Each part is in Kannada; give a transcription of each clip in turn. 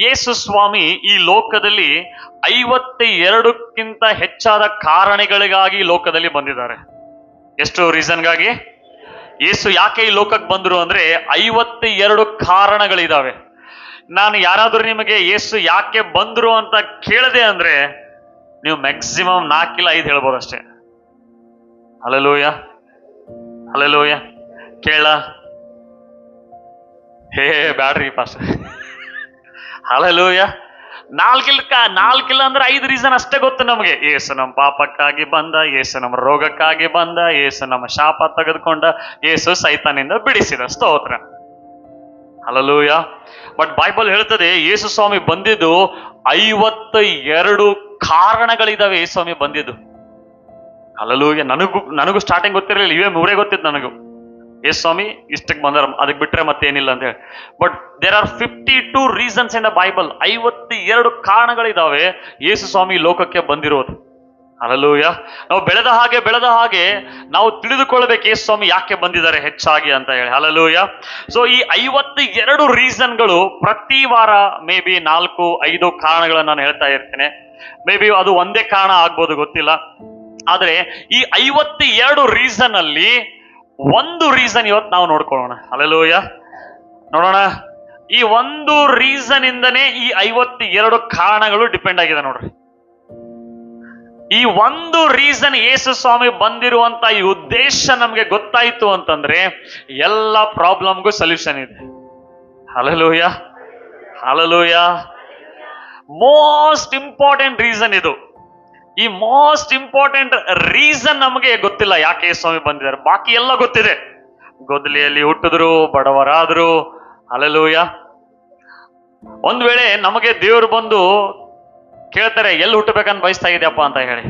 ಯೇಸು ಸ್ವಾಮಿ ಈ ಲೋಕದಲ್ಲಿ 52ಕ್ಕಿಂತ ಹೆಚ್ಚಾದ ಕಾರಣಗಳಿಗಾಗಿ ಲೋಕದಲ್ಲಿ ಬಂದಿದ್ದಾರೆ. ಎಷ್ಟು ರೀಸನ್ಗಾಗಿ ಯೇಸು ಯಾಕೆ ಈ ಲೋಕಕ್ಕೆ ಬಂದರು ಅಂದ್ರೆ 52 ಕಾರಣಗಳಿದಾವೆ. ನಾನು ಯಾರಾದ್ರೂ ನಿಮಗೆ ಯೇಸು ಯಾಕೆ ಬಂದ್ರು ಅಂತ ಕೇಳದೆ ಅಂದ್ರೆ ನೀವು ಮ್ಯಾಕ್ಸಿಮಮ್ 4 ಇಲ್ಲ 5 ಹೇಳ್ಬೋದು ಅಷ್ಟೇ. Hallelujah, hallelujah. ಕೇಳ ಹೇ ಬ್ಯಾಡ್ರಿ ಪಾಸ್. ಹಲ್ಲೆಲೂಯಾ. 4 ಇಲ್ಲ ಅಂದ್ರೆ 5 ರೀಸನ್ ಅಷ್ಟೇ ಗೊತ್ತು ನಮಗೆ. ಯೇಸು ನಮ್ಮ ಪಾಪಕ್ಕಾಗಿ ಬಂದ, ಯೇಸು ನಮ್ಮ ರೋಗಕ್ಕಾಗಿ ಬಂದ, ಯೇಸು ನಮ್ಮ ಶಾಪ ತೆಗೆದುಕೊಂಡ, ಯೇಸು ಸೈತಾನಿಂದ ಬಿಡಿಸಿದ. ಸ್ತೋತ್ರ. ಹಲ್ಲೆಲೂಯಾ. ಬಟ್ ಬೈಬಲ್ ಹೇಳ್ತದೆ ಯೇಸು ಸ್ವಾಮಿ ಬಂದಿದ್ದು 52 ಕಾರಣಗಳಿದಾವೆ ಯೇಸು ಸ್ವಾಮಿ ಬಂದಿದ್ದು. ಹಲ್ಲೆಲೂಯಾ. ನನಗೂ ಸ್ಟಾರ್ಟಿಂಗ್ ಗೊತ್ತಿರಲಿಲ್ಲ, ಇವೇ 3 ಗೊತ್ತಿತ್ತು ನನಗೂ. ಯೇಸು ಸ್ವಾಮಿ ಇಷ್ಟಕ್ಕೆ ಬಂದಾರ, ಅದಕ್ಕೆ ಬಿಟ್ರೆ ಮತ್ತೇನಿಲ್ಲ ಅಂತ ಹೇಳಿ. But there are 52 reasons in the Bible. 52 ಕಾರಣಗಳಿದಾವೆ ಯೇಸು ಸ್ವಾಮಿ ಲೋಕಕ್ಕೆ ಬಂದಿರೋದು. ಹಲ್ಲೆಲೂಯಾ. ನಾವು ಬೆಳೆದ ಹಾಗೆ ನಾವು ತಿಳಿದುಕೊಳ್ಬೇಕು ಯೇಸು ಸ್ವಾಮಿ ಯಾಕೆ ಬಂದಿದ್ದಾರೆ ಹೆಚ್ಚಾಗಿ ಅಂತ ಹೇಳಿ. ಹಲ್ಲೆಲೂಯಾ. ಸೊ ಈ 52 ರೀಸನ್ಗಳು ಪ್ರತಿ ವಾರ ಮೇ ಬಿ 4-5 ಕಾರಣಗಳನ್ನು ನಾನು ಹೇಳ್ತಾ ಇರ್ತೇನೆ. ಮೇ ಬಿ ಅದು ಒಂದೇ ಕಾರಣ ಆಗ್ಬೋದು, ಗೊತ್ತಿಲ್ಲ. ಆದ್ರೆ ಈ 52 ರೀಸನ್ ಅಲ್ಲಿ ಒಂದು ರೀಸನ್ ಇವತ್ತು ನಾವು ನೋಡ್ಕೊಳ್ಳೋಣ. ಹಲ್ಲೆಲೂಯಾ. ನೋಡೋಣ. ಈ ಒಂದು ರೀಸನ್ ಇಂದನೇ ಈ 52 ಕಾರಣಗಳು ಡಿಪೆಂಡ್ ಆಗಿದೆ ನೋಡ್ರಿ. ಈ ಒಂದು ರೀಸನ್ ಯೇಸು ಸ್ವಾಮಿ ಬಂದಿರುವಂತ ಈ ಉದ್ದೇಶ ನಮ್ಗೆ ಗೊತ್ತಾಯ್ತು ಅಂತಂದ್ರೆ ಎಲ್ಲ ಪ್ರಾಬ್ಲಮ್ಗೂ ಸೊಲ್ಯೂಷನ್ ಇದೆ. Hallelujah, hallelujah. Most important reason ಇದು. ಈ ಮೋಸ್ಟ್ ಇಂಪಾರ್ಟೆಂಟ್ ರೀಸನ್ ನಮಗೆ ಗೊತ್ತಿಲ್ಲ ಯಾಕೆ ಯೇಸು ಸ್ವಾಮಿ ಬಂದಿದ್ದಾರೆ. ಬಾಕಿ ಎಲ್ಲ ಗೊತ್ತಿದೆ. ಗೊದಲಿಯಲ್ಲಿ ಹುಟ್ಟಿದ್ರು, ಬಡವರಾದ್ರು. ಹಲ್ಲೆಲೂಯಾ. ಒಂದ್ ವೇಳೆ ನಮಗೆ ದೇವರು ಬಂದು ಕೇಳ್ತಾರೆ ಎಲ್ಲಿ ಹುಟ್ಟಬೇಕಂತ ಬಯಸ್ತಾ ಇದೆಯಪ್ಪ ಅಂತ ಹೇಳಿ,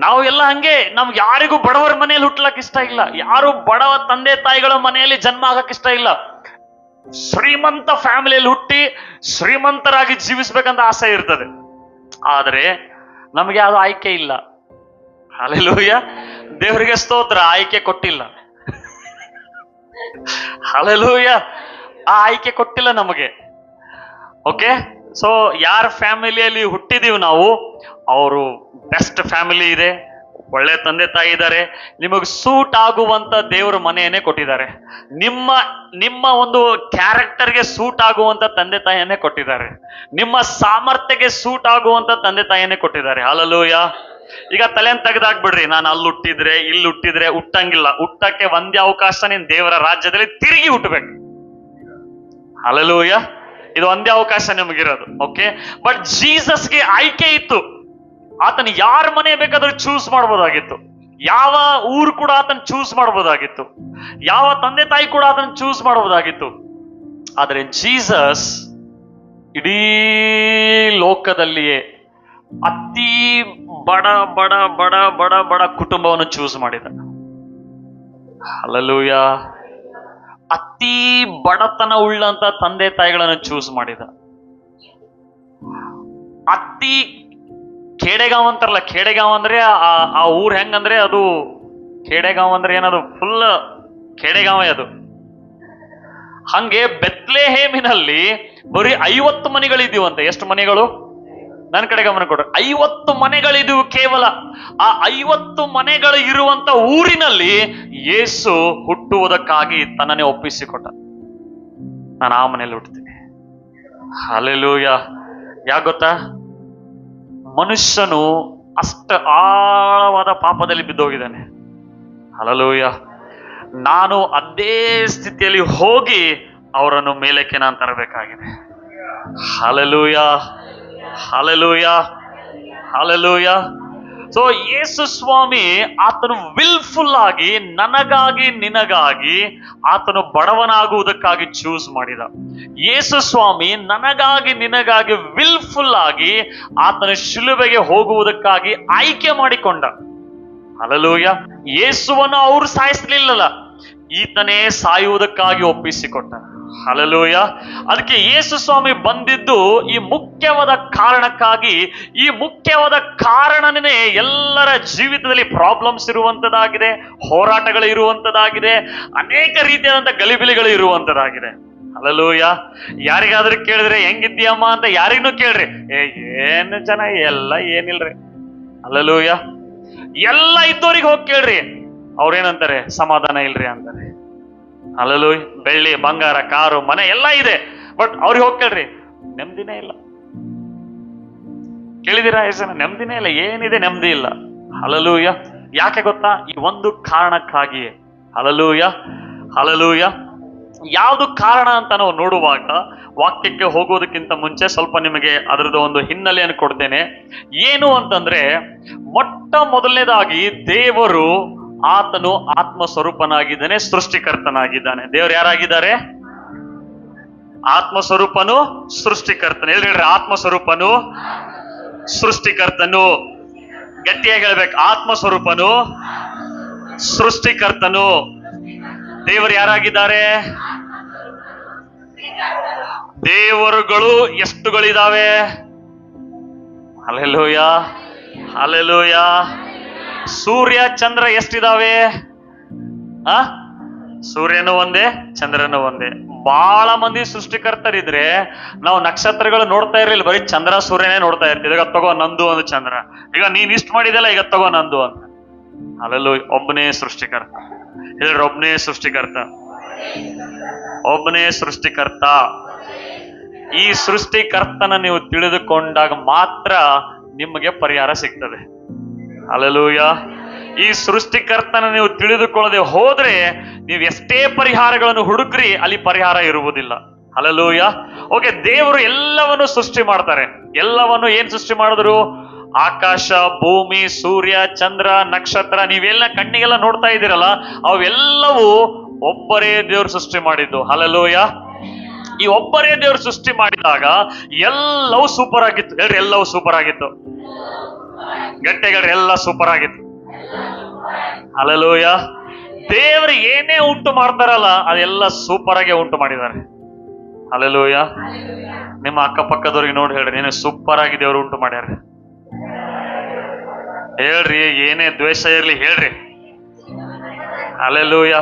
ನಾವು ಎಲ್ಲ ಹಂಗೆ. ನಮ್ಗೆ ಯಾರಿಗೂ ಬಡವರ ಮನೆಯಲ್ಲಿ ಹುಟ್ಟಲಕ್ ಇಷ್ಟ ಇಲ್ಲ, ಯಾರು ಬಡವ ತಂದೆ ತಾಯಿಗಳ ಮನೆಯಲ್ಲಿ ಜನ್ಮ ಆಗಕ್ ಇಷ್ಟ ಇಲ್ಲ. ಶ್ರೀಮಂತ ಫ್ಯಾಮಿಲಿಯಲ್ಲಿ ಹುಟ್ಟಿ ಶ್ರೀಮಂತರಾಗಿ ಜೀವಿಸ್ಬೇಕಂತ ಆಸೆ ಇರ್ತದೆ. ಆದ್ರೆ ನಮಗೆ ಅದು ಆಯ್ಕೆ ಇಲ್ಲ. ಹಲ್ಲೆಲೂಯಾ. ದೇವರಿಗೆ ಸ್ತೋತ್ರ, ಆಯ್ಕೆ ಕೊಟ್ಟಿಲ್ಲ. ಹಲ್ಲೆಲೂಯಾ. ಆ ಆಯ್ಕೆ ಕೊಟ್ಟಿಲ್ಲ ನಮಗೆ. ಓಕೆ. ಸೊ ಯಾರ ಫ್ಯಾಮಿಲಿಯಲ್ಲಿ ಹುಟ್ಟಿದೀವಿ ನಾವು, ಅವರು ಬೆಸ್ಟ್ ಫ್ಯಾಮಿಲಿ ಇದೆ, ಒಳ್ಳೆ ತಂದೆ ತಾಯಿ ಇದ್ದಾರೆ, ನಿಮಗೆ ಸೂಟ್ ಆಗುವಂತ ದೇವರ ಮನೆಯನ್ನೇ ಕೊಟ್ಟಿದ್ದಾರೆ. ನಿಮ್ಮ ಒಂದು ಕ್ಯಾರೆಕ್ಟರ್ಗೆ ಸೂಟ್ ಆಗುವಂತ ತಂದೆ ತಾಯಿಯನ್ನೇ ಕೊಟ್ಟಿದ್ದಾರೆ. ನಿಮ್ಮ ಸಾಮರ್ಥ್ಯಕ್ಕೆ ಸೂಟ್ ಆಗುವಂತ ತಂದೆ ತಾಯಿಯನ್ನೇ ಕೊಟ್ಟಿದ್ದಾರೆ. ಹಲ್ಲೆಲೂಯಾ. ಈಗ ತಲೆಯನ್ನು ತೆಗೆದಾಕ್ಬಿಡ್ರಿ, ನಾನು ಅಲ್ಲಿ ಹುಟ್ಟಿದ್ರೆ ಇಲ್ಲಿ ಹುಟ್ಟಿದ್ರೆ ಹುಟ್ಟಂಗಿಲ್ಲ. ಹುಟ್ಟಕ್ಕೆ ಒಂದೇ ಅವಕಾಶ, ನೀನ್ ದೇವರ ರಾಜ್ಯದಲ್ಲಿ ತಿರುಗಿ ಹುಟ್ಟಬೇಕು. ಹಲ್ಲೆಲೂಯಾ. ಇದು ಒಂದೇ ಅವಕಾಶ ನಿಮಗಿರೋದು. ಓಕೆ. ಬಟ್ ಜೀಸಸ್ಗೆ ಆಯ್ಕೆ ಇತ್ತು. ಆತನ ಯಾರ ಮನೆ ಬೇಕಾದ್ರೂ ಚೂಸ್ ಮಾಡ್ಬೋದಾಗಿತ್ತು, ಯಾವ ಊರು ಕೂಡ ಆತನ ಚೂಸ್ ಮಾಡ್ಬೋದಾಗಿತ್ತು, ಯಾವ ತಂದೆ ತಾಯಿ ಕೂಡ ಆತನ ಚೂಸ್ ಮಾಡ್ಬೋದಾಗಿತ್ತು. ಆದ್ರೆ ಜೀಸಸ್ ಇಡೀ ಲೋಕದಲ್ಲಿಯೇ ಅತಿ ಬಡ ಬಡ ಬಡ ಬಡ ಬಡ ಕುಟುಂಬವನ್ನು ಚೂಸ್ ಮಾಡಿದ. ಹಲ್ಲೆಲೂಯಾ. ಅತಿ ಬಡತನ ಉಳ್ಳಂತ ತಂದೆ ತಾಯಿಗಳನ್ನು ಚೂಸ್ ಮಾಡಿದ. ಅತಿ ಖೇಡೆಗಾಂವ್ ಅಂತಾರಲ್ಲ, ಖೇಡೆಗಾಂವ್ ಅಂದ್ರೆ ಆ ಊರ್ ಹೆಂಗಂದ್ರೆ, ಅದು ಖೇಡೆಗಾಂವ್ ಅಂದ್ರೆ ಏನದು, ಫುಲ್ ಖೇಡೆಗಾಂವೇ ಅದು. ಹಂಗೆ ಬೆತ್ಲೆಹೇಮಿನಲ್ಲಿ ಬರೀ 50 ಮನೆಗಳಿದೀವಂತೆ. ಎಷ್ಟು ಮನೆಗಳು? ನನ್ನ ಕಡೆ ಗಮನ ಕೊಡ್ರಿ. 50 ಮನೆಗಳಿದವು ಕೇವಲ. ಆ 50 ಮನೆಗಳು ಇರುವಂತ ಊರಿನಲ್ಲಿ ಯೇಸು ಹುಟ್ಟುವುದಕ್ಕಾಗಿ ತನ್ನನ್ನೇ ಒಪ್ಪಿಸಿಕೊಟ್ಟ. ನಾನು ಆ ಮನೆಯಲ್ಲಿ ಹುಟ್ಟುತ್ತೀನಿ. ಹಲ್ಲೆಲೂಯಾ. ಯಾಕೆ ಗೊತ್ತಾ? ಮನುಷ್ಯನು ಅಷ್ಟ ಆಳವಾದ ಪಾಪದಲ್ಲಿ ಬಿದ್ದೋಗಿದ್ದಾನೆ. ಹಲ್ಲೆಲೂಯಾ. ನಾನು ಅದೇ ಸ್ಥಿತಿಯಲ್ಲಿ ಹೋಗಿ ಅವರನ್ನು ಮೇಲಕ್ಕೆ ನಾನು ತರಬೇಕಾಗಿದೆ. Hallelujah, hallelujah, hallelujah. So Yesu ಸ್ವಾಮಿ ಆತನು ವಿಲ್ಫುಲ್ ಆಗಿ ನನಗಾಗಿ ನಿನಗಾಗಿ ಆತನು ಬಡವನಾಗುವುದಕ್ಕಾಗಿ ಚೂಸ್ ಮಾಡಿದ. ಯೇಸು ಸ್ವಾಮಿ ನನಗಾಗಿ ನಿನಗಾಗಿ ವಿಲ್ಫುಲ್ ಆಗಿ ಆತನ ಶಿಲುಬೆಗೆ ಹೋಗುವುದಕ್ಕಾಗಿ ಆಯ್ಕೆ ಮಾಡಿಕೊಂಡ. ಹಲ್ಲೆಲೂಯಾ. ಯೇಸುವನ್ನು ಅವರು ಸಾಯಿಸಲಿಲ್ಲಲ್ಲ, ಈತನೇ ಸಾಯುವುದಕ್ಕಾಗಿ ಒಪ್ಪಿಸಿಕೊಟ್ಟ. ಹಲ್ಲೆಲೂಯಾ. ಅದಕ್ಕೆ ಯೇಸು ಸ್ವಾಮಿ ಬಂದಿದ್ದು ಈ ಮುಖ್ಯವಾದ ಕಾರಣಕ್ಕಾಗಿ. ಈ ಮುಖ್ಯವಾದ ಕಾರಣನೇ ಎಲ್ಲರ ಜೀವಿತದಲ್ಲಿ ಪ್ರಾಬ್ಲಮ್ಸ್ ಇರುವಂತದ್ದಾಗಿದೆ, ಹೋರಾಟಗಳು ಇರುವಂತದ್ದಾಗಿದೆ, ಅನೇಕ ರೀತಿಯಾದಂತಹ ಗಲಿಬಿಲಿಗಳು ಇರುವಂತದ್ದಾಗಿದೆ. ಹಲ್ಲೆಲೂಯ. ಯಾರಿಗಾದ್ರೂ ಕೇಳಿದ್ರೆ ಹೆಂಗಿದ್ಯಮ್ಮ ಅಂತ ಯಾರಿಗೂ ಕೇಳ್ರಿ, ಏನು ಜನ ಎಲ್ಲ ಏನಿಲ್ರಿ. ಹಲ್ಲೆಲೂಯ. ಎಲ್ಲ ಇದ್ದವ್ರಿಗೆ ಹೋಗಿ ಕೇಳ್ರಿ, ಅವ್ರೇನಂತಾರೆ, ಸಮಾಧಾನ ಇಲ್ರಿ ಅಂತಾರೆ. ಹಲ್ಲೆಲೂಯ. ಬೆಳ್ಳಿ ಬಂಗಾರ ಕಾರು ಮನೆ ಎಲ್ಲ ಇದೆ, ಬಟ್ ಅವ್ರಿಗೆ ಹೋಗಿ ಕೇಳ್ರಿ, ನೆಮ್ಮದಿನೇ ಇಲ್ಲ. ಕೇಳಿದಿರಾ ಎಷ್ಟು ಜನ ನೆಮ್ಮದಿನೇ ಇಲ್ಲ, ಏನಿದೆ ನೆಮ್ಮದಿ ಇಲ್ಲ. ಹಲ್ಲೆಲೂಯ. ಯಾಕೆ ಗೊತ್ತಾ? ಈ ಒಂದು ಕಾರಣಕ್ಕಾಗಿಯೇ. ಹಲ್ಲೆಲೂಯ. ಹಲ್ಲೆಲೂಯ. ಯಾವುದು ಕಾರಣ ಅಂತ ನಾವು ನೋಡುವಾಗ, ವಾಕ್ಯಕ್ಕೆ ಹೋಗೋದಕ್ಕಿಂತ ಮುಂಚೆ ಸ್ವಲ್ಪ ನಿಮಗೆ ಅದರದ್ದು ಒಂದು ಹಿನ್ನೆಲೆಯನ್ನು ಕೊಡ್ತೇನೆ. ಏನು ಅಂತಂದ್ರೆ, ಮೊಟ್ಟ ಮೊದಲನೇದಾಗಿ ದೇವರು ಆತನು ಆತ್ಮ ಸ್ವರೂಪನಾಗಿದ್ದಾನೆ, ಸೃಷ್ಟಿಕರ್ತನಾಗಿದ್ದಾನೆ. ದೇವರು ಯಾರಾಗಿದ್ದಾರೆ? ಆತ್ಮ ಸ್ವರೂಪನು, ಸೃಷ್ಟಿಕರ್ತನು. ಹೇಳ್ರಿ, ಆತ್ಮ ಸ್ವರೂಪನು, ಸೃಷ್ಟಿಕರ್ತನು. ಗಟ್ಟಿಯಾಗಿ ಹೇಳ್ಬೇಕು, ಆತ್ಮ ಸ್ವರೂಪನು, ಸೃಷ್ಟಿಕರ್ತನು. ದೇವರು ಯಾರಾಗಿದ್ದಾರೆ? ದೇವರುಗಳು ಎಷ್ಟುಗಳಿದಾವೆ? ಹಲ್ಲೆಲೂಯ. ಹಲ್ಲೆಲೂಯ. ಸೂರ್ಯ ಚಂದ್ರ ಎಷ್ಟಿದಾವೆ? ಸೂರ್ಯನು ಒಂದೇ, ಚಂದ್ರನು ಒಂದೇ. ಬಹಳ ಮಂದಿ ಸೃಷ್ಟಿಕರ್ತರಿದ್ರೆ ನಾವು ನಕ್ಷತ್ರಗಳು ನೋಡ್ತಾ ಇರಲಿಲ್ಲ, ಬರೀ ಚಂದ್ರ ಸೂರ್ಯನೇ ನೋಡ್ತಾ ಇರ್ತೀವಿ. ಈಗ ತಗೋ ನಂದು ಒಂದು ಚಂದ್ರ, ಈಗ ನೀನ್ ಇಷ್ಟ ಮಾಡಿದಲ್ಲ, ಈಗ ತಗೋ ನಂದು ಅಂತ. ಹಲ್ಲೆಲೂಯ. ಒಬ್ಬನೇ ಸೃಷ್ಟಿಕರ್ತ. ಹೇಳ್ರಿ, ಒಬ್ಬನೇ ಸೃಷ್ಟಿಕರ್ತ, ಒಬ್ಬನೇ ಸೃಷ್ಟಿಕರ್ತ. ಈ ಸೃಷ್ಟಿಕರ್ತನ ನೀವು ತಿಳಿದುಕೊಂಡಾಗ ಮಾತ್ರ ನಿಮಗೆ ಪರಿಹಾರ ಸಿಗ್ತದೆ. ಹಲ್ಲೆಲೂಯ. ಈ ಸೃಷ್ಟಿಕರ್ತನ ನೀವು ತಿಳಿದುಕೊಳ್ಳದೆ ಹೋದ್ರೆ ನೀವು ಎಷ್ಟೇ ಪರಿಹಾರಗಳನ್ನು ಹುಡುಕ್ರಿ, ಅಲ್ಲಿ ಪರಿಹಾರ ಇರುವುದಿಲ್ಲ. ಹಲ್ಲೆಲೂಯ. ಓಕೆ, ದೇವರು ಎಲ್ಲವನ್ನು ಸೃಷ್ಟಿ ಮಾಡ್ತಾರೆ. ಎಲ್ಲವನ್ನು ಏನ್ ಸೃಷ್ಟಿ ಮಾಡಿದ್ರು? ಆಕಾಶ, ಭೂಮಿ, ಸೂರ್ಯ, ಚಂದ್ರ, ನಕ್ಷತ್ರ, ನೀವೆಲ್ಲ ಕಣ್ಣಿಗೆಲ್ಲ ನೋಡ್ತಾ ಇದ್ದೀರಲ್ಲ, ಅವೆಲ್ಲವೂ ಒಬ್ಬರೇ ದೇವರು ಸೃಷ್ಟಿ ಮಾಡಿದ್ದು. ಹಲ್ಲೆಲೂಯ. ಈ ಒಬ್ಬರೇ ದೇವರು ಸೃಷ್ಟಿ ಮಾಡಿದಾಗ ಎಲ್ಲವೂ ಸೂಪರ್ ಆಗಿತ್ತು. ಹೇಳ್ರಿ, ಎಲ್ಲವೂ ಸೂಪರ್ ಆಗಿತ್ತು. ಗಟ್ಟೆಗಳ್ರಿ, ಎಲ್ಲ ಸೂಪರ್ ಆಗಿತ್ತು. ಹಲ್ಲೆಲೂಯ. ದೇವರು ಏನೇ ಉಂಟು ಮಾಡ್ತಾರಲ್ಲ, ಅದೆಲ್ಲ ಸೂಪರ್ ಆಗಿ ಉಂಟು ಮಾಡಿದ್ದಾರೆ. ಹಲ್ಲೆಲೂಯ. ನಿಮ್ಮ ಅಕ್ಕಪಕ್ಕದವ್ರಿಗೆ ನೋಡಿ ಹೇಳ್ರಿ, ಏನೇ ಸೂಪರ್ ಆಗಿ ದೇವರು ಉಂಟು ಮಾಡ್ಯಾರ. ಹೇಳ್ರಿ, ಏನೇ ದ್ವೇಷ ಇರ್ಲಿ ಹೇಳ್ರಿ. ಹಲ್ಲೆಲೂಯ.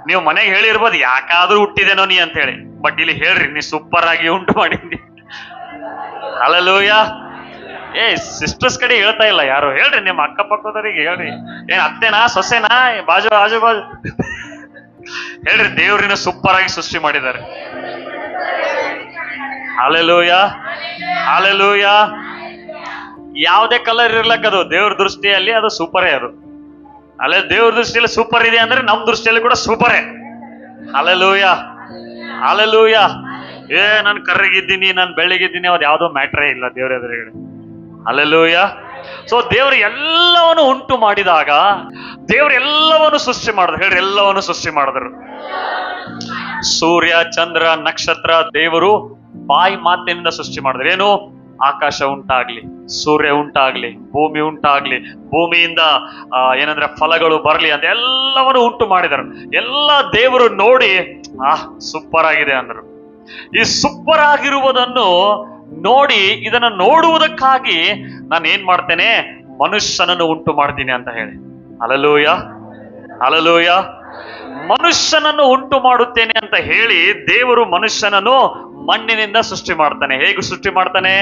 ನೀವು ಮನೆಗೆ ಹೇಳಿರ್ಬೋದು, ಯಾಕಾದ್ರೂ ಹುಟ್ಟಿದೇನೋ ನೀ ಅಂತ ಹೇಳಿ, ಬಟ್ ಇಲ್ಲಿ ಹೇಳ್ರಿ, ನೀ ಸೂಪರ್ ಆಗಿ ಉಂಟು ಮಾಡಿದ್ದಿ. ಹಲ್ಲೆಲೂಯ. ಸಿಸ್ಟರ್ಸ್ ಕಡೆ ಹೇಳ್ತಾ ಇಲ್ಲ ಯಾರು, ಹೇಳ್ರಿ ನಿಮ್ಮ ಅಕ್ಕಪಕ್ಕದವರಿಗೆ ಹೇಳ್ರಿ. ಏನ್ ಅತ್ತೆನಾ, ಸೊಸೆನಾ, ಬಾಜು ಆಜು ಬಾಜು ಹೇಳ್ರಿ, ದೇವ್ರಿನ ಸೂಪರ್ ಆಗಿ ಸೃಷ್ಟಿ ಮಾಡಿದ್ದಾರೆ. ಹಲ್ಲೆಲೂಯ. ಹಲ್ಲೆಲೂಯ. ಯಾವುದೇ ಕಲರ್ ಇರ್ಲಕ್ಕದು ದೇವ್ರ ದೃಷ್ಟಿಯಲ್ಲಿ ಅದು ಸೂಪರೇ. ಅದು ಅಲ್ಲೇ ದೇವ್ರ ದೃಷ್ಟಿಯಲ್ಲಿ ಸೂಪರ್ ಇದೆ ಅಂದ್ರೆ ನಮ್ಮ ದೃಷ್ಟಿಯಲ್ಲಿ ಕೂಡ ಸೂಪರೇ. ಹಲ್ಲೆಲೂಯ. ಹಲ್ಲೆಲೂಯ. ನಾನು ಕರ್ರಗಿದ್ದೀನಿ, ನಾನು ಬೆಳ್ಳಗಿದ್ದೀನಿ, ಅವ್ರು ಯಾವುದೋ ಮ್ಯಾಟ್ರೇ ಇಲ್ಲ ದೇವ್ರ ಎದುರುಗಡೆ. ಹಲ್ಲೆಲೂಯ. ಸೊ ದೇವರು ಎಲ್ಲವನ್ನು ಉಂಟು ಮಾಡಿದಾಗ ದೇವರು ಎಲ್ಲವನ್ನು ಸೃಷ್ಟಿ ಮಾಡಿದ್ರು. ಹೇಳ್ರಿ, ಎಲ್ಲವನ್ನು ಸೃಷ್ಟಿ ಮಾಡಿದ್ರು. ಸೂರ್ಯ, ಚಂದ್ರ, ನಕ್ಷತ್ರ ದೇವರು ಬಾಯಿ ಮಾತಿನಿಂದ ಸೃಷ್ಟಿ ಮಾಡಿದ್ರು. ಏನು? ಆಕಾಶ ಉಂಟಾಗ್ಲಿ, ಸೂರ್ಯ ಉಂಟಾಗ್ಲಿ, ಭೂಮಿ ಉಂಟಾಗ್ಲಿ, ಭೂಮಿಯಿಂದ ಏನಂದ್ರೆ ಫಲಗಳು ಬರ್ಲಿ ಅಂತ ಎಲ್ಲವನ್ನು ಉಂಟು ಮಾಡಿದರು. ಎಲ್ಲ ದೇವರು ನೋಡಿ ಸೂಪರ್ ಆಗಿದೆ ಅಂದ್ರು. ಈ ಸೂಪರ್ ಆಗಿರುವುದನ್ನು ನೋಡಿ, ಇದನ್ನು ನೋಡುವುದಕ್ಕಾಗಿ ನಾನು ಏನ್ ಮಾಡ್ತೇನೆ? ಮನುಷ್ಯನನ್ನು ಉಂಟು ಮಾಡ್ತೀನಿ ಅಂತ ಹೇಳಿ. ಹಲ್ಲೆಲೂಯ. ಹಲ್ಲೆಲೂಯ. ಮನುಷ್ಯನನ್ನು ಉಂಟು ಮಾಡುತ್ತೇನೆ ಅಂತ ಹೇಳಿ ದೇವರು ಮನುಷ್ಯನನ್ನು ಮಣ್ಣಿನಿಂದ ಸೃಷ್ಟಿ ಮಾಡ್ತಾನೆ. ಹೇಗೆ ಸೃಷ್ಟಿ ಮಾಡ್ತಾನೆ?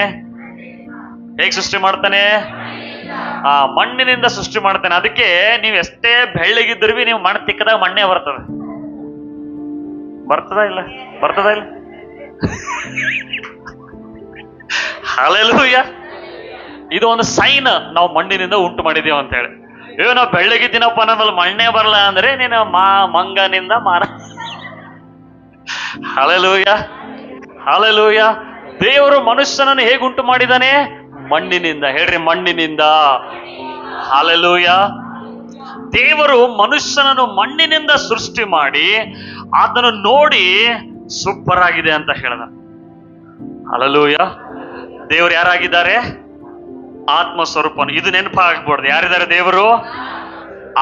ಹೇಗೆ ಸೃಷ್ಟಿ ಮಾಡ್ತಾನೆ? ಮಣ್ಣಿನಿಂದ ಸೃಷ್ಟಿ ಮಾಡ್ತಾನೆ. ಅದಕ್ಕೆ ನೀವು ಎಷ್ಟೇ ಬೆಳ್ಳಗಿದ್ರು ನೀವು ಮಣ್ಣು ತಿಕ್ಕದಾಗ ಮಣ್ಣೇ ಬರ್ತದೆ. ಬರ್ತದ ಇಲ್ಲ? ಬರ್ತದ ಇಲ್ಲ? ಹಲ್ಲೆಲೂಯ. ಇದು ಒಂದು ಸೈನ್, ನಾವು ಮಣ್ಣಿನಿಂದ ಉಂಟು ಮಾಡಿದೇವು ಅಂತ ಹೇಳಿ. ನಾವು ಬೆಳ್ಳಗಿದ್ದೀನಪ್ಪ ನಮ್ಮಲ್ಲಿ ಮಣ್ಣೇ ಬರಲ್ಲ ಅಂದ್ರೆ ನೀನು ಮಂಗನಿಂದ ಮಾರ. ಹಲ್ಲೆಲೂಯ. ಹಲ್ಲೆಲೂಯ. ದೇವರು ಮನುಷ್ಯನನ್ನು ಹೇಗೆ ಉಂಟು ಮಾಡಿದಾನೆ? ಮಣ್ಣಿನಿಂದ. ಹೇಳ್ರಿ, ಮಣ್ಣಿನಿಂದ. ಹಲ್ಲೆಲೂಯ. ದೇವರು ಮನುಷ್ಯನನ್ನು ಮಣ್ಣಿನಿಂದ ಸೃಷ್ಟಿ ಮಾಡಿ ಅದನ್ನು ನೋಡಿ ಸೂಪರ್ ಆಗಿದೆ ಅಂತ ಹೇಳ್ದ. ಹಲ್ಲೆಲೂಯ. ದೇವರು ಯಾರಾಗಿದ್ದಾರೆ? ಆತ್ಮ ಸ್ವರೂಪನು. ಇದು ನೆನಪಾಗ್ಬಾರ್ದು. ಯಾರಿದ್ದಾರೆ ದೇವರು?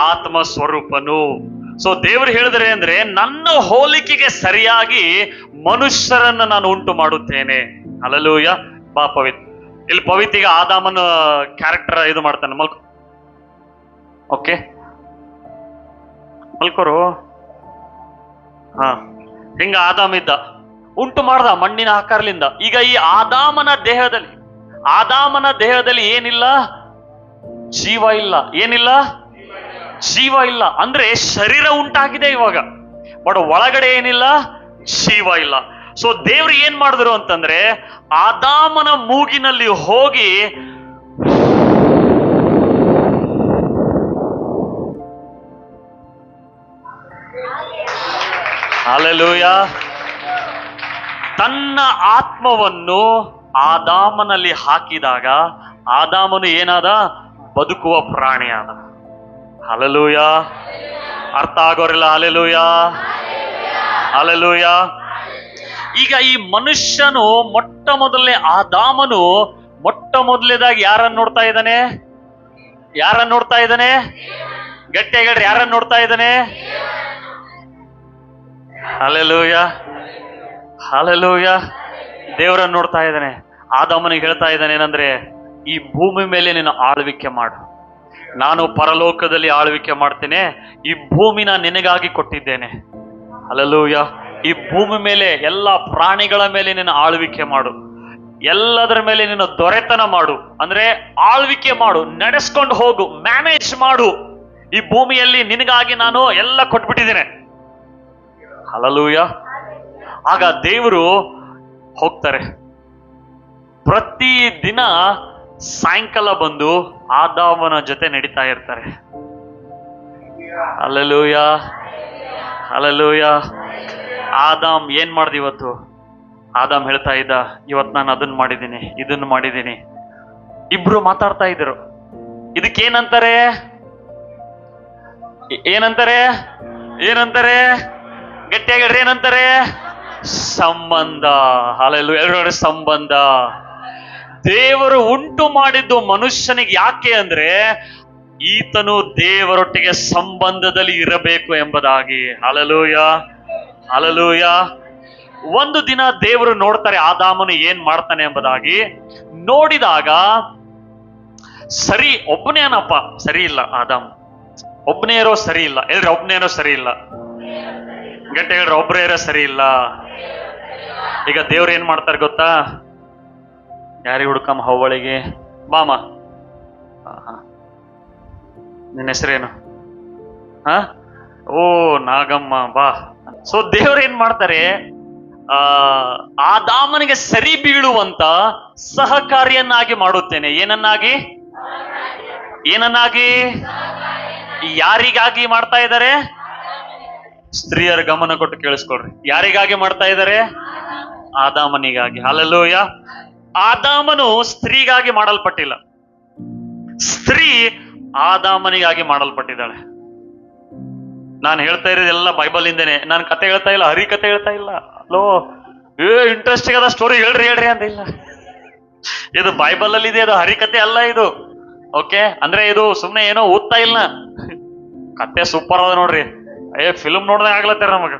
ಆತ್ಮ ಸ್ವರೂಪನು. ಸೊ ದೇವರು ಹೇಳಿದರೆ ಅಂದ್ರೆ, ನನ್ನ ಹೋಲಿಕೆಗೆ ಸರಿಯಾಗಿ ಮನುಷ್ಯರನ್ನ ನಾನು ಉಂಟು ಮಾಡುತ್ತೇನೆ. ಹಲ್ಲೆಲೂಯ. ಬಾ ಪವಿತ್. ಇಲ್ಲಿ ಪವಿತ್ರಿಗೆ ಆದಾಮನ ಕ್ಯಾರೆಕ್ಟರ್ ಇದು ಮಾಡ್ತಾನೆ. ಓಕೆ, ಮಲ್ಕೋರು. ಹಿಂಗ ಆದಾಮ್ ಇದ್ದ. ಉಂಟು ಮಾಡ್ದ ಮಣ್ಣಿನ ಆಕಾರದಿಂದ. ಈಗ ಈ ಆದಾಮನ ದೇಹದಲ್ಲಿ ಏನಿಲ್ಲ? ಜೀವ ಇಲ್ಲ. ಏನಿಲ್ಲ? ಜೀವ ಇಲ್ಲ. ಅಂದ್ರೆ ಶರೀರ ಉಂಟಾಗಿದೆ ಇವಾಗ, ಬಟ್ ಒಳಗಡೆ ಏನಿಲ್ಲ? ಜೀವ ಇಲ್ಲ. ಸೊ ದೇವ್ರು ಏನ್ ಮಾಡಿದ್ರು ಅಂತಂದ್ರೆ, ಆದಾಮನ ಮೂಗಿನಲ್ಲಿ ಹೋಗಿ ಹಲ್ಲೆಲೂಯ, ತನ್ನ ಆತ್ಮವನ್ನು ಆದಾಮನಲ್ಲಿ ಹಾಕಿದಾಗ ಆದಾಮನು ಏನಾದ? ಬದುಕುವ ಪ್ರಾಣಿಯಾದ. ಹಲ್ಲೆಲೂಯ. ಅರ್ಥ ಆಗೋರಿಲ್ಲ? Hallelujah, hallelujah. ಈಗ ಈ ಮನುಷ್ಯನು ಆದಾಮನು ಮೊಟ್ಟ ಮೊದಲೇದಾಗಿ ಯಾರನ್ನು ನೋಡ್ತಾ ಇದ್ದಾನೆ? ಗಟ್ಟಿಯಾಗಿ ಹೇಳ್ರಿ, ಯಾರನ್ನು ನೋಡ್ತಾ ಇದ್ದಾನೆ? Hallelujah, hallelujah. ದೇವರನ್ನು ನೋಡ್ತಾ ಇದ್ದಾನೆ. ಆದಾಮನಿಗೆ ಹೇಳ್ತಾ ಇದ್ದಾನೆ ಏನಂದ್ರೆ, ಈ ಭೂಮಿ ಮೇಲೆ ನೀನು ಆಳ್ವಿಕೆ ಮಾಡು, ನಾನು ಪರಲೋಕದಲ್ಲಿ ಆಳ್ವಿಕೆ ಮಾಡ್ತೇನೆ, ಈ ಭೂಮಿನ ನಿನಗಾಗಿ ಕೊಟ್ಟಿದ್ದೇನೆ. ಹಲ್ಲೆಲೂಯ. ಈ ಭೂಮಿ ಮೇಲೆ ಎಲ್ಲ ಪ್ರಾಣಿಗಳ ಮೇಲೆ ನೀನು ಆಳ್ವಿಕೆ ಮಾಡು, ಎಲ್ಲದರ ಮೇಲೆ ನೀನು ದೊರೆತನ ಮಾಡು, ಅಂದ್ರೆ ಆಳ್ವಿಕೆ ಮಾಡು, ನಡೆಸ್ಕೊಂಡು ಹೋಗು, ಮ್ಯಾನೇಜ್ ಮಾಡು. ಈ ಭೂಮಿಯಲ್ಲಿ ನಿನಗಾಗಿ ನಾನು ಎಲ್ಲ ಕೊಟ್ಬಿಟ್ಟಿದ್ದೇನೆ. ಹಲ್ಲೆಲೂಯ. ಆಗ ದೇವರು ಹೋಗ್ತಾರೆ, ಪ್ರತಿ ದಿನ ಸಾಯಂಕಾಲ ಬಂದು ಆದಾಮನ ಜೊತೆ ನಡೀತಾ ಇರ್ತಾರೆ. Hallelujah, hallelujah. ಆದಾಮ್ ಏನ್ ಮಾಡ್ದ ಇವತ್ತು? ಆದಾಮ್ ಹೇಳ್ತಾ ಇದ್ದ, ಇವತ್ತು ನಾನು ಅದನ್ನ ಮಾಡಿದ್ದೀನಿ, ಇದನ್ನ ಮಾಡಿದ್ದೀನಿ. ಇಬ್ರು ಮಾತಾಡ್ತಾ ಇದ್ರು. ಇದಕ್ಕೇನಂತಾರೆ? ಏನಂತಾರೆ? ಗಟ್ಟಿಯಾಗಿ ಹೇಳ್ರಿ, ಏನಂತಾರೆ? ಸಂಬಂಧ. ಹಲ್ಲೆಲೂಯ. ಎಲ್ಲರೂ ಸಂಬಂಧ. ದೇವರು ಉಂಟು ಮಾಡಿದ್ದು ಮನುಷ್ಯನಿಗೆ ಯಾಕೆ ಅಂದ್ರೆ, ಈತನು ದೇವರೊಟ್ಟಿಗೆ ಸಂಬಂಧದಲ್ಲಿ ಇರಬೇಕು ಎಂಬುದಾಗಿ. Hallelujah, hallelujah. ಒಂದು ದಿನ ದೇವರು ನೋಡ್ತಾರೆ ಆದಾಮನು ಏನ್ ಮಾಡ್ತಾನೆ ಎಂಬುದಾಗಿ. ನೋಡಿದಾಗ ಒಬ್ಬನೇನಪ್ಪ ಸರಿ ಇಲ್ಲ, ಆದಾಮ್ ಒಬ್ಬನೇ ಇರೋ ಸರಿ ಇಲ್ಲ. ಹೇಳ್ರಿ, ಒಬ್ಬನೇ ಇರೋ ಸರಿ ಇಲ್ಲ. ಗಟ್ಟಿ ಹೇಳ್ರಿ, ಒಬ್ಬರೇ ಇರೋ ಸರಿ ಇಲ್ಲ. ಈಗ ದೇವ್ರು ಏನ್ ಮಾಡ್ತಾರೆ ಗೊತ್ತಾ? ಯಾರಿಗೆ ಹುಡ್ಕಮ್ಮ? ಹವ್ವಳಿಗೆ ಬಾಮ. ನಿನ್ನ ಹೆಸರೇನು? ಓ ನಾಗಮ್ಮ, ಬಾ. ಸೊ ದೇವ್ರು ಏನ್ ಮಾಡ್ತಾರೆ, ಆದಾಮನಿಗೆ ಸರಿ ಬೀಳುವಂತ ಸಹಕಾರಿಯನ್ನಾಗಿ ಮಾಡುತ್ತೇನೆ. ಏನನ್ನಾಗಿ? ಯಾರಿಗಾಗಿ ಮಾಡ್ತಾ ಇದ್ದಾರೆ? ಸ್ತ್ರೀಯರ ಗಮನ ಕೊಟ್ಟು ಕೇಳಿಸ್ಕೊಳ್ರಿ. ಯಾರಿಗಾಗಿ ಮಾಡ್ತಾ ಇದ್ದಾರೆ? ಆದಾಮನಿಗಾಗಿ. ಹಲ್ಲೆಲೂಯ. ಆದಾಮನು ಸ್ತ್ರೀಗಾಗಿ ಮಾಡಲ್ಪಟ್ಟಿಲ್ಲ, ಸ್ತ್ರೀ ಆದಾಮನಿಗಾಗಿ ಮಾಡಲ್ಪಟ್ಟಿದ್ದಾಳೆ. ನಾನು ಹೇಳ್ತಾ ಇರೋದೆಲ್ಲ ಬೈಬಲ್ ಇಂದೇನೆ. ನಾನು ಕತೆ ಹೇಳ್ತಾ ಇಲ್ಲ, ಹರಿ ಕತೆ ಹೇಳ್ತಾ ಇಲ್ಲ. ಅಲೋ, ಇಂಟ್ರೆಸ್ಟಿಂಗ್ ಆದ ಸ್ಟೋರಿ ಹೇಳ್ರಿ ಅಂತ ಇಲ್ಲ. ಇದು ಬೈಬಲ್ ಅಲ್ಲಿ ಇದೆ, ಅದು ಹರಿಕತೆ ಅಲ್ಲ ಇದು. ಓಕೆ, ಅಂದ್ರೆ ಇದು ಸುಮ್ನೆ ಏನೋ ಓದ್ತಾ ಇಲ್ಲ, ಕತೆ ಸೂಪರ್ ಅದ ನೋಡ್ರಿ. ಫಿಲ್ಮ್ ನೋಡ್ದೆ ಆಗ್ಲತ್ತಾರ ನಮಗ.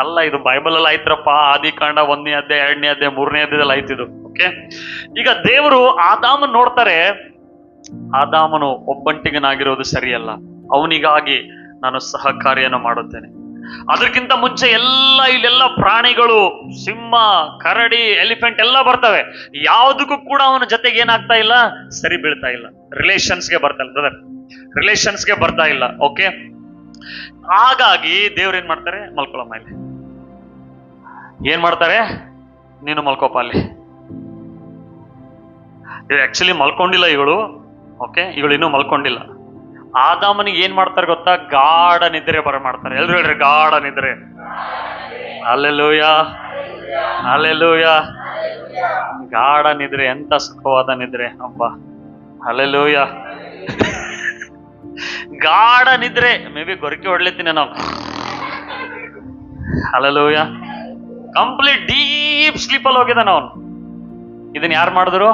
ಅಲ್ಲ, ಇದು ಬೈಬಲ್ ಅಲ್ಲಿ ಆಯ್ತ್ರಪ್ಪ. ಆದಿಕಾಂಡ 1ನೇ ಅಧ್ಯಾಯ, 2ನೇ ಅಧ್ಯಾಯ, 3ನೇ ಅಧ್ಯಾಯದಲ್ಲಿ ಆಯ್ತಿದು. ಓಕೆ, ಈಗ ದೇವರು ಆದಾಮನ್ ನೋಡ್ತಾರೆ. ಆದಾಮನು ಒಬ್ಬಂಟಿಗನಾಗಿರೋದು ಸರಿಯಲ್ಲ, ಅವನಿಗಾಗಿ ನಾನು ಸಹಕಾರಿಯನ್ನು ಮಾಡುತ್ತೇನೆ. ಅದಕ್ಕಿಂತ ಮುಂಚೆ ಇಲ್ಲೆಲ್ಲ ಪ್ರಾಣಿಗಳು, ಸಿಂಹ, ಕರಡಿ, ಎಲಿಫೆಂಟ್ ಎಲ್ಲ ಬರ್ತವೆ. ಯಾವುದಕ್ಕೂ ಕೂಡ ಅವನ ಜೊತೆಗೆ ಏನಾಗ್ತಾ ಇಲ್ಲ? ಸರಿ ಬೀಳ್ತಾ ಇಲ್ಲ. ರಿಲೇಷನ್ಸ್ಗೆ ಬರ್ತಾ ಇಲ್ಲ ಬ್ರದರ್, ರಿಲೇಷನ್ಸ್ಗೆ ಬರ್ತಾ ಇಲ್ಲ. ಓಕೆ, ಹಾಗಾಗಿ ದೇವ್ರ ಏನ್ ಮಾಡ್ತಾರೆ? ಮಲ್ಕೊಳಮ್ಮ ಇಲ್ಲಿ. ಏನ್ ಮಾಡ್ತಾರೆ? ನೀನು ಮಲ್ಕೋಪ ಅಲ್ಲಿ. ಆಕ್ಚುಲಿ ಮಲ್ಕೊಂಡಿಲ್ಲ ಇವಳು. ಓಕೆ, ಇವಳು ಇನ್ನೂ ಮಲ್ಕೊಂಡಿಲ್ಲ. ಆದಾಮನಿಗೆ ಏನ್ ಮಾಡ್ತಾರೆ ಗೊತ್ತಾ? ಗಾಢ ನಿದ್ರೆ ಮಾಡ್ತಾರೆ. ಎಲ್ರು ಹೇಳ್ರಿ, ಗಾಢ ನಿದ್ರೆ. Hallelujah, hallelujah. ಗಾಢ ನಿದ್ರೆ, ಎಂತ ಸುಖವಾದ ನಿದ್ರೆ ಅಪ್ಪ. ಹಲ್ಲೆಲೂಯ. ಗಾಢ ನಿದ್ರೆ. ಮೇ ಬಿ ಗೊರಕೆ ಹೊಡ್ಲಿತ್ತೀನಿ ನಾವು. ಹಲ್ಲೆಲೂಯ. ಕಂಪ್ಲೀಟ್ ಡೀಪ್ ಸ್ಲೀಪ್ ಅಲ್ಲಿ ಹೋಗಿದ್ದಾನ ಅವನು. ಇದನ್ನ ಯಾರು ಮಾಡಿದ್ರು?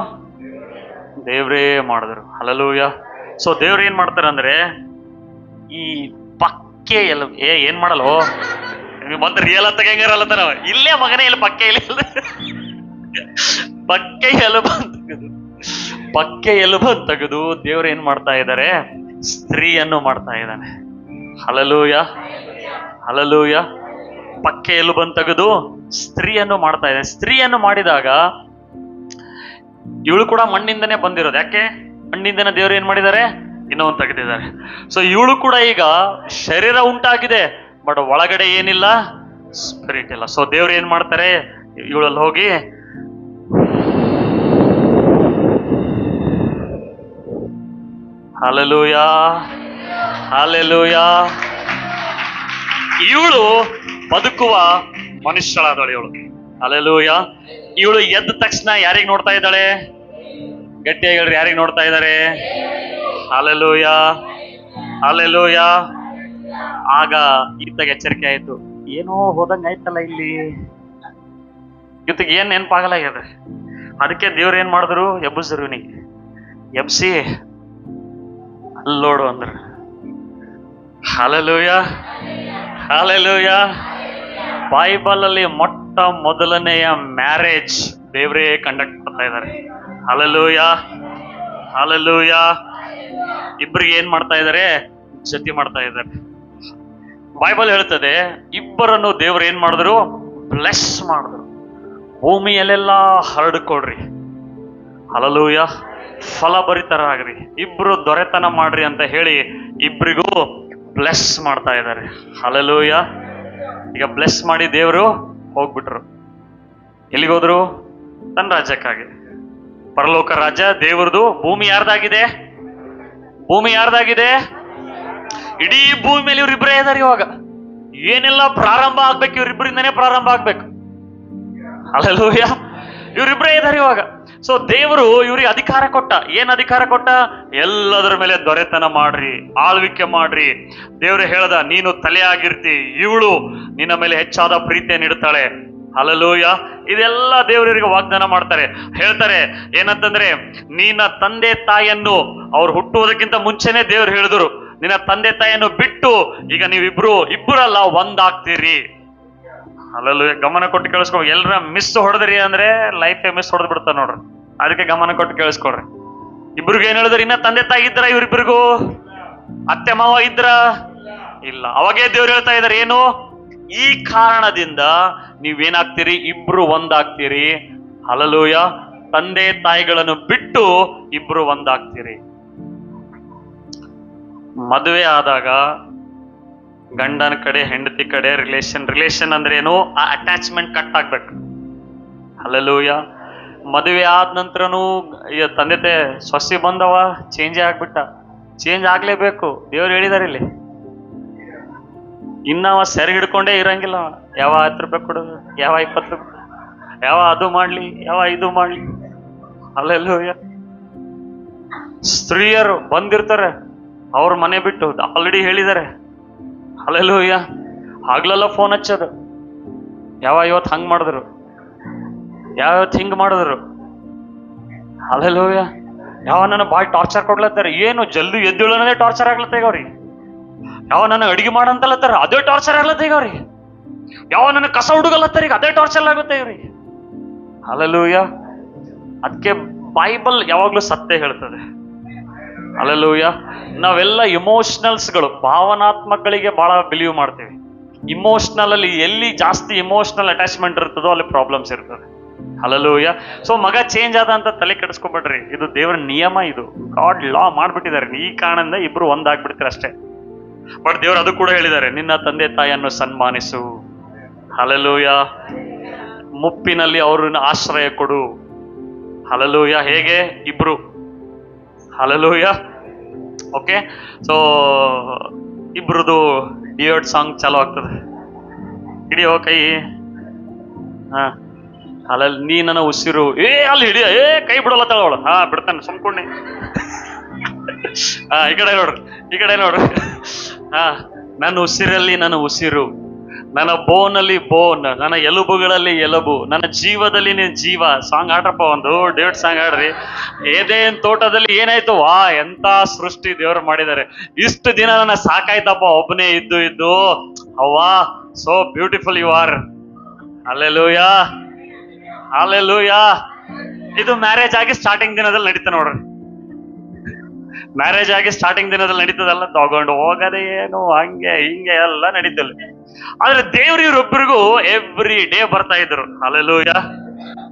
ದೇವ್ರೇ ಮಾಡಿದ್ರು. ಹಲ್ಲೆಲೂಯ. ಸೊ ದೇವ್ರು ಏನ್ ಮಾಡ್ತಾರೆ ಅಂದ್ರೆ, ಈ ಪಕ್ಕೆ ಎಲ್ಲ ಏನ್ ಮಾಡಲ್ಲ ಮತ್ತೆ ರಿಯಲ್ ತೆಗಂಗಾರಲ್ಲ ನಾವು ಇಲ್ಲೇ ಮಗನೇ ಇಲ್ಲ ಪಕ್ಕೆ ಇಲ್ಲ ಪಕ್ಕೆ ಎಲುಬನ್ನು ತೆಗೆದು ದೇವ್ರು ಏನ್ ಮಾಡ್ತಾ ಇದ್ದಾರೆ? ಸ್ತ್ರೀಯನ್ನು ಮಾಡ್ತಾ ಇದ್ದಾನೆ. Hallelujah, hallelujah. ಪಕ್ಕೆ ಎಲುಬನ್ನು ತೆಗೆದು ಸ್ತ್ರೀಯನ್ನು ಮಾಡ್ತಾ ಇದೆ. ಸ್ತ್ರೀಯನ್ನು ಮಾಡಿದಾಗ ಇವಳು ಕೂಡ ಮಣ್ಣಿಂದನೇ ಬಂದಿರೋದು. ಯಾಕೆ? ಮಣ್ಣಿಂದನೇ ದೇವರು ಏನ್ ಮಾಡಿದ್ದಾರೆ? ಇನ್ನೊಂದು ತೆಗೆದಿದ್ದಾರೆ. ಸೊ ಇವಳು ಕೂಡ ಈಗ ಶರೀರ ಉಂಟಾಗಿದೆ, ಬಟ್ ಒಳಗಡೆ ಏನಿಲ್ಲ, ಸ್ಪಿರಿಟ್ ಇಲ್ಲ. ಸೊ ದೇವ್ರು ಏನ್ ಮಾಡ್ತಾರೆ, ಇವಳಲ್ಲಿ ಹೋಗಿ ಹಲ್ಲೆಲೂಯಾ ಹಲ್ಲೆಲೂಯಾ, ಇವಳು ಬದುಕುವ ಮನುಷ್ಯಳಾದಳು ಇವಳು. ಹಲ್ಲೆಲೂಯಾ. ಇವಳು ಎದ್ದ ತಕ್ಷಣ ಯಾರಿಗೆ ನೋಡ್ತಾ ಇದ್ದಾಳೆ? ಗಟ್ಟಿಯಾಗಿ ಹೇಳ್ರಿ, ಯಾರಿಗೆ ನೋಡ್ತಾ ಇದ್ದಾರೆ? Hallelujah hallelujah. ಆಗ ಈತಗೆ ಎಚ್ಚರಿಕೆ ಆಯ್ತು, ಏನೋ ಹೋದಂಗ ಆಯ್ತಲ್ಲ ಇಲ್ಲಿ, ಇವತ್ತಿಗೆ ಏನ್ ನೆನಪಾಗಲಾಗ್ಯದ. ಅದಕ್ಕೆ ದೇವ್ರು ಏನ್ ಮಾಡಿದ್ರು, ಎಬ್ಬಿಸಿದ್ರು ಇವನಿಗೆ. ಎಬ್ಸಿ ಅಲ್ಲೋಡು ಅಂದ್ರ. Hallelujah hallelujah. ಬೈಬಲ್ ಅಲ್ಲಿ ಮೊಟ್ಟ ಮೊದಲನೆಯ ಮ್ಯಾರೇಜ್ ದೇವ್ರೇ ಕಂಡಕ್ಟ್ ಮಾಡ್ತಾ ಇದ್ದಾರೆ. Hallelujah hallelujah. ಇಬ್ಬರಿಗೆ ಏನ್ ಮಾಡ್ತಾ ಇದ್ದಾರೆ? ಜೊತೆ ಮಾಡ್ತಾ ಇದ್ದಾರೆ. ಬೈಬಲ್ ಹೇಳ್ತದೆ, ಇಬ್ಬರನ್ನು ದೇವ್ರು ಏನ್ ಮಾಡಿದ್ರು? ಬ್ಲೆಸ್ ಮಾಡಿದ್ರು. ಭೂಮಿಯಲ್ಲೆಲ್ಲ ಹರಡ್ಕೊಡ್ರಿ, ಹಲ್ಲೆಲೂಯಾ, ಫಲಭರಿತರಾಗ್ರಿ, ಇಬ್ರು ದೊರೆತನ ಮಾಡ್ರಿ ಅಂತ ಹೇಳಿ ಇಬ್ರಿಗೂ ಬ್ಲೆಸ್ ಮಾಡ್ತಾ ಇದ್ದಾರೆ. ಹಲ್ಲೆಲೂಯಾ. ಈಗ ಬ್ಲೆಸ್ ಮಾಡಿ ದೇವರು ಹೋಗ್ಬಿಟ್ರು. ಎಲ್ಲಿಗೋದ್ರು? ತನ್ನ ರಾಜ್ಯಕ್ಕಾಗಿ. ಪರಲೋಕ ರಾಜ್ಯ ದೇವ್ರದು. ಭೂಮಿ ಯಾರ್ದಾಗಿದೆ? ಭೂಮಿ ಯಾರ್ದಾಗಿದೆ? ಇಡೀ ಭೂಮಿ ಮೇಲೆ ಇವ್ರಿಬ್ರೇ ಇದಾರೆ. ಇವಾಗ ಏನೆಲ್ಲ ಪ್ರಾರಂಭ ಆಗ್ಬೇಕು, ಇವ್ರಿಬ್ರಿಂದನೇ ಪ್ರಾರಂಭ ಆಗ್ಬೇಕು. ಹಲ್ಲೆಲೂಯಾ. ಇವ್ರಿಬ್ರೇ ಇದಾರೆ ಇವಾಗ. ಸೊ ದೇವರು ಇವ್ರಿಗೆ ಅಧಿಕಾರ ಕೊಟ್ಟ. ಏನ್ ಅಧಿಕಾರ ಕೊಟ್ಟ? ಎಲ್ಲದರ ಮೇಲೆ ದೊರೆತನ ಮಾಡ್ರಿ, ಆಳ್ವಿಕೆ ಮಾಡ್ರಿ. ದೇವ್ರು ಹೇಳ್ದ, ನೀನು ತಲೆಯಾಗಿರ್ತಿ, ಇವಳು ನಿನ್ನ ಮೇಲೆ ಹೆಚ್ಚಾದ ಪ್ರೀತಿಯನ್ನು ಇಡ್ತಾಳೆ. ಹಲ್ಲೆಲೂಯಾ. ಇದೆಲ್ಲ ದೇವರಿಗೆ ವಾಗ್ದಾನ ಮಾಡ್ತಾರೆ. ಹೇಳ್ತಾರೆ ಏನಂತಂದ್ರೆ, ನಿನ್ನ ತಂದೆ ತಾಯಿಯನ್ನು ಅವ್ರು ಹುಟ್ಟುವುದಕ್ಕಿಂತ ಮುಂಚೆನೆ ದೇವ್ರು ಹೇಳಿದ್ರು, ನಿನ್ನ ತಂದೆ ತಾಯಿಯನ್ನು ಬಿಟ್ಟು ಈಗ ಇಬ್ಬರಲ್ಲ ಒಂದಾಗ್ತೀರಿ. ಹಲ್ಲೆಲೂಯಾ. ಗಮನ ಕೊಟ್ಟು ಕೇಳಿಸ್ಕೊ. ಎಲ್ಲರ ಮಿಸ್ ಹೊಡೆದ್ರಿ ಅಂದ್ರೆ ಲೈಫೇ ಮಿಸ್ ಹೊಡೆದ್ ಬಿಡ್ತಾರ ನೋಡ್ರಿ. ಅದಕ್ಕೆ ಗಮನ ಕೊಟ್ಟು ಕೇಳಿಸ್ಕೊಡ್ರಿ. ಇಬ್ರಿಗೂ ಏನ್ ಹೇಳಿದ್ರಿ? ಇನ್ನ ತಂದೆ ತಾಯಿ ಇದ್ರ ಇವ್ರಿಬ್ರಿಗೂ? ಅತ್ತೆ ಮಾವ ಇದ್ರ? ಇಲ್ಲ. ಅವಾಗೇ ದೇವ್ರು ಹೇಳ್ತಾ ಇದಾರೆ ಏನು? ಈ ಕಾರಣದಿಂದ ನೀವೇನಾಗ್ತೀರಿ? ಇಬ್ರು ಒಂದಾಗ್ತೀರಿ. ಹಲ್ಲೆಲೂಯಾ. ತಂದೆ ತಾಯಿಗಳನ್ನು ಬಿಟ್ಟು ಇಬ್ರು ಒಂದಾಗ್ತೀರಿ. ಮದುವೆ ಆದಾಗ ಗಂಡನ ಕಡೆ ಹೆಂಡತಿ ಕಡೆ ರಿಲೇಷನ್ ಅಂದ್ರೆ ಏನು? ಆ ಅಟ್ಯಾಚ್ಮೆಂಟ್ ಕಟ್ ಆಗ್ಬೇಕು. ಹಲ್ಲೆಲೂಯಾ. ಮದುವೆ ಆದ ನಂತರನು ತಂದೆ ಸೊಸಿ ಬಂದವ, ಚೇಂಜೇ ಆಗ್ಬಿಟ್ಟ. ಚೇಂಜ್ ಆಗ್ಲೇಬೇಕು. ದೇವ್ರು ಹೇಳಿದಾರೆ ಇಲ್ಲಿ. ಇನ್ನವ ಸೆರೆ ಹಿಡ್ಕೊಂಡೇ ಇರಂಗಿಲ್ಲ. ಯಾವ 10 ರೂಪಾಯಿ ಕೊಡೋದು, ಯಾವ 20 ರೂಪಾಯಿ, ಯಾವ ಅದು ಮಾಡ್ಲಿ, ಯಾವ ಇದು ಮಾಡ್ಲಿ. ಹಲ್ಲೆಲೂಯಾ. ಸ್ತ್ರೀಯರು ಬಂದಿರ್ತಾರೆ ಅವ್ರ ಮನೆ ಬಿಟ್ಟು, ಆಲ್ರೆಡಿ ಹೇಳಿದ್ದಾರೆ. ಹಲ್ಲೆಲೂಯಾ. ಆಗ್ಲೆಲ್ಲ ಫೋನ್ ಹಚ್ಚೋದು, ಇವತ್ತು ಹಂಗ್ ಮಾಡಿದ್ರು, ಯಾವತ್ತು ಹಿಂಗ್ ಮಾಡಿದ್ರು. ಹಲ್ಲೆಲೂಯಾ. ನನ್ನ ಬಾಳ್ ಟಾರ್ಚರ್ ಕೊಡ್ಲತ್ತಾರೆ. ಏನು ಜಲ್ದಿ ಎದ್ದೇಳು ಅನ್ನೋದೇ ಟಾರ್ಚರ್ ಆಗ್ಲತ್ತ ಈಗ ಅವ್ರಿಗೆ. ನನ್ನ ಅಡಿಗೆ ಮಾಡಂತಲತ್ತಾರ, ಅದೇ ಟಾರ್ಚರ್ ಆಗ್ಲತ್ತ ಈಗ ಅವ್ರಿಗೆ. ನನ್ನ ಕಸ ಹುಡುಗಲತ್ತಾರ, ಈಗ ಅದೇ ಟಾರ್ಚರ್ ಆಗುತ್ತೆ ಇವ್ರಿಗೆ. ಹಲ್ಲೆಲೂಯಾ. ಅದಕ್ಕೆ ಬೈಬಲ್ ಯಾವಾಗ್ಲೂ ಸತ್ಯ ಹೇಳ್ತದೆ. ಹಲ್ಲೆಲೂಯಾ. ನಾವೆಲ್ಲ ಇಮೋಷನಲ್ಸ್ಗಳು, ಭಾವನಾತ್ಮಕಗಳಿಗೆ ಬಹಳ ಬಿಲೀವ್ ಮಾಡ್ತೀವಿ. ಇಮೋಷನಲ್ ಅಲ್ಲಿ ಎಲ್ಲಿ ಜಾಸ್ತಿ ಇಮೋಷನಲ್ ಅಟ್ಯಾಚ್ಮೆಂಟ್ ಇರ್ತದೋ ಅಲ್ಲಿ ಪ್ರಾಬ್ಲಮ್ಸ್ ಇರ್ತದೆ. ಹಲ್ಲೆಲೂಯಾ. ಸೊ ಮಗ ಚೇಂಜ್ ಆದ ಅಂತ ತಲೆ ಕೆಡಿಸ್ಕೊಬೇಡ್ರಿ. ಇದು ದೇವರ ನಿಯಮ, ಇದು ಗಾಡ್ ಲಾ ಮಾಡ್ಬಿಟ್ಟಿದ್ದಾರೆ. ಈ ಕಾರಣದಿಂದ ಇಬ್ರು ಒಂದಾಗ್ಬಿಡ್ತೀರ ಅಷ್ಟೇ. ಬಟ್ ದೇವ್ರು ಅದು ಕೂಡ ಹೇಳಿದ್ದಾರೆ, ನಿನ್ನ ತಂದೆ ತಾಯಿಯನ್ನು ಸನ್ಮಾನಿಸು. ಹಲ್ಲೆಲೂಯಾ. ಮುಪ್ಪಿನಲ್ಲಿ ಅವ್ರನ್ನ ಆಶ್ರಯ ಕೊಡು. ಹಲ್ಲೆಲೂಯಾ. ಹೇಗೆ? ಇಬ್ರು. Hallelujah. Okay. So ಇಬ್ರದು duet song ಚಾಲು ಆಗ್ತದೆ. ಹಿಡಿಯೋ ಕೈ. ಹಾ. ಅಲ್ಲಲ್ಲಿ ನೀ ನನ್ನ ಉಸಿರು. ಅಲ್ಲಿ ಹಿಡಿಯ. ಕೈ ಬಿಡೋಲ್ಲ ತಳವಳು. ಬಿಡ್ತಾನೆ, ಸುಮ್ಕೊಂಡಿ. ಈ ಕಡೆ ನೋಡ್ರಿ, ಈ ಕಡೆ ನೋಡ್ರಿ. ನನ್ನ ಉಸಿರಲ್ಲಿ ನನ್ನ ಉಸಿರು, ನನ್ನ ಬೋನಲ್ಲಿ ಬೋನ್, ನನ್ನ ಎಲುಬುಗಳಲ್ಲಿ ಎಲುಬು, ನನ್ನ ಜೀವದಲ್ಲಿ ನೀನ್ ಜೀವ. ಸಾಂಗ್ ಆಡ್ರಪ್ಪ, ಒಂದು ಡೇಟ್ ಸಾಂಗ್ ಆಡ್ರಿ. ಏದೇನ್ ತೋಟದಲ್ಲಿ ಏನಾಯ್ತು? ಎಂತ ಸೃಷ್ಟಿ ದೇವ್ರು ಮಾಡಿದ್ದಾರೆ. ಇಷ್ಟು ದಿನ ನನ್ನ ಸಾಕಾಯ್ತಪ್ಪ ಒಬ್ಬನೇ ಇದ್ದು. ಅವ್ವಾ, so beautiful you are. Hallelujah hallelujah. ಇದು ಮ್ಯಾರೇಜ್ ಆಗಿ ಸ್ಟಾರ್ಟಿಂಗ್ ದಿನದಲ್ಲಿ ನಡೀತಾ ನೋಡ್ರಿ. ಮ್ಯಾರೇಜ್ ಆಗಿ ಸ್ಟಾರ್ಟಿಂಗ್ ದಿನದಲ್ಲಿ ನಡೀತದಲ್ಲ, ತಗೊಂಡು ಹೋಗದೆ ಏನು ಹಂಗೆ ಹಿಂಗೆ ಎಲ್ಲ ನಡೀತಲ್ಲ. ಆದ್ರೆ ದೇವ್ರು ಇವ್ರೊಬ್ಬರಿಗೂ ಎವ್ರಿ ಡೇ ಬರ್ತಾ ಇದ್ರು. ಹಲ್ಲೆಲೂಯ.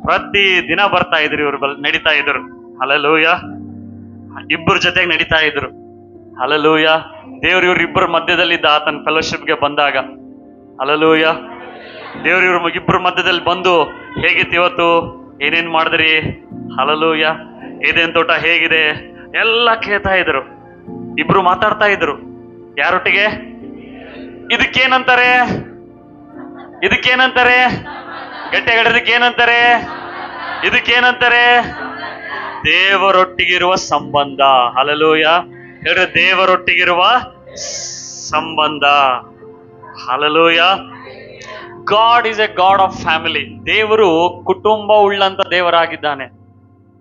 ಪ್ರತಿ ದಿನ ಬರ್ತಾ ಇದ್ರು ಇವ್ರು, ನಡೀತಾ ಇದ್ರು. ಹಲ್ಲೆಲೂಯ. ಇಬ್ಬರ ಜೊತೆಗೆ ನಡೀತಾ ಇದ್ರು. ಹಲ್ಲೆಲೂಯ. ದೇವ್ರು ಇವ್ರಿಬ್ಬರ ಮಧ್ಯದಲ್ಲಿದ್ದ ಆತನ ಫೆಲೋಶಿಪ್ಗೆ ಬಂದಾಗ. ಹಲ್ಲೆಲೂಯ. ದೇವ್ರು ಇಬ್ರ ಮಧ್ಯದಲ್ಲಿ ಬಂದು, ಹೇಗಿತ್ತು ಇವತ್ತು, ಏನೇನ್ ಮಾಡಿದ್ರಿ, ಹಲ್ಲೆಲೂಯ, ಏದೇನ್ ತೋಟ ಹೇಗಿದೆ ಎಲ್ಲ ಕೇಳ್ತಾ ಇದ್ರು. ಇಬ್ರು ಮಾತಾಡ್ತಾ ಇದ್ರು. ಯಾರೊಟ್ಟಿಗೆ? ಇದಕ್ಕೇನಂತಾರೆ? ಗಟ್ಟಿಯಾಗಡದಕ್ಕೇನಂತಾರೆ? ಇದಕ್ಕೇನಂತಾರೆ? ದೇವರೊಟ್ಟಿಗಿರುವ ಸಂಬಂಧ. ಹಲ್ಲೆಲೂಯ. ಹೇಳ್ರಿ, ದೇವರೊಟ್ಟಿಗಿರುವ ಸಂಬಂಧ. Hallelujah. God is A god of family. ದೇವರು ಕುಟುಂಬ ಉಳ್ಳಂತ ದೇವರಾಗಿದ್ದಾನೆ.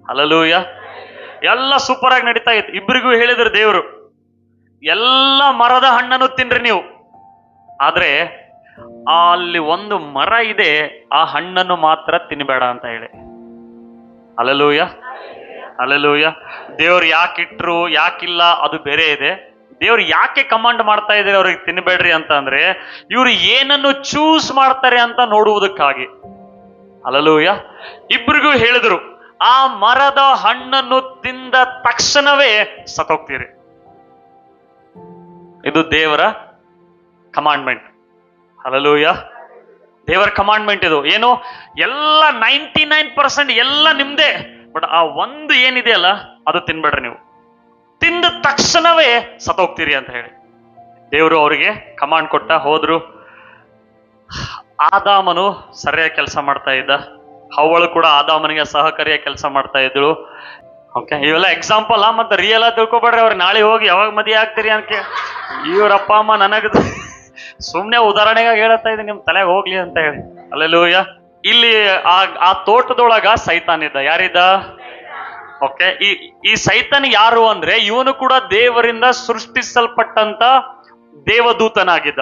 ಹಲ್ಲೆಲೂಯ. ಎಲ್ಲ ಸೂಪರ್ ಆಗಿ ನಡೀತಾ ಇತ್ತು. ಇಬ್ಬರಿಗೂ ಹೇಳಿದ್ರು ದೇವರು, ಎಲ್ಲ ಮರದ ಹಣ್ಣನ್ನು ತಿನ್ರಿ ನೀವು, ಆದ್ರೆ ಅಲ್ಲಿ ಒಂದು ಮರ ಇದೆ, ಆ ಹಣ್ಣನ್ನು ಮಾತ್ರ ತಿನ್ಬೇಡ ಅಂತ ಹೇಳಿ. ಹಲ್ಲೆಲೂಯ. ಹಲ್ಲೆಲೂಯ. ದೇವ್ರು ಯಾಕಿಟ್ರು ಯಾಕಿಲ್ಲ ಅದು ಬೇರೆ ಇದೆ. ದೇವ್ರು ಯಾಕೆ ಕಮಾಂಡ್ ಮಾಡ್ತಾ ಇದ್ದಾರೆ ಅವ್ರಿಗೆ ತಿನ್ಬೇಡ್ರಿ ಅಂತ ಅಂದ್ರೆ, ಇವ್ರು ಏನನ್ನು ಚೂಸ್ ಮಾಡ್ತಾರೆ ಅಂತ ನೋಡುವುದಕ್ಕಾಗಿ. ಹಲ್ಲೆಲೂಯ. ಇಬ್ರಿಗೂ ಹೇಳಿದ್ರು, ಆ ಮರದ ಹಣ್ಣನ್ನು ತಿಂದ ತಕ್ಷಣವೇ ಸತ್ತೋಗ್ತೀರಿ. ಇದು ದೇವರ ಕಮಾಂಡ್ಮೆಂಟ್. ಹಲ್ಲೆಲೂಯ. ದೇವರ ಕಮಾಂಡ್ಮೆಂಟ್ ಇದು. ಏನು? ಎಲ್ಲ 99% ಎಲ್ಲ ನಿಮ್ದೇ, ಬಟ್ ಆ ಒಂದು ಏನಿದೆಯಲ್ಲ ಅದು ತಿನ್ಬೇಡ್ರಿ ನೀವು, ತಿಂದ ತಕ್ಷಣವೇ ಸತ್ತೋಗ್ತೀರಿ ಅಂತ ಹೇಳಿ ದೇವರು ಅವರಿಗೆ ಕಮಾಂಡ್ ಕೊಟ್ಟ. ಹೋದ್ರು. ಆದಾಮನು ಸರಿಯಾಗಿ ಕೆಲಸ ಮಾಡ್ತಾ ಇದ್ದ, ಹವ್ವಳು ಕೂಡ ಆದಾಮನಿಗೆ ಸಹಕಾರಿಯಾಗಿ ಕೆಲಸ ಮಾಡ್ತಾ ಇದ್ರು. ಓಕೆ, ಇವೆಲ್ಲ ಎಕ್ಸಾಂಪಲ್. ಮತ್ತೆ ರಿಯಲ್ ಆಗಿ ತಿಳ್ಕೊಬೇಡ್ರಿ. ಅವ್ರು ನಾಳೆ ಹೋಗಿ ಯಾವಾಗ ಮದುವೆ ಆಗ್ತೀರಿ ಅಂತ ಇವ್ರಪ್ಪ ಅಮ್ಮ ನನಗ ಸುಮ್ನೆ ಉದಾಹರಣೆಗಾಗಿ ಹೇಳತ್ತಾ ಇದ್ದೀನಿ, ನಿಮ್ ತಲೆಗೆ ಹೋಗ್ಲಿ ಅಂತ ಹೇಳಿ. ಹಲ್ಲೆಲೂಯ. ಇಲ್ಲಿ ಆ ತೋಟದೊಳಗ ಸೈತಾನ್ ಇದ್ದ. ಯಾರಿದ್ದ? ಓಕೆ, ಈ ಸೈತಾನ್ ಯಾರು ಅಂದ್ರೆ, ಇವನು ಕೂಡ ದೇವರಿಂದ ಸೃಷ್ಟಿಸಲ್ಪಟ್ಟಂತ ದೇವದೂತನಾಗಿದ್ದ.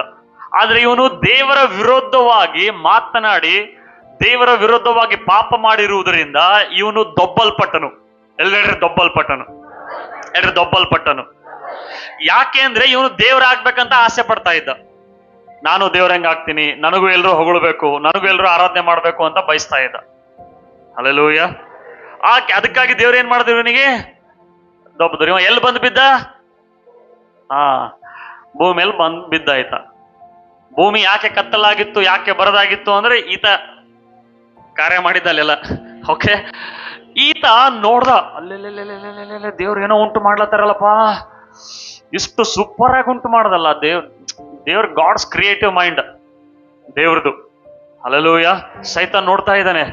ಆದ್ರೆ ಇವನು ದೇವರ ವಿರುದ್ಧವಾಗಿ ಮಾತನಾಡಿ, ದೇವರ ವಿರುದ್ಧವಾಗಿ ಪಾಪ ಮಾಡಿರುವುದರಿಂದ ಇವನು ದೊಬ್ಬಲ್ಪಟ್ಟನು. ಎಲ್ಲೆಡ್ರಿ ದೊಬ್ಬಲ್ಪಟ್ಟನು. ಯಾಕೆ ಅಂದ್ರೆ ಇವನು ದೇವರಾಗ್ಬೇಕಂತ ಆಸೆ ಪಡ್ತಾ ಇದ್ದ. ನಾನು ದೇವ್ರಂಗ ಆಗ್ತೀನಿ, ನನಗೂ ಎಲ್ರು ಹೊಗಳ್ಬೇಕು, ನನಗೂ ಎಲ್ರು ಆರಾಧನೆ ಮಾಡ್ಬೇಕು ಅಂತ ಬಯಸ್ತಾ ಇದ್ದ. ಹಲ್ಲೆಲೂಯ. ಅದಕ್ಕಾಗಿ ದೇವ್ರ ಏನ್ ಮಾಡಿದ್ರು ಇವನಿಗೆ? ದೊಬ್ಬದ್ರು. ಇವ ಎಲ್ಲಿ ಬಂದು ಬಿದ್ದ? ಭೂಮಿಯಲ್ಲಿ ಬಂದು ಬಿದ್ದ ಆಯ್ತ. ಭೂಮಿ ಯಾಕೆ ಕತ್ತಲಾಗಿತ್ತು, ಯಾಕೆ ಬರದಾಗಿತ್ತು ಅಂದ್ರೆ ಈತ ಕಾರ್ಯ ಮಾಡಿದ್ದಲ್ಲೆಲ್ಲ. ಓಕೆ, ಈತ ನೋಡ್ದ, ಅಲ್ಲೆಲ್ಲೆಲ್ಲೆಲ್ಲೆಲ್ಲೆ ದೇವ್ರು ಏನೋ ಉಂಟು ಮಾಡ್ಲತ್ತಾರಲ್ಲಪ್ಪ, ಇಷ್ಟು ಸೂಪರ್ ಆಗಿ ಉಂಟು ಮಾಡದಲ್ಲ ದೇವ್ರ ಗಾಡ್ಸ್ ಕ್ರಿಯೇಟಿವ್ ಮೈಂಡ್ ದೇವ್ರದು. ಹಲ್ಲೆಲೂಯ. ಸೈತಾನ್ ನೋಡ್ತಾ ಇದ್ದಾನೆ,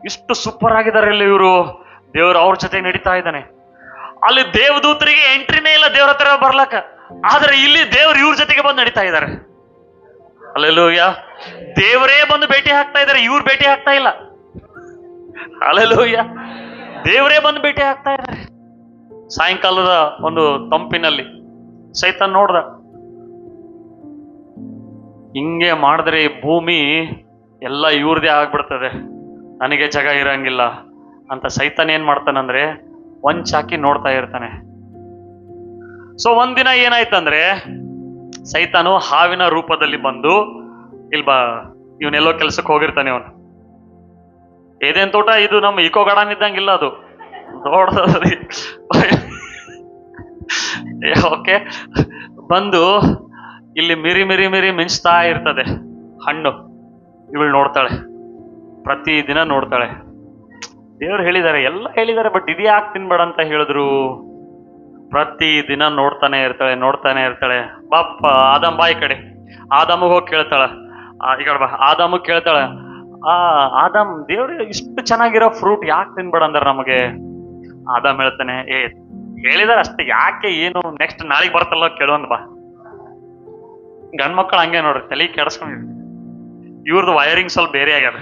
ಇಷ್ಟು ಸೂಪರ್ ಆಗಿದ್ದಾರೆ ಇಲ್ಲಿ ಇವರು, ದೇವ್ರು ಅವ್ರ ಜೊತೆಗೆ ನಡೀತಾ ಇದ್ದಾನೆ. ಅಲ್ಲಿ ದೇವದೂತರಿಗೆ ಎಂಟ್ರಿನೇ ಇಲ್ಲ ದೇವ್ರ ಹತ್ರ ಬರ್ಲಕ್ಕ, ಆದ್ರೆ ಇಲ್ಲಿ ದೇವ್ರು ಇವ್ರ ಜೊತೆಗೆ ಬಂದು ನಡೀತಾ ಇದ್ದಾರೆ. ಹಲ್ಲೆಲೂಯ. ದೇವರೇ ಬಂದು ಭೇಟಿ ಹಾಕ್ತಾ ಇದ್ದಾರೆ, ಇವ್ರು ಭೇಟಿ ಹಾಕ್ತಾ ಇಲ್ಲ. ಹಲ್ಲೆಲೂಯ. ದೇವರೇ ಬಂದು ಭೇಟಿ ಹಾಕ್ತಾ ಇದ್ದಾರೆ. ಸಾಯಂಕಾಲದ ಒಂದು ತಂಪಿನಲ್ಲಿ ಸೈತಾನ್ ನೋಡ್ದ, ಹಿಂಗೆ ಮಾಡಿದ್ರೆ ಈ ಭೂಮಿ ಎಲ್ಲ ಇವ್ರದೇ ಆಗ್ಬಿಡ್ತದೆ, ನನಗೆ ಜಾಗ ಇರಂಗಿಲ್ಲ ಅಂತ ಸೈತಾನ್ ಏನ್ ಮಾಡ್ತಾನಂದ್ರೆ ಒಂದ್ ಚಾಕಿ ನೋಡ್ತಾ ಇರ್ತಾನೆ. ಸೊ ಒಂದಿನ ಏನಾಯ್ತಂದ್ರೆ, ಸೈತಾನು ಹಾವಿನ ರೂಪದಲ್ಲಿ ಬಂದು ಇವನೆಲ್ಲೋ ಕೆಲ್ಸಕ್ಕೆ ಹೋಗಿರ್ತಾನೆ. ಅವನು ಏದೇನ್ ತೋಟ ಇದು ನಮ್ಮ ಇಕೋ ಗಾರ್ಡನ್ ಇದ್ದಂಗಿಲ್ಲ, ಅದು ದೊಡ್ಡದು. ಓಕೆ, ಬಂದು ಇಲ್ಲಿ ಮಿರಿ ಮಿರಿ ಮಿರಿ ಮಿಂಚ್ತಾ ಇರ್ತದೆ ಹಣ್ಣು. ಇವಳು ನೋಡ್ತಾಳೆ, ಪ್ರತಿ ದಿನ ನೋಡ್ತಾಳೆ. ದೇವ್ರು ಹೇಳಿದ್ದಾರೆ, ಎಲ್ಲ ಹೇಳಿದ್ದಾರೆ, ಬಟ್ ಇದೇ ಯಾಕೆ ತಿನ್ಬೇಡ ಅಂತ ಹೇಳಿದ್ರು. ಪ್ರತಿ ದಿನ ನೋಡ್ತಾನೆ ಇರ್ತಾಳೆ. ಬಾಪ್ಪ ಆದಮ್ ಬಾಯಿ ಕಡೆ. ಆದಮ್ಗೆ ಹೋಗಿ ಕೇಳ್ತಾಳ, ಈ ಕಡೆ ಬಾ. ಆದಮ್ಗೆ ಕೇಳ್ತಾಳ, ಆದಮ್ ದೇವ್ರು ಇಷ್ಟು ಚೆನ್ನಾಗಿರೋ ಫ್ರೂಟ್ ಯಾಕೆ ತಿನ್ಬೇಡ ಅಂದಾರ ನಮಗೆ? ಆದಮ್ ಹೇಳ್ತಾನೆ, ಹೇಳಿದಾರೆ ಅಷ್ಟೇ, ಯಾಕೆ ಏನು ನೆಕ್ಸ್ಟ್ ನಾಳೆಗೆ ಬರ್ತಲ್ಲ ಕೇಳೋನ್ ಬಾ. ಗಂಡ್ ಮಕ್ಕಳು ಹಂಗೆ ನೋಡ್ರಿ, ತಲೆ ಕೆಡಿಸ್ಕೊಂಡಿರಿ. ಇವ್ರದ್ದು ವೈರಿಂಗ್ ಸ್ವಲ್ಪ ಬೇರೆ ಆಗ್ಯದ.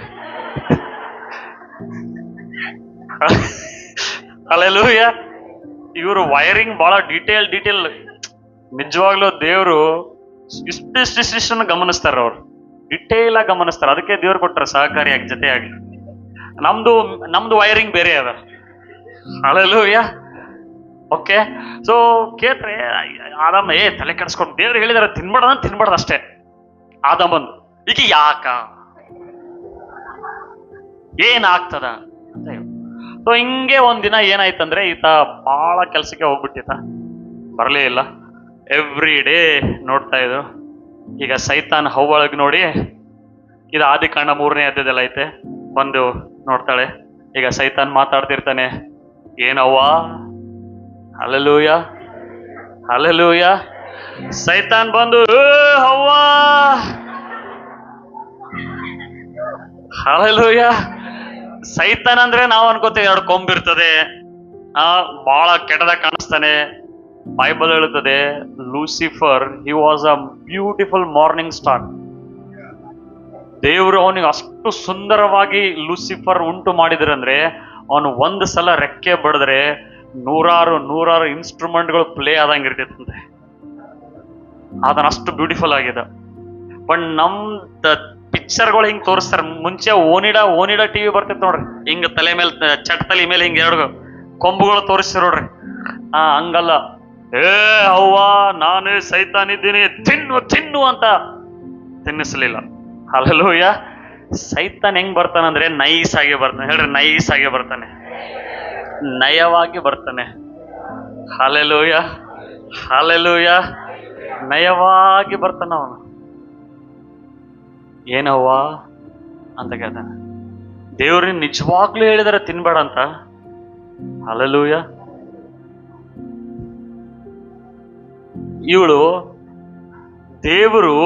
ಹಲ್ಲೆಲೂಯ. ಇವರು ವೈರಿಂಗ್ ಬಹಳ ಡೀಟೇಲ್ ನಿಜವಾಗ್ಲೂ ದೇವ್ರು ಇಷ್ಟಿಷ್ಟನ್ನು ಗಮನಿಸ್ತಾರ. ಅವ್ರು ಡಿಟೇಲ್ ಆಗಿ ಗಮನಿಸ್ತಾರ. ಅದಕ್ಕೆ ದೇವ್ರು ಕೊಟ್ಟಾರ ಸಹಕಾರಿಯಾಗಿ ಜೊತೆಯಾಗಿ. ನಮ್ದು ವೈರಿಂಗ್ ಬೇರೆ ಅದ. ಹಲ್ಲೆಲೂಯ. ಓಕೆ. ಸೊ ಕೇಳ್ರೆ ಆದಾಮ ತಲೆ ಕೆಡಿಸ್ಕೊಂಡು ದೇವ್ರು ಹೇಳಿದಾರೆ ತಿನ್ಬಾರ್ದು ಅಷ್ಟೇ. ಆದಾಮಂದು ಈಗ ಯಾಕ ಏನಾಗ್ತದ ಅಂತ ಹೇಳಿ. ಸೊ ಹಿಂಗೆ ಒಂದಿನ ಏನಾಯ್ತಂದ್ರೆ ಈತ ಬಹಳ ಕೆಲ್ಸಕ್ಕೆ ಹೋಗ್ಬಿಟ್ಟಿತ, ಬರಲೇ ಇಲ್ಲ. ಎವ್ರಿ ಡೇ ನೋಡ್ತಾ ಇದ್ರು. ಈಗ ಸೈತಾನ್ ಹವ್ವೊಳಗ್ ನೋಡಿ, ಇದು ಆದಿಕಾಂಡ 3ನೇ ಅಧ್ಯಾಯದಲ್ಲಿ ಐತೆ, ಬಂದು ನೋಡ್ತಾಳೆ. ಈಗ ಸೈತಾನ್ ಮಾತಾಡ್ತಿರ್ತಾನೆ, ಏನವ್ವ, ಹಲ್ಲೆಲೂಯ ಹಲ್ಲೆಲೂಯ. ಸೈತಾನ್ ಬಂದು ಹವ್ವ ಹಲ್ಲೆಲೂಯ. ಸೈತಾನ್ ಅಂದ್ರೆ ನಾವು ಅನ್ಕೋತೇವೆ 2 ಕೊಂಬಿರ್ತದೆ, ಬಹಳ ಕೆಟ್ಟದಾಗ ಕಾಣಿಸ್ತಾನೆ. ಬೈಬಲ್ ಹೇಳುತ್ತದೆ Lucifer he was a beautiful morning star. ದೇವರು ಅವನಿಗೆ ಅಷ್ಟು ಸುಂದರವಾಗಿ ಲೂಸಿಫರ್ ಉಂಟು ಮಾಡಿದ್ರಂದ್ರೆ, ಅವನು ಒಂದು ಸಲ ರೆಕ್ಕೆ ಬಡಿದ್ರೆ ನೂರಾರು ಇನ್ಸ್ಟ್ರೂಮೆಂಟ್ಗಳು ಪ್ಲೇ ಆದಂಗೆ ಇರ್ತಿತ್ತಂತೆ. ಅದನ್ನ ಅಷ್ಟು ಬ್ಯೂಟಿಫುಲ್ ಆಗಿದೆ. ಬಟ್ ನಮ್ ಪಿಕ್ಚರ್ಗಳು ಹಿಂಗ್ ತೋರಿಸ್ತಾರೆ. ಮುಂಚೆ ಓನಿಡಾ ಟಿವಿ ಬರ್ತಿತ್ತು ನೋಡ್ರಿ, ಹಿಂಗ ತಲೆ ಮೇಲೆ ತಲೆ ಮೇಲೆ ಹಿಂಗ 2 ಕೊಂಬುಗಳು ತೋರಿಸ್ತಾರ ನೋಡ್ರಿ. ಹಂಗಲ್ಲ, ಅವ್ವ ನಾನೇ ಸೈತಾನ್ ಇದ್ದೀನಿ, ತಿನ್ನು ಅಂತ ತಿನ್ನಿಸ್ಲಿಲ್ಲ. ಹಲ್ಲೆಲೂಯ. ಸೈತಾನ್ ಹೆಂಗ್ ಬರ್ತಾನಂದ್ರೆ ನೈಸ್ ಆಗಿ ಬರ್ತಾನೆ. ಹೇಳ್ರಿ, ನೈಸ್ ಆಗಿ ಬರ್ತಾನೆ, ನಯವಾಗಿ ಬರ್ತಾನೆ. Hallelujah hallelujah. ನಯವಾಗಿ ಬರ್ತಾನ ಅವನು. ಏನವ್ವ ಅಂತ ಕೇಳ್ತಾನೆ. ದೇವ್ರಿಗೆ ನಿಜವಾಗ್ಲೂ ಹೇಳಿದಾರೆ ತಿನ್ಬೇಡ ಅಂತ. ಹಲ್ಲೆಲೂಯ. ಇವಳು ದೇವರು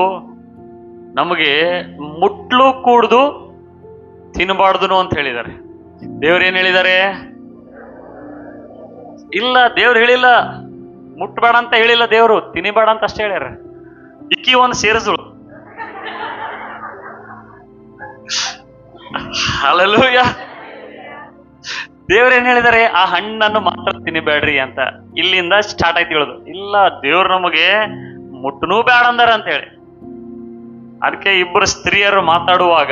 ನಮಗೆ ಮುಟ್ಲು ಕೂಡ್ದು ತಿನ್ನಬಾರ್ದು ಅಂತ ಹೇಳಿದ್ದಾರೆ. ದೇವ್ರೇನ್ ಹೇಳಿದ್ದಾರೆ? ಇಲ್ಲ, ದೇವ್ರು ಹೇಳಿಲ್ಲ ಮುಟ್ಬೇಡ ಅಂತ ಹೇಳಿಲ್ಲ. ದೇವ್ರು ತಿನ್ನಬೇಡ ಅಂತ ಅಷ್ಟೇ ಹೇಳ್ಯಾರ. ಇಕ್ಕಿ ಒಂದು ಸೇರಿಸಳು. ಹಲ್ಲೆಲೂಯ. ದೇವ್ರೇನ್ ಹೇಳಿದಾರೆ? ಆ ಹಣ್ಣನ್ನು ಮಾತ್ರ ತಿನ್ನಬೇಡ್ರಿ ಅಂತ. ಇಲ್ಲಿಂದ ಸ್ಟಾರ್ಟ್ ಆಯ್ತು ಹೇಳುದು. ಇಲ್ಲ, ದೇವ್ರು ನಮಗೆ ಮುಟ್ಟನೂ ಬೇಡ ಅಂದಾರ ಅಂತ ಹೇಳಿ. ಅದಕ್ಕೆ ಇಬ್ಬರು ಸ್ತ್ರೀಯರು ಮಾತಾಡುವಾಗ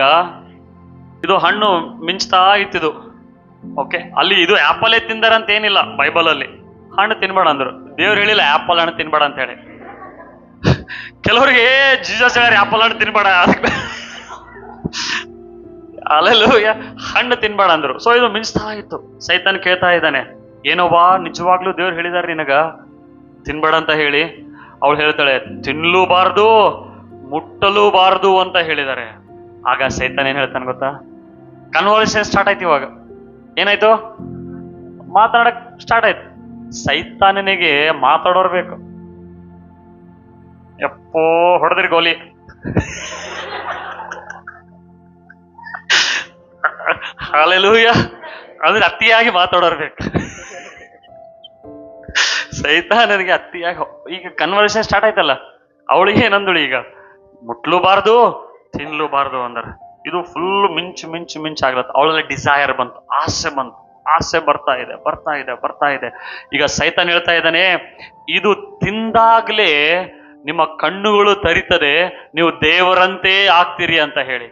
ಇದು ಹಣ್ಣು ಮಿಂಚ್ತಾ ಇತ್ತಿದು. ಓಕೆ, ಅಲ್ಲಿ ಇದು ಆಪಲ್ ತಿಂದಾರ ಅಂತ ಏನಿಲ್ಲ ಬೈಬಲ್ ಅಲ್ಲಿ. ಹಣ್ಣು ತಿನ್ಬೇಡ ಅಂದ್ರು. ದೇವ್ರು ಹೇಳಿಲ್ಲ ಆಪಲ್ ಹಣ್ಣು ತಿನ್ಬೇಡ ಅಂತ ಹೇಳಿ. ಕೆಲವರಿಗೆ ಜೀಸಸ್ ಹೇಳ್ಯಾರ ಆಪಲ್ ಹಣ್ಣು ತಿನ್ಬೇಡ, ಹಲ್ಲೆಲೂಯ, ಹಣ್ಣು ತಿನ್ಬೇಡ ಅಂದ್ರು. ಸೊ ಇದು ಮಿಂಚ್ತಾ ಇತ್ತು. ಸೈತಾನ್ ಕೇಳ್ತಾ ಇದ್ದಾನೆ, ಏನೋವಾ ನಿಜವಾಗ್ಲೂ ದೇವ್ರು ಹೇಳಿದಾರೆ ನಿನಗ ತಿನ್ಬೇಡ ಅಂತ ಹೇಳಿ. ಅವಳು ಹೇಳ್ತಾಳೆ, ತಿನ್ಲೂಬಾರ್ದು ಮುಟ್ಟಲೂಬಾರ್ದು ಅಂತ ಹೇಳಿದ್ದಾರೆ. ಆಗ ಸೈತಾನ್ ಏನ್ ಹೇಳ್ತಾನೆ ಗೊತ್ತಾ? ಕನ್ವರ್ಸೇಷನ್ ಸ್ಟಾರ್ಟ್ ಆಯ್ತು. ಇವಾಗ ಏನಾಯ್ತು? ಮಾತಾಡಕ್ ಸ್ಟಾರ್ಟ್ ಆಯ್ತು. ಸೈತಾನನಿಗೆ ಮಾತಾಡೋರ್ ಬೇಕು. ಎಪ್ಪೋ ಹೊಡೆದ್ರಿ ಗೋಲಿ. ಹಲ್ಲೆಲೂಯ. ಅಂದ್ರೆ ಅತಿಯಾಗಿ ಮಾತಾಡೋರ್ ಬೇಕು. ಸೈತಾನನಿಗೆ ಅತಿಯಾಗಿ. ಈಗ ಕನ್ವರ್ಸೇಷನ್ ಸ್ಟಾರ್ಟ್ ಆಯ್ತಲ್ಲ, ಅವಳಿಗೆ ಏನಂದಳು? ಈಗ ಮುಟ್ಲೂಬಾರ್ದು ತಿನ್ಲೂಬಾರ್ದು ಅಂದ್ರ. ಇದು ಫುಲ್ ಮಿಂಚ್ ಆಗ್ಲತ್ತ. ಅವಳಲ್ಲಿ ಡಿಸೈರ್ ಬಂತು, ಆಸೆ ಬರ್ತಾ ಇದೆ. ಈಗ ಸೈತಾನ್ ಹೇಳ್ತಾ ಇದ್ದಾನೆ, ಇದು ತಿಂದಾಗ್ಲೇ ನಿಮ್ಮ ಕಣ್ಣುಗಳು ತರಿತದೆ, ನೀವು ದೇವರಂತೆ ಆಗ್ತೀರಿ ಅಂತ ಹೇಳಿ.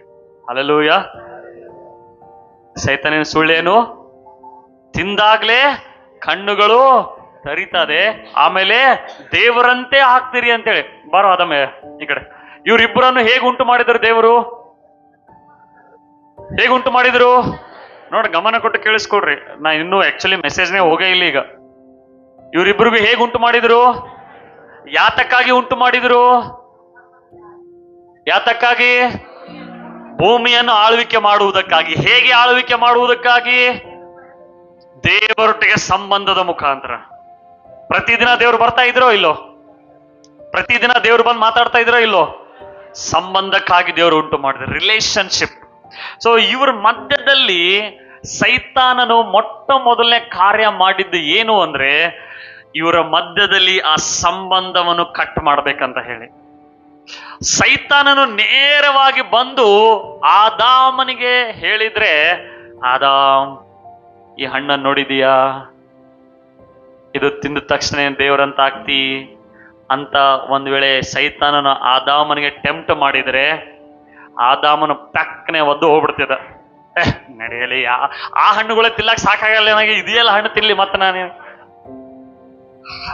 ಹಲ್ಲೆಲೂಯ. ಸೈತಾನಿನ ಸುಳ್ಳೇನು? ತಿಂದಾಗ್ಲೇ ಕಣ್ಣುಗಳು ತರಿತದೆ, ಆಮೇಲೆ ದೇವರಂತೆ ಆಗ್ತೀರಿ ಅಂತೇಳಿ. ಬಾರೋ ಅದಮ್ಮ ಈ ಕಡೆ. ಇವರಿಬ್ಬರನ್ನು ಹೇಗೆ ಉಂಟು ಮಾಡಿದ್ರು ದೇವರು? ಹೇಗೆ ಉಂಟು ಮಾಡಿದ್ರು ನೋಡಿ, ಗಮನ ಕೊಟ್ಟು ಕೇಳಿಸ್ಕೊಡ್ರಿ. ನಾ ಇನ್ನೂ ಆಕ್ಚುಲಿ ಮೆಸೇಜ್ನೇ ಹೋಗೇ ಇಲ್ಲ. ಈಗ ಇವರಿಬ್ಬರಿಗೂ ಹೇಗೆ ಉಂಟು ಮಾಡಿದ್ರು? ಯಾತಕ್ಕಾಗಿ ಉಂಟು ಮಾಡಿದ್ರು? ಯಾತಕ್ಕಾಗಿ? ಭೂಮಿಯನ್ನು ಆಳ್ವಿಕೆ ಮಾಡುವುದಕ್ಕಾಗಿ. ಹೇಗೆ ಆಳ್ವಿಕೆ ಮಾಡುವುದಕ್ಕಾಗಿ? ದೇವರೊಟ್ಟಿಗೆ ಸಂಬಂಧದ ಮುಖಾಂತರ. ಪ್ರತಿದಿನ ದೇವರು ಬರ್ತಾ ಇದ್ರೋ ಇಲ್ಲೋ? ಪ್ರತಿದಿನ ದೇವರು ಬಂದು ಮಾತಾಡ್ತಾ ಇದ್ರೋ ಇಲ್ಲೋ? ಸಂಬಂಧಕ್ಕಾಗಿ ದೇವರು ಉಂಟು ಮಾಡಿದ್ರು, ರಿಲೇಶನ್ಶಿಪ್. ಸೊ ಇವ್ರ ಮಧ್ಯದಲ್ಲಿ ಸೈತಾನನು ಮೊಟ್ಟ ಮೊದಲನೇ ಕಾರ್ಯ ಮಾಡಿದ್ದು ಏನು ಅಂದ್ರೆ, ಇವರ ಮಧ್ಯದಲ್ಲಿ ಆ ಸಂಬಂಧವನ್ನು ಕಟ್ ಮಾಡ್ಬೇಕಂತ ಹೇಳಿ. ಸೈತಾನನು ನೇರವಾಗಿ ಬಂದು ಆದಾಮನಿಗೆ ಹೇಳಿದ್ರೆ, ಆದಾಮ್ ಈ ಹಣ್ಣನ್ನು ನೋಡಿದೀಯಾ? ಇದು ತಿಂದ ತಕ್ಷಣ ದೇವರಂತ ಆಗ್ತಿ ಅಂತ ಒಂದ್ ವೇಳೆ ಸೈತಾನನು ಆದಾಮನಿಗೆ ಟೆಂಪ್ಟ್ ಮಾಡಿದ್ರೆ, ಆದಾಮನು ಪಕ್ಕನೆ ಒದ್ದು ಹೋಗ್ಬಿಡ್ತಿದ್ದ. ನಡೆಯಲಿ, ಆ ಹಣ್ಣುಗಳೇ ತಿನ್ನಕ್ ಸಾಕಾಗಲ್ಲ ನನಗೆ, ಇದೆಯಲ್ಲ ಹಣ್ಣು ತಿನ್ಲಿ ಮತ್ತೆ ನಾನು.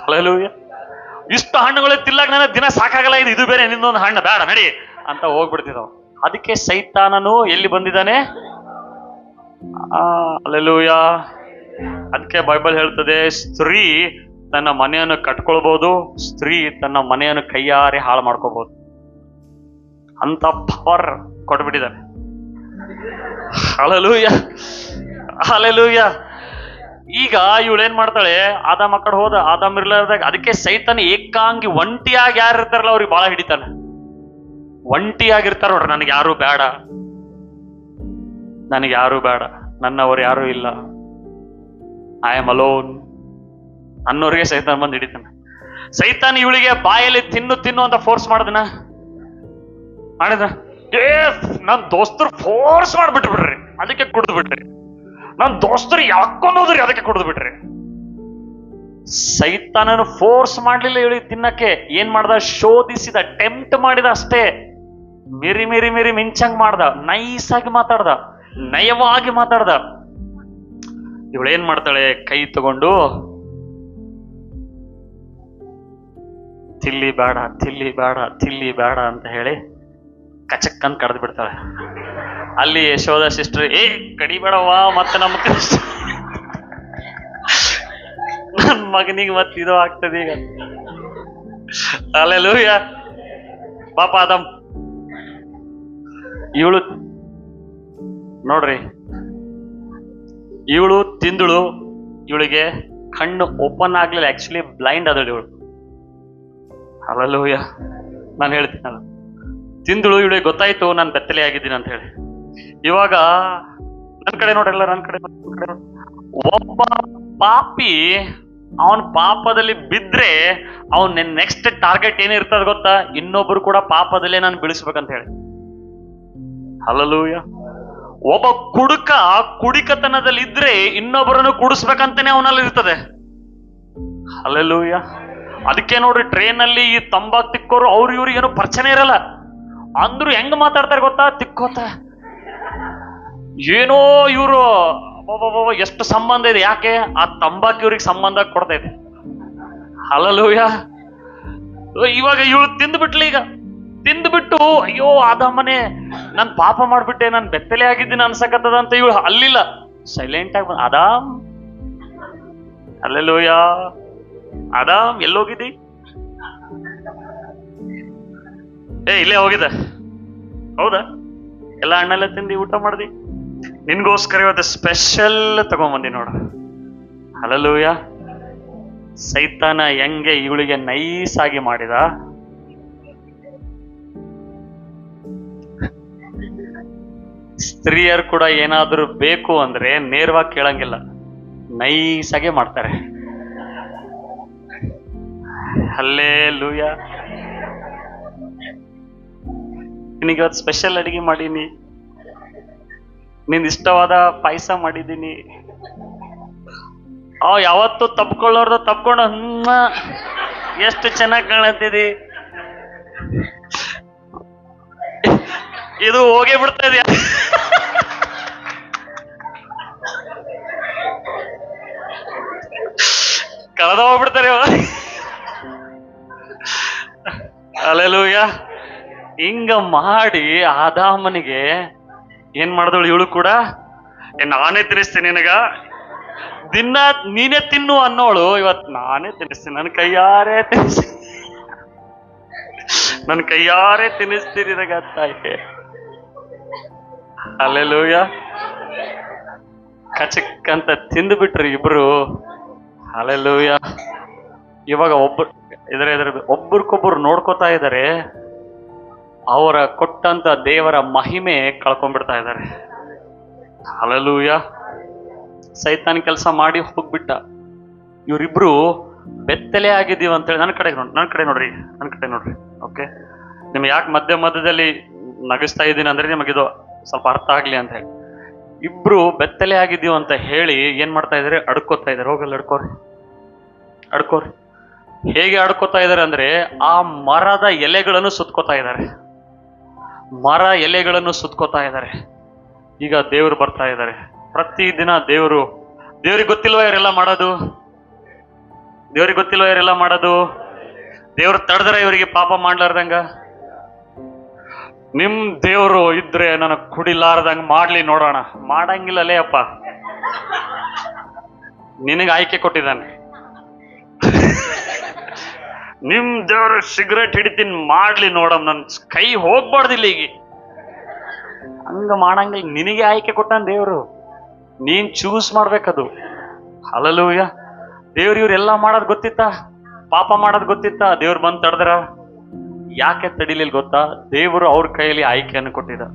ಹಲ್ಲೆಲೂಯಾ. ಇಷ್ಟು ಹಣ್ಣುಗಳು ತಿನ್ನಕ್ ನನಗೆ ದಿನ ಸಾಕಾಗಲ್ಲ, ಇದು ಬೇರೆ ನಿನ್ನೊಂದು ಹಣ್ಣು ಬೇಡ ನಡಿ ಅಂತ ಹೋಗ್ಬಿಡ್ತಿದ್ದವ. ಅದಕ್ಕೆ ಸೈತಾನನು ಎಲ್ಲಿ ಬಂದಿದ್ದಾನೆ? ಹಲ್ಲೆಲೂಯಾ. ಅದಕ್ಕೆ ಬೈಬಲ್ ಹೇಳ್ತದೆ, ಸ್ತ್ರೀ ತನ್ನ ಮನೆಯನ್ನು ಕಟ್ಕೊಳ್ಬಹುದು, ಸ್ತ್ರೀ ತನ್ನ ಮನೆಯನ್ನು ಕೈಯಾರೆ ಹಾಳು ಮಾಡ್ಕೋಬಹುದು. ಅಂತ ಪವರ್ ಕೊಟ್ಬಿಟ್ಟಿದ್ದಾನೆ. Hallelujah, hallelujah. ಈಗ ಇವಳೇನ್ ಮಾಡ್ತಾಳೆ, ಆದಾಮ ಕಡೆ ಹೋದ, ಆದಾಮ ಇರ್ಲಾರ್ದಾಗ ಅದಕ್ಕೆ ಸೈತಾನ ಏಕಾಂಗಿ ಒಂಟಿಯಾಗಿ ಯಾರು ಇರ್ತಾರಲ್ಲ ಅವ್ರಿಗೆ ಬಹಳ ಹಿಡಿತಾನೆ. ಒಂಟಿಯಾಗಿರ್ತಾರ ನೋಡ್ರಿ, ನನಗೆ ಯಾರು ಬೇಡ, ನನಗೆ ಯಾರು ಬೇಡ, ನನ್ನವರು ಯಾರು ಇಲ್ಲ, ಐ ಆಮ್ ಅಲೋನ್ ಅನ್ನೋರಿಗೆ ಸೈತಾನ ಬಂದು ಹಿಡಿತಾನೆ. ಸೈತಾನ ಇವಳಿಗೆ ಬಾಯಲ್ಲಿ ತಿನ್ನು ತಿನ್ನು ಅಂತ ಫೋರ್ಸ್ ಮಾಡಿದ ನನ್ ದೋಸ್ತರು ಫೋರ್ಸ್ ಮಾಡ್ಬಿಟ್ಟು ಬಿಡ್ರಿ, ಅದಕ್ಕೆ ಕುಡ್ದು ಬಿಟ್ರಿ. ನನ್ ದೋಸ್ತರು ಯಾಕೊಂಡೋದ್ರಿ, ಅದಕ್ಕೆ ಕುಡ್ದು ಬಿಟ್ರಿ. ಸೈತಾನನು ಫೋರ್ಸ್ ಮಾಡ್ಲಿಲ್ಲ ಇವಳಿಗೆ ತಿನ್ನಕ್ಕೆ. ಏನ್ ಮಾಡ್ದ? ಶೋಧಿಸಿದ, ಟೆಂಪ್ಟ್ ಮಾಡಿದ ಅಷ್ಟೇ. ಮಿರಿ ಮಿರಿ ಮಿರಿ ಮಿಂಚಂಗ್ ಮಾಡ್ದ, ನೈಸ್ ಆಗಿ ಮಾತಾಡ್ದ, ನಯವಾಗಿ ಮಾತಾಡ್ದ. ಇವಳೇನ್ ಮಾಡ್ತಾಳೆ? ಕೈ ತಗೊಂಡು ತಿಲ್ಲಿ ಬೇಡ, ತಿಲ್ಲಿ ಬೇಡ, ತಿಲ್ಲಿ ಬೇಡ ಅಂತ ಹೇಳಿ ಕಚಕ್ ಅಂತ ಕಡ್ದು ಬಿಡ್ತಾಳೆ. ಅಲ್ಲಿ ಯಶೋದ ಸಿಸ್ಟರ್, ಕಡಿಬೇಡವಾ, ಮತ್ತೆ ನಮ್ಮ ನನ್ ಮಗನಿಗೆ ಮತ್ತೆ ಇದು ಆಗ್ತದೆ ಈಗ. ಹಲ್ಲೆಲೂಯಾ. ಪಾಪ ಆದಮ್, ಇವಳು ನೋಡ್ರಿ, ಇವಳು ತಿಂದಳು, ಇವಳಿಗೆ ಕಣ್ಣು ಓಪನ್ ಆಗ್ಲಿಲ್ಲ. ಆಕ್ಚುಲಿ ಬ್ಲೈಂಡ್ ಆದಳು ಇವಳು. ಹಲ್ಲೆಲೂಯಾ. ನಾನು ಹೇಳ್ತೀನಿ, ನಾನು ತಿಂದಳು, ಇವಳಿಗೆ ಗೊತ್ತಾಯ್ತು ನಾನು ಬೆತ್ತಲೆ ಆಗಿದ್ದೀನಿ ಅಂತ ಹೇಳಿ. ಇವಾಗ ನನ್ ಕಡೆ ನೋಡ್ರಲ್ಲ, ನನ್ ಕಡೆ ಒಬ್ಬ ಪಾಪಿ ಅವನ್ ಪಾಪದಲ್ಲಿ ಬಿದ್ರೆ ಅವನ್ ನೆಕ್ಸ್ಟ್ ಟಾರ್ಗೆಟ್ ಏನಿರ್ತದ ಗೊತ್ತಾ? ಇನ್ನೊಬ್ರು ಕೂಡ ಪಾಪದಲ್ಲೇ ನಾನು ಬೀಳಿಸ್ಬೇಕಂತ ಹೇಳಿ. ಹಲ್ಲೆಲೂಯಾ. ಒಬ್ಬ ಕುಡುಕ ಕುಡಿಕತನದಲ್ಲಿ ಇದ್ರೆ ಇನ್ನೊಬ್ಬರನ್ನು ಕುಡಿಸ್ಬೇಕಂತಾನೆ ಅವನಲ್ಲಿ ಇರ್ತದೆ. ಹಲ್ಲೆಲೂಯಾ. ಅದಕ್ಕೆ ನೋಡ್ರಿ, ಟ್ರೈನ್ ಅಲ್ಲಿ ಈ ತಂಬಾಕ್ ತಿಕ್ಕೋರು ಅವ್ರು ಇವ್ರಿಗೆ ಏನೋ ಪರಿಚಯ ಇರಲ್ಲ, ಅಂದ್ರು ಹೆಂಗ್ ಮಾತಾಡ್ತಾರೆ ಗೊತ್ತಾ? ತಿಕ್ಕೋತ ಏನೋ ಇವರು ಎಷ್ಟು ಸಂಬಂಧ ಇದೆ. ಯಾಕೆ? ಆ ತಂಬಾಕು ಇವ್ರಿಗೆ ಸಂಬಂಧ ಕೊಡ್ತೈತೆ. ಹಲ್ಲೆಲೂಯಾ. ಇವಾಗ ಇವಳು ತಿಂದ್ಬಿಟ್ಲಿ. ಈಗ ತಿಂದ್ಬಿಟ್ಟು ಅಯ್ಯೋ ಆದಾಮನೆ ನಾನ್ ಪಾಪ ಮಾಡ್ಬಿಟ್ಟೆ, ನಾನ್ ಬೆತ್ತಲೆ ಆಗಿದ್ದೀನಿ ಅನ್ಸಕತ್ತದ ಅಂತ ಇವಳು ಅಲ್ಲಿಲ್ಲ, ಸೈಲೆಂಟ್ ಆಗಿ ಬಂದ, ಆದಾಮ್, ಹಲ್ಲೆಲೂಯಾ, ಆದಾಮ್ ಎಲ್ಲೋಗಿದ್ದಿ? ಇಲ್ಲೇ ಹೋಗಿದ್ದ. ಹೌದಾ? ಎಲ್ಲ ಹಣ್ಣೆಲ್ಲ ತಿಂದು ಊಟ ಮಾಡ್ದಿ? ನಿನ್ಗೋಸ್ಕರ ಇವತ್ತು ಸ್ಪೆಷಲ್ ತಗೊಂಬಂದಿ ನೋಡ. ಹಲ್ಲೆಲೂಯಾ. ಸೈತಾನ ಹೆಂಗೆ ಇವಳಿಗೆ ನೈಸ್ ಆಗಿ ಮಾಡಿದ. ಸ್ತ್ರೀಯರು ಕೂಡ ಏನಾದ್ರೂ ಬೇಕು ಅಂದ್ರೆ ನೇರವಾಗಿ ಕೇಳಂಗಿಲ್ಲ, ನೈಸ್ ಆಗಿ ಮಾಡ್ತಾರೆ. ಹಲ್ಲೆಲೂಯಾ. ನಿನಗೆ ಇವತ್ತು ಸ್ಪೆಷಲ್ ಅಡಿಗೆ ಮಾಡೀನಿ, ನಿನ್ ಇಷ್ಟವಾದ ಪಾಯಸ ಮಾಡಿದ್ದೀನಿ. ಯಾವತ್ತು ತಪ್ಕೊಳ್ಳೋರ್ದು ತಪ್ಕೊಂಡು ಎಷ್ಟು ಚೆನ್ನಾಗಿ ಕಾಣತ್ತಿದಿ, ಇದು ಹೋಗೇ ಬಿಡ್ತಾ ಇದೆಯಾ? ಕಳೆದ ಹೋಗ್ಬಿಡ್ತಾರೆ. ಹಲ್ಲೆಲೂಯಾ. ಹಿಂಗ ಮಾಡಿ ಆದಾಮನಿಗೆ ಏನ್ ಮಾಡಿದಳು ಇವಳು ಕೂಡ? ನಾನೇ ತಿನ್ನಿಸ್ತೀನಿ ನಿನಗ, ದಿನ ನೀನೇ ತಿನ್ನು ಅನ್ನೋಳು ಇವತ್ತು ನಾನೇ ತಿನ್ನಿಸ್ತೀನಿ, ನನ್ನ ಕೈಯಾರೆ ತಿನ್ನಿಸ್ತೀನಿ, ನನ್ನ ಕೈಯಾರೆ ತಿನ್ನಿಸ್ತೀನಿ ನಿನಗ ತಾಯಿ. ಹಲ್ಲೆಲೂಯಾ. ಕಚಕ್ ಅಂತ ತಿಂದು ಬಿಟ್ರಿ ಇಬ್ರು. ಹಲ್ಲೆಲೂಯಾ. ಇವಾಗ ಒಬ್ರಿಗೊಬ್ರು ನೋಡ್ಕೋತಾ ಇದ್ದಾರೆ, ಅವರ ಕೊಟ್ಟಂತ ದೇವರ ಮಹಿಮೆ ಕಳ್ಕೊಂಡ್ಬಿಡ್ತಾ ಇದ್ದಾರೆ. ಹಲ್ಲೆಲೂಯಾ. ಸೈತಾನ್ ಕೆಲಸ ಮಾಡಿ ಹೋಗ್ಬಿಟ್ಟ. ಇವರಿಬ್ರು ಬೆತ್ತಲೆ ಆಗಿದ್ದೀವಿ ಅಂತೇಳಿ ನನ್ನ ಕಡೆ ನೋಡ್ರಿ. ಓಕೆ, ನಿಮ್ಗೆ ಯಾಕೆ ಮಧ್ಯದಲ್ಲಿ ನಗಿಸ್ತಾ ಇದ್ದೀನಿ ಅಂದ್ರೆ ನಿಮಗಿದು ಸ್ವಲ್ಪ ಅರ್ಥ ಆಗ್ಲಿ ಅಂತ ಹೇಳಿ. ಇಬ್ರು ಬೆತ್ತಲೆ ಆಗಿದ್ದೀವಿ ಅಂತ ಹೇಳಿ ಏನ್ ಮಾಡ್ತಾ ಇದಾರೆ? ಅಡ್ಕೋತಾ ಇದಾರೆ. ಹೋಗಲ್ಲ, ಅಡ್ಕೋರಿ. ಹೇಗೆ ಅಡ್ಕೋತಾ ಇದಾರೆ ಅಂದ್ರೆ ಆ ಮರದ ಎಲೆಗಳನ್ನು ಸುತ್ಕೋತಾ ಇದ್ದಾರೆ. ಈಗ ದೇವರು ಬರ್ತಾ ಇದ್ದಾರೆ. ಪ್ರತಿದಿನ ದೇವ್ರಿಗೆ ಗೊತ್ತಿಲ್ವಾ ಇವರೆಲ್ಲ ಮಾಡೋದು? ದೇವ್ರಿಗೆ ಗೊತ್ತಿಲ್ವ ಇವರೆಲ್ಲ ಮಾಡೋದು? ದೇವ್ರು ತಡೆದ್ರ ಇವರಿಗೆ ಪಾಪ ಮಾಡ್ಲಾರ್ದಂಗ? ನಿಮ್ ದೇವ್ರು ಇದ್ರೆ ನನಗ್ ಕುಡಿಲಾರ್ದಂಗ ಮಾಡ್ಲಿ ನೋಡೋಣ. ಮಾಡಂಗಿಲ್ಲಲೇ ಅಪ್ಪ, ನಿನಗೆ ಆಯ್ಕೆ ಕೊಟ್ಟಿದ್ದಾನೆ. ನಿಮ್ ದೇವ್ರು ಸಿಗರೇಟ್ ಹಿಡಿತೀನಿ ಮಾಡ್ಲಿ ನೋಡಮ್, ನನ್ ಕೈ ಹೋಗ್ಬಾರ್ದಿಲ್ಲ ಈಗ. ಹಂಗ ಮಾಡಂಗಿಲ್ಲ, ನಿನಗೆ ಆಯ್ಕೆ ಕೊಟ್ಟಾನ ದೇವ್ರು, ನೀನ್ ಚೂಸ್ ಮಾಡ್ಬೇಕದು. ಹಲ್ಲೆಲೂಯಾ. ದೇವ್ರು ಇವ್ರೆಲ್ಲಾ ಮಾಡೋದ್ ಗೊತ್ತಿತ್ತ, ಪಾಪ ಮಾಡೋದ್ ಗೊತ್ತಿತ್ತ, ದೇವ್ರು ಬಂದ್ ತಡೆದ್ರ. ಯಾಕೆ ತಡಿಲಿಲ್ಲ ಗೊತ್ತಾ? ದೇವರು ಅವ್ರ ಕೈಯಲ್ಲಿ ಆಯ್ಕೆಯನ್ನು ಕೊಟ್ಟಿದ್ದ,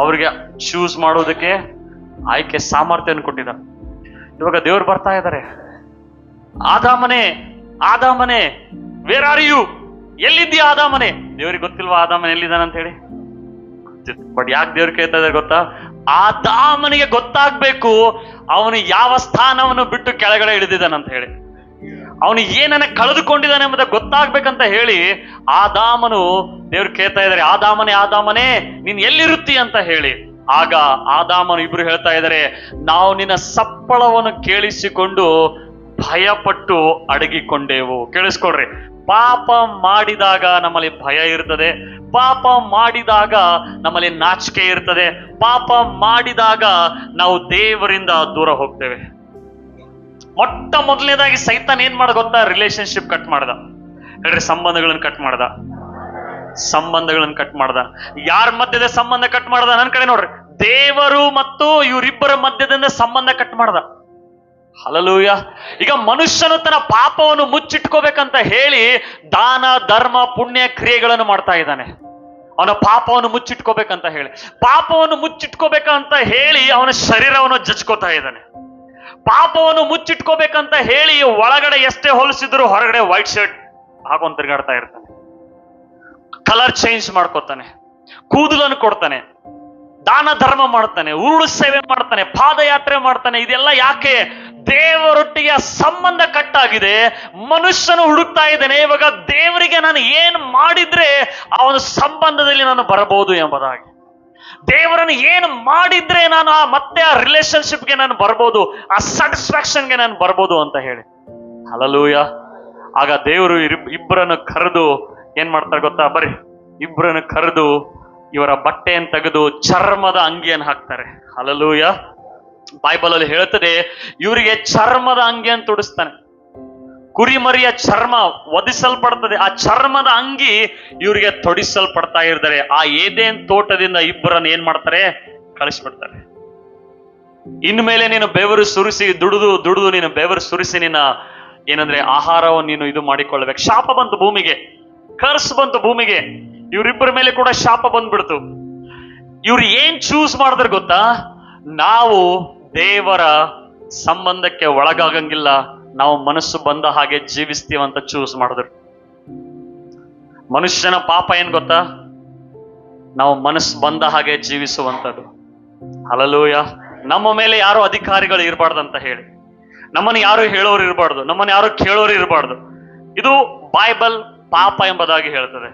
ಅವ್ರಿಗೆ ಚೂಸ್ ಮಾಡೋದಕ್ಕೆ ಆಯ್ಕೆ ಸಾಮರ್ಥ್ಯವನ್ನು ಕೊಟ್ಟಿದ್ದ. ಇವಾಗ ದೇವ್ರು ಬರ್ತಾ ಇದ್ದಾರೆ, ಆದಾಮನೇ ಆದಾಮನೇ ವೇರ್ ಆರ್ ಯು, ಎಲ್ಲಿದ್ದೀಯ ಆದಾಮನೇ? ದೇವ್ರಿಗೆ ಗೊತ್ತಿಲ್ವಾ ಆದಾಮನ್ ಎಲ್ಲಿದ್ದಾನಂತ ಹೇಳಿ? ಬಟ್ ಯಾಕೆ ದೇವ್ರು ಕೇಳ್ತಾ ಇದ್ದಾರೆ ಗೊತ್ತಾ? ಆದಾಮನಿಗೆ ಗೊತ್ತಾಗ್ಬೇಕು ಅವನು ಯಾವ ಸ್ಥಾನವನ್ನು ಬಿಟ್ಟು ಕೆಳಗಡೆ ಇಳಿದಿದ್ದಾನಂತ ಹೇಳಿ, ಅವನು ಏನನ್ನ ಕಳೆದುಕೊಂಡಿದ್ದಾನೆ ಎಂಬುದ ಗೊತ್ತಾಗ್ಬೇಕಂತ ಹೇಳಿ ಆದಾಮನು ದೇವ್ರು ಕೇಳ್ತಾ ಇದ್ದಾರೆ, ಆದಾಮನೇ ಆದಾಮನೇ ನೀನ್ ಎಲ್ಲಿರುತ್ತಿ ಅಂತ ಹೇಳಿ. ಆಗ ಆದಾಮನು ಇಬ್ರು ಹೇಳ್ತಾ ಇದ್ದಾರೆ, ನಾವು ನಿನ್ನ ಸಪ್ಪಳವನ್ನು ಕೇಳಿಸಿಕೊಂಡು ಭಯಪಟ್ಟು ಅಡಗಿಕೊಂಡೆವು. ಕೇಳಿಸ್ಕೊಡ್ರಿ, ಪಾಪ ಮಾಡಿದಾಗ ನಮ್ಮಲ್ಲಿ ಭಯ ಇರ್ತದೆ, ಪಾಪ ಮಾಡಿದಾಗ ನಮ್ಮಲ್ಲಿ ನಾಚಿಕೆ ಇರ್ತದೆ, ಪಾಪ ಮಾಡಿದಾಗ ನಾವು ದೇವರಿಂದ ದೂರ ಹೋಗ್ತೇವೆ. ಮೊಟ್ಟ ಮೊದಲನೇದಾಗಿ ಸೈತಾನ್ ಏನ್ ಮಾಡ ಗೊತ್ತಾ? ರಿಲೇಶನ್ಶಿಪ್ ಕಟ್ ಮಾಡ್ದ. ಹೇಳ್ರಿ, ಸಂಬಂಧಗಳನ್ನು ಕಟ್ ಮಾಡ್ದ. ಸಂಬಂಧಗಳನ್ನು ಕಟ್ ಮಾಡ್ದ. ಯಾರ ಮಧ್ಯದ ಸಂಬಂಧ ಕಟ್ ಮಾಡ್ದ? ನನ್ನ ಕಡೆ ನೋಡ್ರಿ, ದೇವರು ಮತ್ತು ಇವರಿಬ್ಬರ ಮಧ್ಯದಿಂದ ಸಂಬಂಧ ಕಟ್ ಮಾಡ್ದ. ಹಲ್ಲೆಲೂಯಾ. ಈಗ ಮನುಷ್ಯನು ತನ್ನ ಪಾಪವನ್ನು ಮುಚ್ಚಿಟ್ಕೋಬೇಕಂತ ಹೇಳಿ ದಾನ ಧರ್ಮ ಪುಣ್ಯ ಕ್ರಿಯೆಗಳನ್ನು ಮಾಡ್ತಾ ಇದ್ದಾನೆ. ಅವನ ಪಾಪವನ್ನು ಮುಚ್ಚಿಟ್ಕೋಬೇಕಂತ ಹೇಳಿ, ಪಾಪವನ್ನು ಮುಚ್ಚಿಟ್ಕೋಬೇಕಂತ ಹೇಳಿ ಅವನ ಶರೀರವನ್ನು ಜಜ್ಕೋತಾ ಇದ್ದಾನೆ. ಪಾಪವನ್ನು ಮುಚ್ಚಿಟ್ಕೋಬೇಕಂತ ಹೇಳಿ ಒಳಗಡೆ ಎಷ್ಟೇ ಹೊಲಿಸಿದ್ರು ಹೊರಗಡೆ ವೈಟ್ ಶರ್ಟ್ ಹಾಕೊಂಡ್ ತಿರ್ಗಾಡ್ತಾ ಇರ್ತಾನೆ, ಕಲರ್ ಚೇಂಜ್ ಮಾಡ್ಕೋತಾನೆ, ಕೂದಲನ್ನು ಕೊಡ್ತಾನೆ, ದಾನ ಧರ್ಮ ಮಾಡ್ತಾನೆ, ಉರುಳು ಸೇವೆ ಮಾಡ್ತಾನೆ, ಪಾದಯಾತ್ರೆ ಮಾಡ್ತಾನೆ. ಇದೆಲ್ಲ ಯಾಕೆ? ದೇವರೊಟ್ಟಿಗೆ ಸಂಬಂಧ ಕಟ್ಟಾಗಿದೆ. ಮನುಷ್ಯನು ಹುಡುಕ್ತಾ ಇದ್ದಾನೆ, ಇವಾಗ ದೇವರಿಗೆ ನಾನು ಏನ್ ಮಾಡಿದ್ರೆ ಅವನ ಸಂಬಂಧದಲ್ಲಿ ನಾನು ಬರಬಹುದು ಎಂಬುದಾಗಿ, ದೇವರನ್ನು ಏನು ಮಾಡಿದ್ರೆ ನಾನು ಮತ್ತೆ ಆ ರಿಲೇಶನ್ಶಿಪ್ಗೆ ನಾನು ಬರ್ಬೋದು, ಆ ಸ್ಯಾಟಿಸ್ಫ್ಯಾಕ್ಷನ್ಗೆ ನಾನು ಬರ್ಬೋದು ಅಂತ ಹೇಳಿ. ಹಲ್ಲೆಲೂಯಾ. ಆಗ ದೇವರು ಇಬ್ಬರನ್ನು ಕರೆದು ಏನ್ ಮಾಡ್ತಾರೆ ಗೊತ್ತಾ? ಬರ್ರಿ, ಇಬ್ಬರನ್ನು ಕರೆದು ಇವರ ಬಟ್ಟೆಯನ್ನು ತೆಗೆದು ಚರ್ಮದ ಅಂಗಿಯನ್ನು ಹಾಕ್ತಾರೆ. ಹಲ್ಲೆಲೂಯಾ. ಬೈಬಲ್ ಅಲ್ಲಿ ಹೇಳುತ್ತದೆ, ಇವರಿಗೆ ಚರ್ಮದ ಅಂಗಿಯನ್ನು ತೊಡಿಸ್ತಾನೆ. ಕುರಿಮರಿಯ ಚರ್ಮ ವಧಿಸಲ್ಪಡ್ತದೆ, ಆ ಚರ್ಮದ ಅಂಗಿ ಇವರಿಗೆ ತೊಡಿಸಲ್ಪಡ್ತಾ ಇರ್ತಾರೆ. ಆ ಏದೇನ್ ತೋಟದಿಂದ ಇಬ್ಬರನ್ನು ಏನ್ ಮಾಡ್ತಾರೆ? ಕಳಿಸ್ಬಿಡ್ತಾರೆ. ಇನ್ಮೇಲೆ ನೀನು ಬೆವರು ಸುರಿಸಿ ದುಡಿದು ನೀನು ಬೆವರು ಸುರಿಸಿ ನಿನ್ನ ಏನಂದ್ರೆ ಆಹಾರವನ್ನು ನೀನು ಇದು ಮಾಡಿಕೊಳ್ಳಬೇಕು. ಶಾಪ ಬಂತು ಭೂಮಿಗೆ, ಕರ್ಸ್ ಬಂತು ಭೂಮಿಗೆ. ಇವರಿಬ್ಬರ ಮೇಲೆ ಕೂಡ ಶಾಪ ಬಂದ್ಬಿಡ್ತು. ಇವ್ರು ಏನ್ ಚೂಸ್ ಮಾಡಿದ್ರೆ ಗೊತ್ತಾ? ನಾವು ದೇವರ ಸಂಬಂಧಕ್ಕೆ ಒಳಗಾಗಂಗಿಲ್ಲ, ನಾವು ಮನಸ್ಸು ಬಂದ ಹಾಗೆ ಜೀವಿಸ್ತೀವಂತ ಚೂಸ್ ಮಾಡಿದ್ರು. ಮನುಷ್ಯನ ಪಾಪ ಏನ್ ಗೊತ್ತಾ? ನಾವು ಮನಸ್ಸು ಬಂದ ಹಾಗೆ ಜೀವಿಸುವಂಥದ್ದು. ಹಲ್ಲೆಲೂಯಾ. ನಮ್ಮ ಮೇಲೆ ಯಾರು ಅಧಿಕಾರಿಗಳು ಇರಬಾರ್ದಂತ ಹೇಳಿ, ನಮ್ಮನ್ನು ಯಾರು ಹೇಳೋರು ಇರಬಾರ್ದು, ನಮ್ಮನ್ನು ಯಾರು ಕೇಳೋರು ಇರಬಾರ್ದು. ಇದು ಬೈಬಲ್ ಪಾಪ ಎಂಬುದಾಗಿ ಹೇಳ್ತದೆ.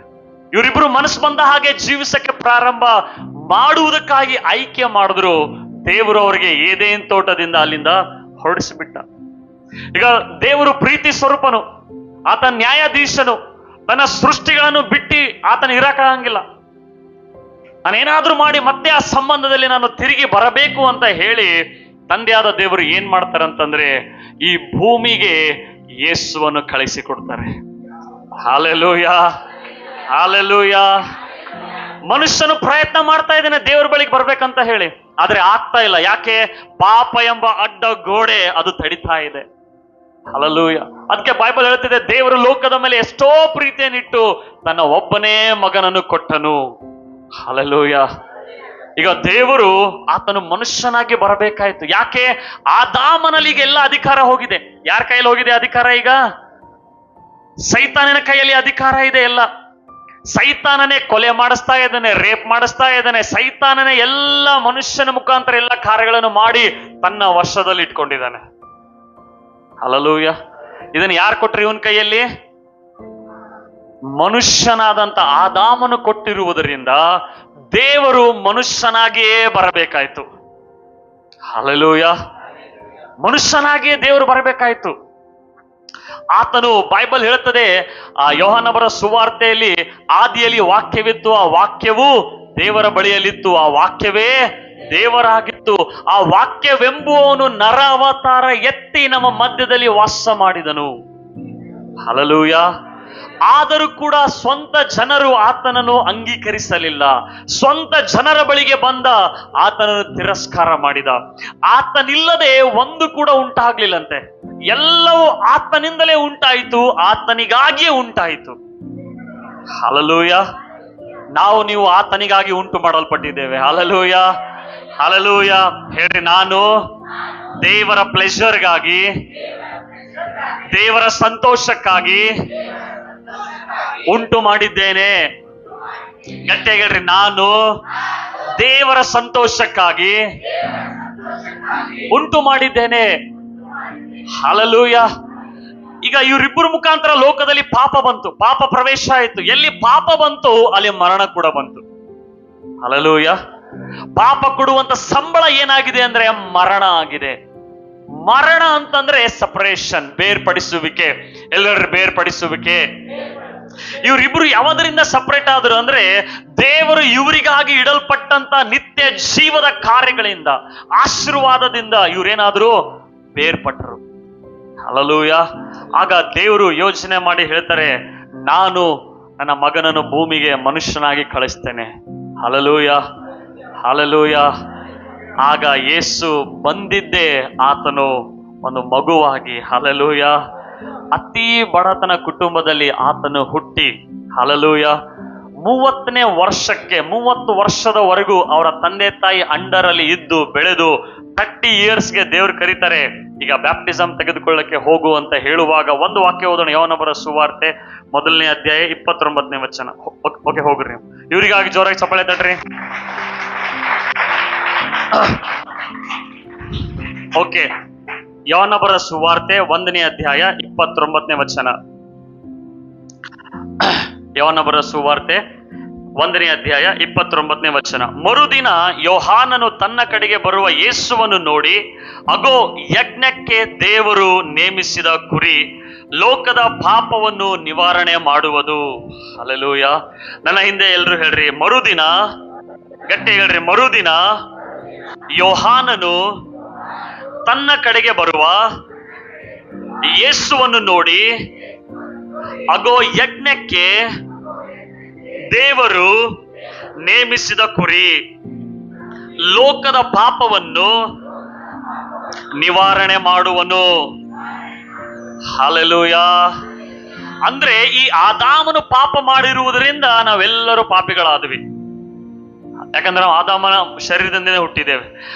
ಇವರಿಬ್ರು ಮನಸ್ಸು ಬಂದ ಹಾಗೆ ಜೀವಿಸಕ್ಕೆ ಪ್ರಾರಂಭ ಮಾಡುವುದಕ್ಕಾಗಿ ಆಯ್ಕೆ ಮಾಡಿದ್ರು. ದೇವರು ಅವರಿಗೆ ಏದೇನ್ ತೋಟದಿಂದ ಅಲ್ಲಿಂದ ಹೊರಡಿಸಿಬಿಟ್ಟ. ಈಗ ದೇವರು ಪ್ರೀತಿ ಸ್ವರೂಪನು, ಆತ ನ್ಯಾಯಾಧೀಶನು. ತನ್ನ ಸೃಷ್ಟಿಗಳನ್ನು ಬಿಟ್ಟು ಆತನ ಇರಕ್ಕಾಗಂಗಿಲ್ಲ. ನಾನೇನಾದ್ರೂ ಮಾಡಿ ಮತ್ತೆ ಆ ಸಂಬಂಧದಲ್ಲಿ ನಾನು ತಿರುಗಿ ಬರಬೇಕು ಅಂತ ಹೇಳಿ ತಂದೆಯಾದ ದೇವರು ಏನ್ ಮಾಡ್ತಾರಂತಂದ್ರೆ ಈ ಭೂಮಿಗೆ ಯೇಸುವನ್ನು ಕಳಿಸಿಕೊಡ್ತಾರೆ. Hallelujah, hallelujah. ಮನುಷ್ಯನು ಪ್ರಯತ್ನ ಮಾಡ್ತಾ ಇದ್ದಾನೆ ದೇವರ ಬಳಿಗೆ ಬರ್ಬೇಕಂತ ಹೇಳಿ, ಆದ್ರೆ ಆಗ್ತಾ ಇಲ್ಲ. ಯಾಕೆ? ಪಾಪ ಎಂಬ ಅಡ್ಡ ಗೋಡೆ ಅದು ತಡಿತಾ ಇದೆ. ಹಲ್ಲೆಲೂಯಾ. ಅದಕ್ಕೆ ಬೈಬಲ್ ಹೇಳ್ತಿದೆ, ದೇವರು ಲೋಕದ ಮೇಲೆ ಎಷ್ಟೋ ಪ್ರೀತಿಯನ್ನಿಟ್ಟು ತನ್ನ ಒಬ್ಬನೇ ಮಗನನ್ನು ಕೊಟ್ಟನು. ಹಲ್ಲೆಲೂಯಾ. ಈಗ ದೇವರು ಆತನು ಮನುಷ್ಯನಾಗಿ ಬರಬೇಕಾಯ್ತು. ಯಾಕೆ? ಆದಾಮನಲ್ಲಿ ಈಗ ಎಲ್ಲ ಅಧಿಕಾರ ಹೋಗಿದೆ. ಯಾರ ಕೈಯಲ್ಲಿ ಹೋಗಿದೆ ಅಧಿಕಾರ? ಈಗ ಸೈತಾನನ ಕೈಯಲ್ಲಿ ಅಧಿಕಾರ ಇದೆ. ಎಲ್ಲ ಸೈತಾನನೇ ಕೊಲೆ ಮಾಡಿಸ್ತಾ ಇದ್ದಾನೆ, ರೇಪ್ ಮಾಡಿಸ್ತಾ ಇದ್ದಾನೆ. ಸೈತಾನನೇ ಎಲ್ಲ ಮನುಷ್ಯನ ಮುಖಾಂತರ ಎಲ್ಲ ಕಾರ್ಯಗಳನ್ನು ಮಾಡಿ ತನ್ನ ವಶದಲ್ಲಿ ಇಟ್ಕೊಂಡಿದ್ದಾನೆ. ಹಲ್ಲೆಲೂಯಾ. ಇದನ್ನು ಯಾರು ಕೊಟ್ರು ಇವನ್ ಕೈಯಲ್ಲಿ? ಮನುಷ್ಯನಾದಂತ ಆದಾಮನು ಕೊಟ್ಟಿರುವುದರಿಂದ ದೇವರು ಮನುಷ್ಯನಾಗಿಯೇ ಬರಬೇಕಾಯ್ತು. ಹಲ್ಲೆಲೂಯಾ. ಮನುಷ್ಯನಾಗಿಯೇ ದೇವರು ಬರಬೇಕಾಯ್ತು. ಆತನು, ಬೈಬಲ್ ಹೇಳುತ್ತದೆ ಯೋಹಾನಬರ ಸುವಾರ್ತೆಯಲ್ಲಿ, ಆದಿಯಲ್ಲಿ ವಾಕ್ಯವಿತ್ತು, ಆ ವಾಕ್ಯವು ದೇವರ ಬಳಿಯಲ್ಲಿತ್ತು, ಆ ವಾಕ್ಯವೇ ದೇವರಾಗಿತ್ತು, ಆ ವಾಕ್ಯವೆಂಬುವವನು ನರ ಅವತಾರ ಎತ್ತಿ ನಮ್ಮ ಮಧ್ಯದಲ್ಲಿ ವಾಸ ಮಾಡಿದನು. ಹಲ್ಲೆಲೂಯಾ. ಆದರೂ ಕೂಡ ಸ್ವಂತ ಜನರು ಆತನನ್ನು ಅಂಗೀಕರಿಸಲಿಲ್ಲ. ಸ್ವಂತ ಜನರ ಬಳಿಗೆ ಬಂದ, ಆತನನ್ನು ತಿರಸ್ಕಾರ ಮಾಡಿದ. ಆತನಿಲ್ಲದೆ ಒಂದು ಕೂಡ ಉಂಟಾಗ್ಲಿಲ್ಲಂತೆ. ಎಲ್ಲವೂ ಆತನಿಂದಲೇ ಉಂಟಾಯಿತು, ಆತನಿಗಾಗಿಯೇ ಉಂಟಾಯಿತು. ಹಲ್ಲೆಲೂಯಾ. ನೀವು ಆತನಿಗಾಗಿ ಉಂಟು ಮಾಡಲ್ಪಟ್ಟಿದ್ದೇವೆ. Hallelujah, hallelujah. ಹೇಳ್ರಿ, ನಾನು ದೇವರ ಪ್ಲೆಷರ್ಗಾಗಿ, ದೇವರ ಸಂತೋಷಕ್ಕಾಗಿ ಉಂಟು ಮಾಡಿದ್ದೇನೆ. ಗಟ್ಟಿಯಾಗಿ ಹೇಳ್ರಿ, ನಾನು ದೇವರ ಸಂತೋಷಕ್ಕಾಗಿ ಉಂಟು ಮಾಡಿದ್ದೇನೆ. ಹಲ್ಲೆಲೂಯಾ. ಈಗ ಇವರಿಬ್ಬರು ಮುಖಾಂತರ ಲೋಕದಲ್ಲಿ ಪಾಪ ಬಂತು, ಪಾಪ ಪ್ರವೇಶ ಆಯಿತು. ಎಲ್ಲಿ ಪಾಪ ಬಂತು ಅಲ್ಲಿ ಮರಣ ಕೂಡ ಬಂತು. ಹಲ್ಲೆಲೂಯಾ. ಪಾಪ ಕೊಡುವಂತ ಸಂಬಳ ಏನಾಗಿದೆ ಅಂದ್ರೆ ಮರಣ ಆಗಿದೆ. ಮರಣ ಅಂತಂದ್ರೆ ಸಪರೇಷನ್, ಬೇರ್ಪಡಿಸುವಿಕೆ. ಎಲ್ಲರೂ ಬೇರ್ಪಡಿಸುವಿಕೆ. ಇವರಿಬ್ರು ಯಾವದರಿಂದ ಸಪರೇಟ್ ಆದ್ರು ಅಂದ್ರೆ ದೇವರು ಇವರಿಗಾಗಿ ಇಡಲ್ಪಟ್ಟಂತ ನಿತ್ಯ ಜೀವದ ಕಾರ್ಯಗಳಿಂದ, ಆಶೀರ್ವಾದದಿಂದ ಇವರೇನಾದ್ರು ಬೇರ್ಪಟ್ಟರು. ಹಲ್ಲೆಲೂಯಾ. ಆಗ ದೇವರು ಯೋಚನೆ ಮಾಡಿ ಹೇಳ್ತಾರೆ, ನಾನು ನನ್ನ ಮಗನನ್ನು ಭೂಮಿಗೆ ಮನುಷ್ಯನಾಗಿ ಕಳಿಸ್ತೇನೆ. Hallelujah, hallelujah. ಆಗ ಯೇಸು ಬಂದಿದ್ದೇ ಆತನು ಒಂದು ಮಗುವಾಗಿ. ಹಲ್ಲೆಲೂಯಾ. ಅತಿ ಬಡತನ ಕುಟುಂಬದಲ್ಲಿ ಆತನು ಹುಟ್ಟಿ, ಹಲ್ಲೆಲೂಯಾ, 30 ವರ್ಷದವರೆಗೂ ಅವರ ತಂದೆ ತಾಯಿ ಅಂಡರಲ್ಲಿ ಇದ್ದು ಬೆಳೆದು 30 ಇಯರ್ಸ್ಗೆ ದೇವ್ರು ಕರೀತಾರೆ, ಈಗ ಬ್ಯಾಪ್ಟಿಸಮ್ ತೆಗೆದುಕೊಳ್ಳಕ್ಕೆ ಹೋಗು ಅಂತ ಹೇಳುವಾಗ ಒಂದು ವಾಕ್ಯ ಓದೋಣ. ಯೋಹಾನಬರ ಸುವಾರ್ತೆ 1ನೇ ಅಧ್ಯಾಯ 29ನೇ ವಚನ. ಓಕೆ, ಹೋಗ್ರಿ. ಇವರಿಗಾಗಿ ಜೋರಾಗಿ ಚಪ್ಪಾಳೆ ತಟ್ರಿ. ಓಕೆ, ಯೋಹಾನಬರ ಸುವಾರ್ತೆ 1ನೇ ಅಧ್ಯಾಯ 29ನೇ ವಚನ. ಯೋಹಾನಬರ ಸುವಾರ್ತೆ 1ನೇ ಅಧ್ಯಾಯ 29ನೇ ವಚನ. ಮರುದಿನ ಯೋಹಾನನು ತನ್ನ ಕಡೆಗೆ ಬರುವ ಯೇಸುವನ್ನು ನೋಡಿ, ಅಗೋ, ಯಜ್ಞಕ್ಕೆ ದೇವರು ನೇಮಿಸಿದ ಕುರಿ, ಲೋಕದ ಪಾಪವನ್ನು ನಿವಾರಣೆ ಮಾಡುವುದು. ಹಲ್ಲೆಲೂಯಾ. ನನ್ನ ಹಿಂದೆ ಎಲ್ರು ಹೇಳ್ರಿ, ಮರುದಿನ. ಗಟ್ಟಿ ಹೇಳ್ರಿ, ಮರುದಿನ ಯೋಹಾನನು ತನ್ನ ಕಡೆಗೆ ಬರುವ ಯೇಸುವನ್ನು ನೋಡಿ, ಅಗೋ, ಯಜ್ಞಕ್ಕೆ ದೇವರು ನೇಮಿಸಿದ ಕುರಿ, ಲೋಕದ ಪಾಪವನ್ನು ನಿವಾರಣೆ ಮಾಡುವನು. ಹಲ್ಲೆಲೂಯಾ. ಅಂದ್ರೆ ಈ ಆದಾಮನು ಪಾಪ ಮಾಡಿರುವುದರಿಂದ ನಾವೆಲ್ಲರೂ ಪಾಪಿಗಳಾದ್ವಿ. ಯಾಕಂದ್ರೆ ನಾವು ಆದಾಮನ ಶರೀರದಿಂದಲೇ ಹುಟ್ಟಿದ್ದೇವೆ.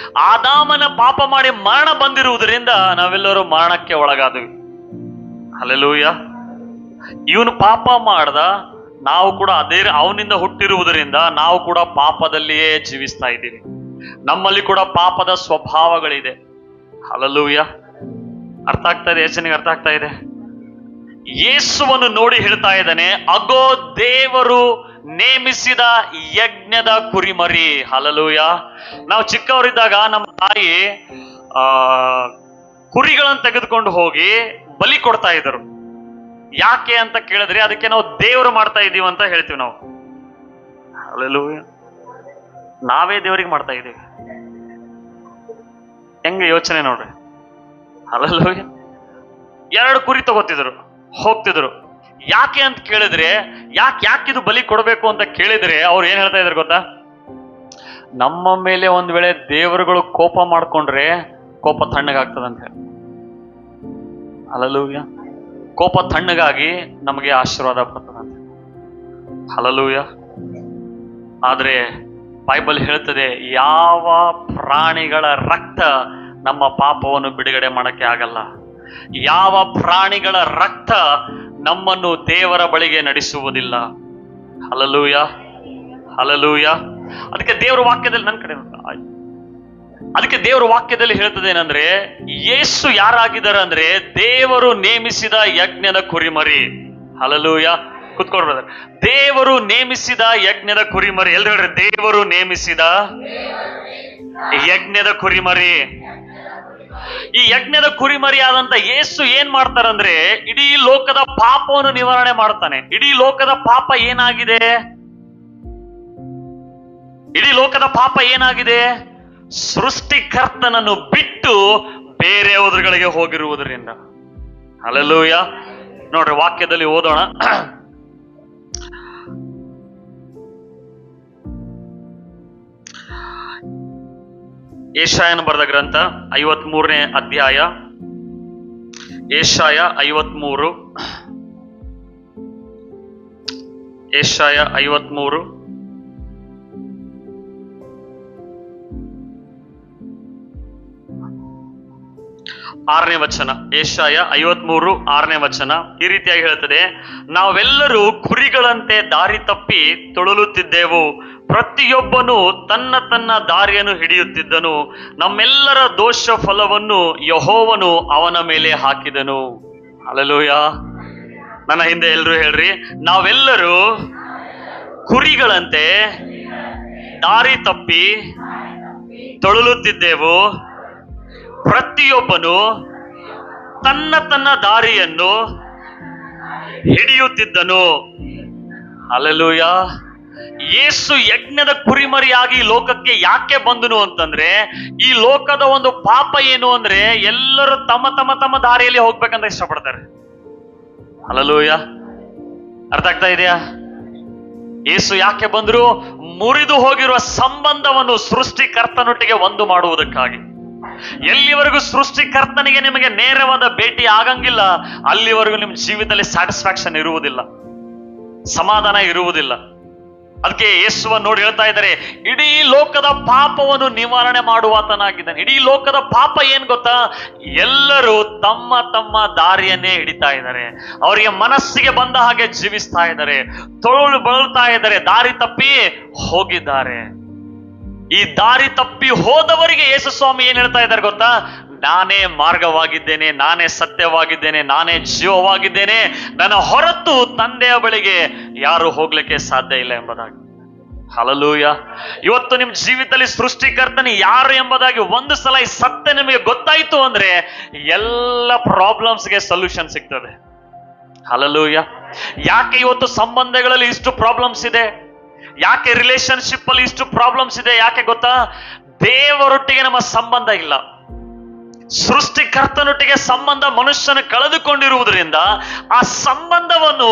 ಆದಾಮನ ಪಾಪ ಮಾಡಿ ಮರಣ ಬಂದಿರುವುದರಿಂದ ನಾವೆಲ್ಲರೂ ಮರಣಕ್ಕೆ ಒಳಗಾದ್ವಿ. ಹಲ್ಲೆಲೂಯಾ. ಇವನು ಪಾಪ ಮಾಡ್ದ, ನಾವು ಕೂಡ ಅದೇ ಅವನಿಂದ ಹುಟ್ಟಿರುವುದರಿಂದ ನಾವು ಕೂಡ ಪಾಪದಲ್ಲಿಯೇ ಜೀವಿಸ್ತಾ ಇದ್ದೀವಿ. ನಮ್ಮಲ್ಲಿ ಕೂಡ ಪಾಪದ ಸ್ವಭಾವಗಳಿದೆ. ಹಲ್ಲೆಲೂಯಾ. ಅರ್ಥ ಆಗ್ತಾ ಇದೆ? ಯೋಚನೆಗೆ ಅರ್ಥ ಆಗ್ತಾ ಇದೆ? ಯೇಸುವನ್ನು ನೋಡಿ ಹೇಳ್ತಾ ಇದ್ದಾನೆ, ಅಗೋ, ದೇವರು ನೇಮಿಸಿದ ಯಜ್ಞದ ಕುರಿಮರಿ. ಹಲ್ಲೆಲೂಯಾ. ನಾವು ಚಿಕ್ಕವರಿದ್ದಾಗ ನಮ್ಮ ತಾಯಿ ಕುರಿಗಳನ್ನು ತೆಗೆದುಕೊಂಡು ಹೋಗಿ ಬಲಿ ಕೊಡ್ತಾ ಇದ್ರು. ಯಾಕೆ ಅಂತ ಕೇಳಿದ್ರೆ ಅದಕ್ಕೆ ನಾವು ದೇವರು ಮಾಡ್ತಾ ಇದ್ದೀವಿ ಅಂತ ಹೇಳ್ತೀವಿ ನಾವು. ಹಲ್ಲೆಲೂಯಾ. ನಾವೇ ದೇವರಿಗೆ ಮಾಡ್ತಾ ಇದ್ದೀವಿ. ಹೆಂಗೆ ಯೋಚನೆ ನೋಡ್ರಿ. ಹಲ್ಲೆಲೂಯಾ. 2 ಕುರಿ ತಗೋತಿದ್ರು, ಹೋಗ್ತಿದ್ರು. ಯಾಕೆ ಅಂತ ಕೇಳಿದ್ರೆ, ಯಾಕಿದು ಬಲಿ ಕೊಡಬೇಕು ಅಂತ ಕೇಳಿದ್ರೆ ಅವ್ರು ಏನ್ ಹೇಳ್ತಾ ಇದ್ರು ಗೊತ್ತಾ? ನಮ್ಮ ಮೇಲೆ ಒಂದ್ ವೇಳೆ ದೇವರುಗಳು ಕೋಪ ಮಾಡ್ಕೊಂಡ್ರೆ ಕೋಪ ತಣ್ಣಗಾಗ್ತದಂತ ಹೇಳಿ. ಹಲ್ಲೆಲೂಯಾ. ಕೋಪ ತಣ್ಣಗಾಗಿ ನಮಗೆ ಆಶೀರ್ವಾದ ಬರ್ತದಂತೆ. ಹಲ್ಲೆಲೂಯಾ. ಆದ್ರೆ ಬೈಬಲ್ ಹೇಳ್ತದೆ, ಯಾವ ಪ್ರಾಣಿಗಳ ರಕ್ತ ನಮ್ಮ ಪಾಪವನ್ನು ಬಿಡುಗಡೆ ಮಾಡಕ್ಕೆ ಆಗಲ್ಲ. ಯಾವ ಪ್ರಾಣಿಗಳ ರಕ್ತ ನಮ್ಮನ್ನು ದೇವರ ಬಳಿಗೆ ನಡೆಸುವುದಿಲ್ಲ. Hallelujah, hallelujah. ಅದಕ್ಕೆ ದೇವರ ವಾಕ್ಯದಲ್ಲಿ, ನನ್ನ ಕಡೆ ಅದಕ್ಕೆ ದೇವರ ವಾಕ್ಯದಲ್ಲಿ ಹೇಳ್ತದೆ ಏನಂದ್ರೆ, ಯೇಸು ಯಾರಾಗಿದ್ದಾರೆ ಅಂದ್ರೆ ದೇವರು ನೇಮಿಸಿದ ಯಜ್ಞದ ಕುರಿಮರಿ. ಹಲ್ಲೆಲೂಯಾ. ಕುತ್ಕೊಳ್ರಿ. ದೇವರು ನೇಮಿಸಿದ ಯಜ್ಞದ ಕುರಿಮರಿ. ಎಲ್ರು ಹೇಳ್ರಿ, ದೇವರು ನೇಮಿಸಿದ ಯಜ್ಞದ ಕುರಿಮರಿ. ಈ ಯಜ್ಞದ ಕುರಿಮರಿಯಾದಂತ ಯೇಸು ಏನ್ ಮಾಡ್ತಾರಂದ್ರೆ ಇಡೀ ಲೋಕದ ಪಾಪವನ್ನು ನಿವಾರಣೆ ಮಾಡ್ತಾನೆ. ಇಡೀ ಲೋಕದ ಪಾಪ ಏನಾಗಿದೆ? ಇಡೀ ಲೋಕದ ಪಾಪ ಏನಾಗಿದೆ? ಸೃಷ್ಟಿಕರ್ತನನ್ನು ಬಿಟ್ಟು ಬೇರೆ ಉದರುಗಳಿಗೆ ಹೋಗಿರುವುದರಿಂದ. ಹಲ್ಲೆಲೂಯ. ನೋಡ್ರಿ, ವಾಕ್ಯದಲ್ಲಿ ಓದೋಣ. ಯೆಶಾಯನ ಬರೆದ ಗ್ರಂಥ 53ನೇ ಅಧ್ಯಾಯ, ಯೆಶಾಯ 53, ಯೆಶಾಯ 53 6ನೇ ವಚನ. ಯೆಶಾಯ 53 6ನೇ ವಚನ ಈ ರೀತಿಯಾಗಿ ಹೇಳ್ತದೆ, ನಾವೆಲ್ಲರೂ ಕುರಿಗಳಂತೆ ದಾರಿ ತಪ್ಪಿ ತೊಳಲುತ್ತಿದ್ದೆವು, ಪ್ರತಿಯೊಬ್ಬನು ತನ್ನ ತನ್ನ ದಾರಿಯನ್ನು ಹಿಡಿಯುತ್ತಿದ್ದನು, ನಮ್ಮೆಲ್ಲರ ದೋಷ ಫಲವನ್ನು ಯೆಹೋವನು ಅವನ ಮೇಲೆ ಹಾಕಿದನು. ಹಲ್ಲೆಲೂಯ. ನನ್ನ ಹಿಂದೆ ಎಲ್ರು ಹೇಳ್ರಿ, ನಾವೆಲ್ಲರೂ ಕುರಿಗಳಂತೆ ದಾರಿ ತಪ್ಪಿ ತೊಳಲುತ್ತಿದ್ದೆವು, ಪ್ರತಿಯೊಬ್ಬನು ತನ್ನ ತನ್ನ ದಾರಿಯನ್ನು ಹಿಡಿಯುತ್ತಿದ್ದನು. ಹಲ್ಲೆಲೂಯ. ಯೇಸು ಯಜ್ಞದ ಕುರಿಮರಿಯಾಗಿ ಲೋಕಕ್ಕೆ ಯಾಕೆ ಬಂದನು ಅಂತಂದ್ರೆ, ಈ ಲೋಕದ ಒಂದು ಪಾಪ ಏನು ಅಂದ್ರೆ ಎಲ್ಲರೂ ತಮ್ಮ ತಮ್ಮ ತಮ್ಮ ದಾರಿಯಲ್ಲಿ ಹೋಗ್ಬೇಕಂತ ಇಷ್ಟಪಡ್ತಾರೆ. ಹಲ್ಲೆಲೂಯ. ಅರ್ಥ ಆಗ್ತಾ ಇದೆಯಾ? ಯೇಸು ಯಾಕೆ ಬಂದ್ರು? ಮುರಿದು ಹೋಗಿರುವ ಸಂಬಂಧವನ್ನು ಸೃಷ್ಟಿಕರ್ತನೊಟ್ಟಿಗೆ ಒಂದು ಮಾಡುವುದಕ್ಕಾಗಿ. ಎಲ್ಲಿವರೆಗೂ ಸೃಷ್ಟಿಕರ್ತನಿಗೆ ನಿಮಗೆ ನೇರವಾದ ಭೇಟಿ ಆಗಂಗಿಲ್ಲ, ಅಲ್ಲಿವರೆಗೂ ನಿಮ್ಮ ಜೀವಿತದಲ್ಲಿ ಸ್ಯಾಟಿಸ್ಫ್ಯಾಕ್ಷನ್ ಇರುವುದಿಲ್ಲ, ಸಮಾಧಾನ ಇರುವುದಿಲ್ಲ. ಅದಕ್ಕೆ ಯೇಸುವನ್ನು ನೋಡಿ ಹೇಳ್ತಾ ಇದ್ದಾರೆ, ಇಡೀ ಲೋಕದ ಪಾಪವನ್ನು ನಿವಾರಣೆ ಮಾಡುವಾತನಾಗಿದ್ದಾನೆ. ಇಡೀ ಲೋಕದ ಪಾಪ ಏನ್ ಗೊತ್ತಾ? ಎಲ್ಲರೂ ತಮ್ಮ ತಮ್ಮ ದಾರಿಯನ್ನೇ ಹಿಡಿತಾ ಇದ್ದಾರೆ, ಅವರಿಗೆ ಮನಸ್ಸಿಗೆ ಬಂದ ಹಾಗೆ ಜೀವಿಸ್ತಾ ಇದ್ದಾರೆ, ಬಳಲ್ತಾ ಇದ್ದಾರೆ, ದಾರಿ ತಪ್ಪಿ ಹೋಗಿದ್ದಾರೆ. ಈ ದಾರಿ ತಪ್ಪಿ ಹೋದವರಿಗೆ ಯೇಸು ಸ್ವಾಮಿ ಏನ್ ಹೇಳ್ತಾ ಇದ್ದಾರೆ ಗೊತ್ತಾ? ನಾನೇ ಮಾರ್ಗವಾಗಿದ್ದೇನೆ, ನಾನೇ ಸತ್ಯವಾಗಿದ್ದೇನೆ, ನಾನೇ ಜೀವವಾಗಿದ್ದೇನೆ, ನನ್ನ ಹೊರತು ತಂದೆಯ ಬಳಿಗೆ ಯಾರು ಹೋಗ್ಲಿಕ್ಕೆ ಸಾಧ್ಯ ಇಲ್ಲ ಎಂಬುದಾಗಿ. ಹಲ್ಲೆಲೂಯ. ಇವತ್ತು ನಿಮ್ ಜೀವಿತದಲ್ಲಿ ಸೃಷ್ಟಿಕರ್ತನಿ ಯಾರು ಎಂಬುದಾಗಿ ಒಂದು ಸಲ ಈ ಸತ್ಯ ನಿಮಗೆ ಗೊತ್ತಾಯ್ತು ಅಂದ್ರೆ ಎಲ್ಲ ಪ್ರಾಬ್ಲಮ್ಸ್ಗೆ ಸೊಲ್ಯೂಷನ್ ಸಿಗ್ತದೆ. ಹಲ್ಲೆಲೂಯ. ಯಾಕೆ ಇವತ್ತು ಸಂಬಂಧಗಳಲ್ಲಿ ಇಷ್ಟು ಪ್ರಾಬ್ಲಮ್ಸ್ ಇದೆ? ಯಾಕೆ ರಿಲೇಶನ್ಶಿಪ್ ಅಲ್ಲಿ ಇಷ್ಟು ಪ್ರಾಬ್ಲಮ್ಸ್ ಇದೆ? ಯಾಕೆ ಗೊತ್ತಾ? ದೇವರೊಟ್ಟಿಗೆ ನಮ್ಮ ಸಂಬಂಧ ಇಲ್ಲ, ಸೃಷ್ಟಿಕರ್ತನೊಟ್ಟಿಗೆ ಸಂಬಂಧ ಮನುಷ್ಯನು ಕಳೆದುಕೊಂಡಿರುವುದರಿಂದ ಆ ಸಂಬಂಧವನ್ನು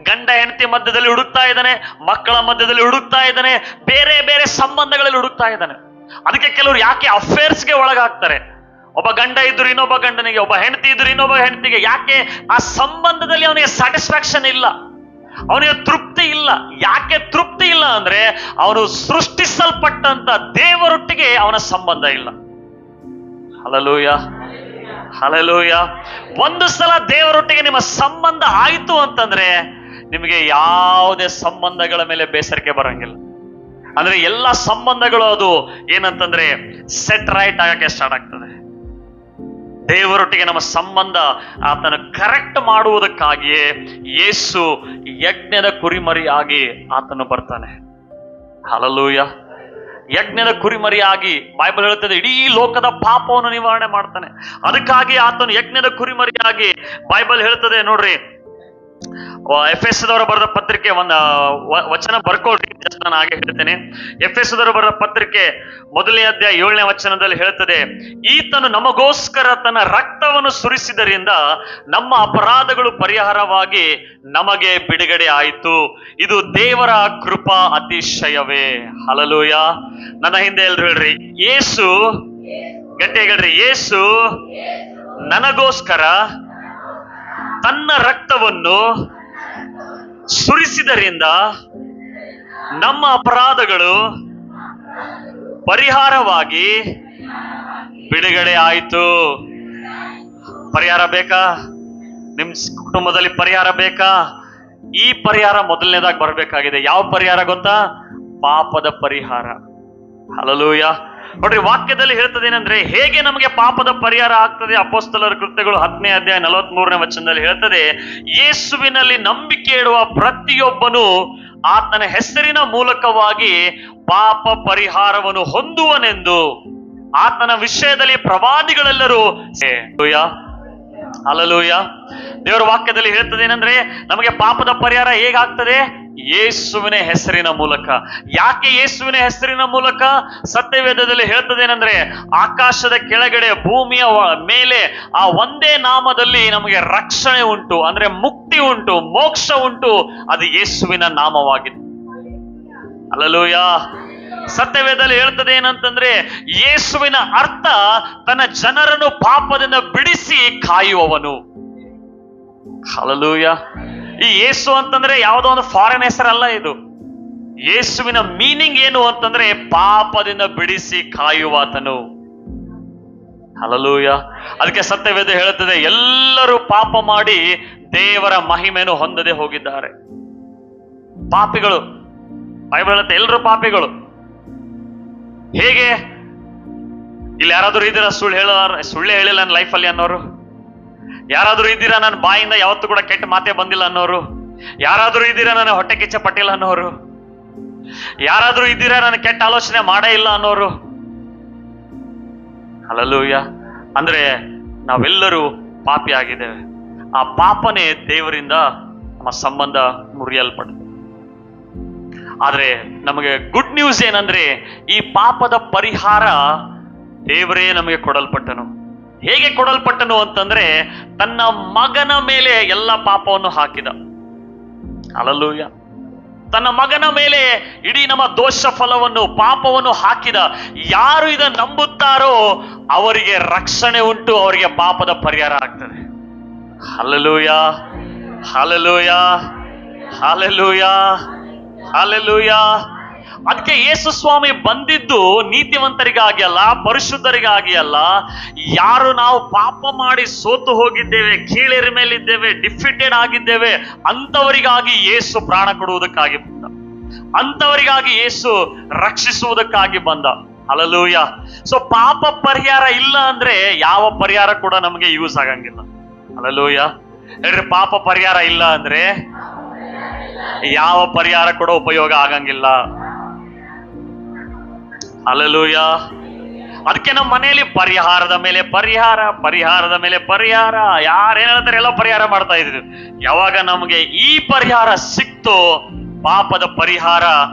ಗಂಡ ಹೆಂಡತಿ ಮಧ್ಯದಲ್ಲಿ ಹುಡುಕ್ತಾ ಇದ್ದಾನೆ, ಮಕ್ಕಳ ಮಧ್ಯದಲ್ಲಿ ಹುಡುಕ್ತಾ ಇದ್ದಾನೆ, ಬೇರೆ ಬೇರೆ ಸಂಬಂಧಗಳಲ್ಲಿ ಹುಡುಕ್ತಾ ಇದ್ದಾನೆ. ಅದಕ್ಕೆ ಕೆಲವರು ಯಾಕೆ ಅಫೇರ್ಸ್ಗೆ ಒಳಗಾಗ್ತಾರೆ. ಒಬ್ಬ ಗಂಡ ಇದ್ರು ಇನ್ನೊಬ್ಬ ಗಂಡನಿಗೆ, ಒಬ್ಬ ಹೆಂಡತಿ ಇದ್ರು ಇನ್ನೊಬ್ಬ ಹೆಂಡತಿಗೆ. ಯಾಕೆ? ಆ ಸಂಬಂಧದಲ್ಲಿ ಅವನಿಗೆ ಸ್ಯಾಟಿಸ್ಫ್ಯಾಕ್ಷನ್ ಇಲ್ಲ, ಅವನಿಗೆ ತೃಪ್ತಿ ಇಲ್ಲ. ಯಾಕೆ ತೃಪ್ತಿ ಇಲ್ಲ ಅಂದ್ರೆ ಅವನು ಸೃಷ್ಟಿಸಲ್ಪಟ್ಟಂತ ದೇವರೊಟ್ಟಿಗೆ ಅವನ ಸಂಬಂಧ ಇಲ್ಲ. ಹಲ್ಲೆಲೂಯ. ಹಲ್ಲೆಲೂಯ. ಒಂದು ಸಲ ದೇವರೊಟ್ಟಿಗೆ ನಿಮ್ಮ ಸಂಬಂಧ ಆಯ್ತು ಅಂತಂದ್ರೆ ನಿಮಗೆ ಯಾವುದೇ ಸಂಬಂಧಗಳ ಮೇಲೆ ಬೇಸರಿಕೆ ಬರಂಗಿಲ್ಲ. ಅಂದ್ರೆ ಎಲ್ಲ ಸಂಬಂಧಗಳು ಅದು ಏನಂತಂದ್ರೆ ಸೆಟ್ ರೈಟ್ ಆಗಕ್ಕೆ ಸ್ಟಾರ್ಟ್ ಆಗ್ತದೆ. ದೇವರೊಟ್ಟಿಗೆ ನಮ್ಮ ಸಂಬಂಧ ಆತನ ಕರೆಕ್ಟ್ ಮಾಡುವುದಕ್ಕಾಗಿಯೇ ಯೇಸು ಯಜ್ಞದ ಕುರಿಮರಿಯಾಗಿ ಆತನು ಬರ್ತಾನೆ. ಹಲ್ಲೆಲೂಯ. ಯಜ್ಞದ ಕುರಿಮರಿಯಾಗಿ ಬೈಬಲ್ ಹೇಳುತ್ತದೆ ಇಡೀ ಲೋಕದ ಪಾಪವನ್ನು ನಿವಾರಣೆ ಮಾಡ್ತಾನೆ. ಅದಕ್ಕಾಗಿ ಆತನು ಯಜ್ಞದ ಕುರಿಮರಿಯಾಗಿ ಬೈಬಲ್ ಹೇಳ್ತದೆ ನೋಡ್ರಿ, ಎಫೆಸದವರು ಬರೆದ ಪತ್ರಿಕೆ ಒಂದು ವಚನ ಬರ್ಕೊಳ್ರಿ, ನಾನು ಹಾಗೆ ಹೇಳ್ತೇನೆ. ಎಫೆಸದವರು ಬರೆದ ಪತ್ರಿಕೆ 1ನೇ ಅಧ್ಯಾಯ 7ನೇ ವಚನದಲ್ಲಿ ಹೇಳ್ತದೆ, ಈತನು ನಮಗೋಸ್ಕರ ತನ್ನ ರಕ್ತವನ್ನು ಸುರಿಸಿದರಿಂದ ನಮ್ಮ ಅಪರಾಧಗಳು ಪರಿಹಾರವಾಗಿ ನಮಗೆ ಬಿಡುಗಡೆ ಆಯಿತು. ಇದು ದೇವರ ಕೃಪಾ ಅತಿಶಯವೇ. ಹಲ್ಲೆಲೂಯ. ನನ್ನ ಹಿಂದೆ ಎಲ್ರು ಹೇಳ್ರಿ, ಯೇಸು, ಗಟ್ಟಿಯಾಗಿ ಹೇಳ್ರಿ, ಯೇಸು ನನಗೋಸ್ಕರ ತನ್ನ ರಕ್ತವನ್ನು ಸುರಿಸಿದರಿಂದ ನಮ್ಮ ಅಪರಾಧಗಳು ಪರಿಹಾರವಾಗಿ ಬಿಡುಗಡೆ ಆಯಿತು. ಪರಿಹಾರ ಬೇಕಾ? ನಿಮ್ ಕುಟುಂಬದಲ್ಲಿ ಪರಿಹಾರ ಬೇಕಾ? ಈ ಪರಿಹಾರ ಮೊದಲನೇದಾಗಿ ಬರಬೇಕಾಗಿದೆ. ಯಾವ ಪರಿಹಾರ ಗೊತ್ತಾ? ಪಾಪದ ಪರಿಹಾರ. ಹಲ್ಲೆಲೂಯ. ನೋಡ್ರಿ, ವಾಕ್ಯದಲ್ಲಿ ಹೇಳ್ತದೆ ಏನಂದ್ರೆ ಹೇಗೆ ನಮಗೆ ಪಾಪದ ಪರಿಹಾರ ಆಗ್ತದೆ. ಅಪೊಸ್ತಲರ ಕೃತ್ಯಗಳು 10ನೇ ಅಧ್ಯಾಯ 43ನೇ ವಚನದಲ್ಲಿ ಹೇಳ್ತದೆ, ಯೇಸುವಿನಲ್ಲಿ ನಂಬಿಕೆ ಇಡುವ ಪ್ರತಿಯೊಬ್ಬನು ಆತನ ಹೆಸರಿನ ಮೂಲಕವಾಗಿ ಪಾಪ ಪರಿಹಾರವನ್ನು ಹೊಂದುವನೆಂದು ಆತನ ವಿಷಯದಲ್ಲಿ ಪ್ರವಾದಿಗಳೆಲ್ಲರೂ ಹಲ್ಲೆಲೂಯ. ದೇವರ ವಾಕ್ಯದಲ್ಲಿ ಹೇಳ್ತದೆ ಏನಂದ್ರೆ, ನಮಗೆ ಪಾಪದ ಪರಿಹಾರ ಹೇಗಾಗ್ತದೆ? ಯೇಸುವಿನ ಹೆಸರಿನ ಮೂಲಕ. ಯಾಕೆ ಯೇಸುವಿನ ಹೆಸರಿನ ಮೂಲಕ? ಸತ್ಯವೇದದಲ್ಲಿ ಹೇಳ್ತದೇನೆಂದ್ರೆ, ಆಕಾಶದ ಕೆಳಗಡೆ ಭೂಮಿಯ ಮೇಲೆ ಆ ಒಂದೇ ನಾಮದಲ್ಲಿ ನಮಗೆ ರಕ್ಷಣೆ ಉಂಟು, ಅಂದ್ರೆ ಮುಕ್ತಿ ಉಂಟು, ಮೋಕ್ಷ ಉಂಟು. ಅದು ಯೇಸುವಿನ ನಾಮವಾಗಿದೆ. ಹಲ್ಲೆಲೂಯ. ಸತ್ಯವೇದದಲ್ಲಿ ಹೇಳ್ತದೆ ಏನಂತಂದ್ರೆ, ಯೇಸುವಿನ ಅರ್ಥ ತನ್ನ ಜನರನ್ನು ಪಾಪದಿಂದ ಬಿಡಿಸಿ ಕಾಯುವವನು. ಹಲ್ಲೆಲೂಯ. ಈ ಯೇಸು ಅಂತಂದ್ರೆ ಯಾವುದೋ ಒಂದು ಫಾರಿನ್ ಹೆಸರಲ್ಲ ಇದು. ಯೇಸುವಿನ ಮೀನಿಂಗ್ ಏನು ಅಂತಂದ್ರೆ, ಪಾಪದಿಂದ ಬಿಡಿಸಿ ಕಾಯುವಾತನು. ಹಲ್ಲೆಲೂಯ. ಅದಕ್ಕೆ ಸತ್ಯವೇದ ಹೇಳುತ್ತದೆ, ಎಲ್ಲರೂ ಪಾಪ ಮಾಡಿ ದೇವರ ಮಹಿಮೆಯನ್ನು ಹೊಂದದೆ ಹೋಗಿದ್ದಾರೆ. ಪಾಪಿಗಳು, ಬೈಬಲ್ ಹೇಳುತ್ತೆ ಎಲ್ಲರೂ ಪಾಪಿಗಳು. ಹೇಗೆ? ಇಲ್ಲಿ ಯಾರಾದ್ರೂ ಇದ್ದೀರಾ ಸುಳ್ಳು ಹೇಳಿಲ್ಲ ನನ್ನ ಲೈಫಲ್ಲಿ ಅನ್ನೋರು? ಯಾರಾದ್ರೂ ಇದ್ದೀರಾ ನನ್ನ ಬಾಯಿಂದ ಯಾವತ್ತೂ ಕೂಡ ಕೆಟ್ಟ ಮಾತೇ ಬಂದಿಲ್ಲ ಅನ್ನೋರು? ಯಾರಾದ್ರೂ ಇದ್ದೀರಾ ನನ್ನ ಹೊಟ್ಟೆ ಕಿಚ್ಚ ಪಟ್ಟಿಲ್ಲ ಅನ್ನೋರು? ಯಾರಾದ್ರೂ ಇದ್ದೀರಾ ನನ್ನ ಕೆಟ್ಟ ಆಲೋಚನೆ ಮಾಡೇ ಇಲ್ಲ ಅನ್ನೋರು? ಹಲ್ಲೆಲೂಯ. ಅಂದ್ರೆ ನಾವೆಲ್ಲರೂ ಪಾಪಿ ಆಗಿದ್ದೇವೆ. ಆ ಪಾಪನೇ ದೇವರಿಂದ ನಮ್ಮ ಸಂಬಂಧ ಮುರಿಯಲ್ಪಡುತ್ತೆ. ಆದ್ರೆ ನಮಗೆ ಗುಡ್ ನ್ಯೂಸ್ ಏನಂದ್ರೆ, ಈ ಪಾಪದ ಪರಿಹಾರ ದೇವರೇ ನಮಗೆ ಕೊಡಲ್ಪಟ್ಟನು. ಹೇಗೆ ಕೊಡಲ್ಪಟ್ಟನು ಅಂತಂದ್ರೆ, ತನ್ನ ಮಗನ ಮೇಲೆ ಎಲ್ಲ ಪಾಪವನ್ನು ಹಾಕಿದ. ಹಲ್ಲೆಲೂಯ. ತನ್ನ ಮಗನ ಮೇಲೆ ಇಡೀ ನಮ್ಮ ದೋಷ ಫಲವನ್ನು, ಪಾಪವನ್ನು ಹಾಕಿದ. ಯಾರು ಇದನ್ನು ನಂಬುತ್ತಾರೋ ಅವರಿಗೆ ರಕ್ಷಣೆ ಉಂಟು, ಅವರಿಗೆ ಪಾಪದ ಪರಿಹಾರ ಆಗ್ತದೆ. Hallelujah, hallelujah, hallelujah, hallelujah. ಅದಕ್ಕೆ ಯೇಸು ಸ್ವಾಮಿ ಬಂದಿದ್ದು ನೀತಿವಂತರಿಗಾಗಿ ಅಲ್ಲ, ಪರಿಶುದ್ಧರಿಗಾಗಿ ಅಲ್ಲ. ಯಾರು ನಾವು ಪಾಪ ಮಾಡಿ ಸೋತು ಹೋಗಿದ್ದೇವೆ, ಕೀಳೇರ ಮೇಲಿದ್ದೇವೆ, ಡಿಫಿಟೆಡ್ ಆಗಿದ್ದೇವೆ, ಅಂತವರಿಗಾಗಿ ಯೇಸು ಪ್ರಾಣ ಕೊಡುವುದಕ್ಕಾಗಿ ಬಂದ. ಅಂತವರಿಗಾಗಿ ಯೇಸು ರಕ್ಷಿಸುವುದಕ್ಕಾಗಿ ಬಂದ. ಹಲ್ಲೆಲೂಯ. ಸೊ ಪಾಪ ಪರಿಹಾರ ಇಲ್ಲ ಅಂದ್ರೆ ಯಾವ ಪರಿಹಾರ ಕೂಡ ನಮಗೆ ಯೂಸ್ ಆಗಂಗಿಲ್ಲ. ಹಲ್ಲೆಲೂಯ. ಹೇಳ್ರಿ, ಪಾಪ ಪರಿಹಾರ ಇಲ್ಲ ಅಂದ್ರೆ ಯಾವ ಪರಿಹಾರ ಕೂಡ ಉಪಯೋಗ ಆಗಂಗಿಲ್ಲ. ಹಲ್ಲೆಲೂಯ. ಅದಕ್ಕೆ ನಮ್ಮ ಮನೆಯಲ್ಲಿ ಪರಿಹಾರದ ಮೇಲೆ ಪರಿಹಾರ, ಪರಿಹಾರದ ಮೇಲೆ ಪರಿಹಾರ. ಯಾರೇನ್ ಹೇಳ್ತಾರೆ ಎಲ್ಲ ಪರಿಹಾರ ಮಾಡ್ತಾ ಇದ್ವಿ. ಯಾವಾಗ ನಮಗೆ ಈ ಪರಿಹಾರ ಸಿಕ್ತೋ, ಪಾಪದ ಪರಿಹಾರ,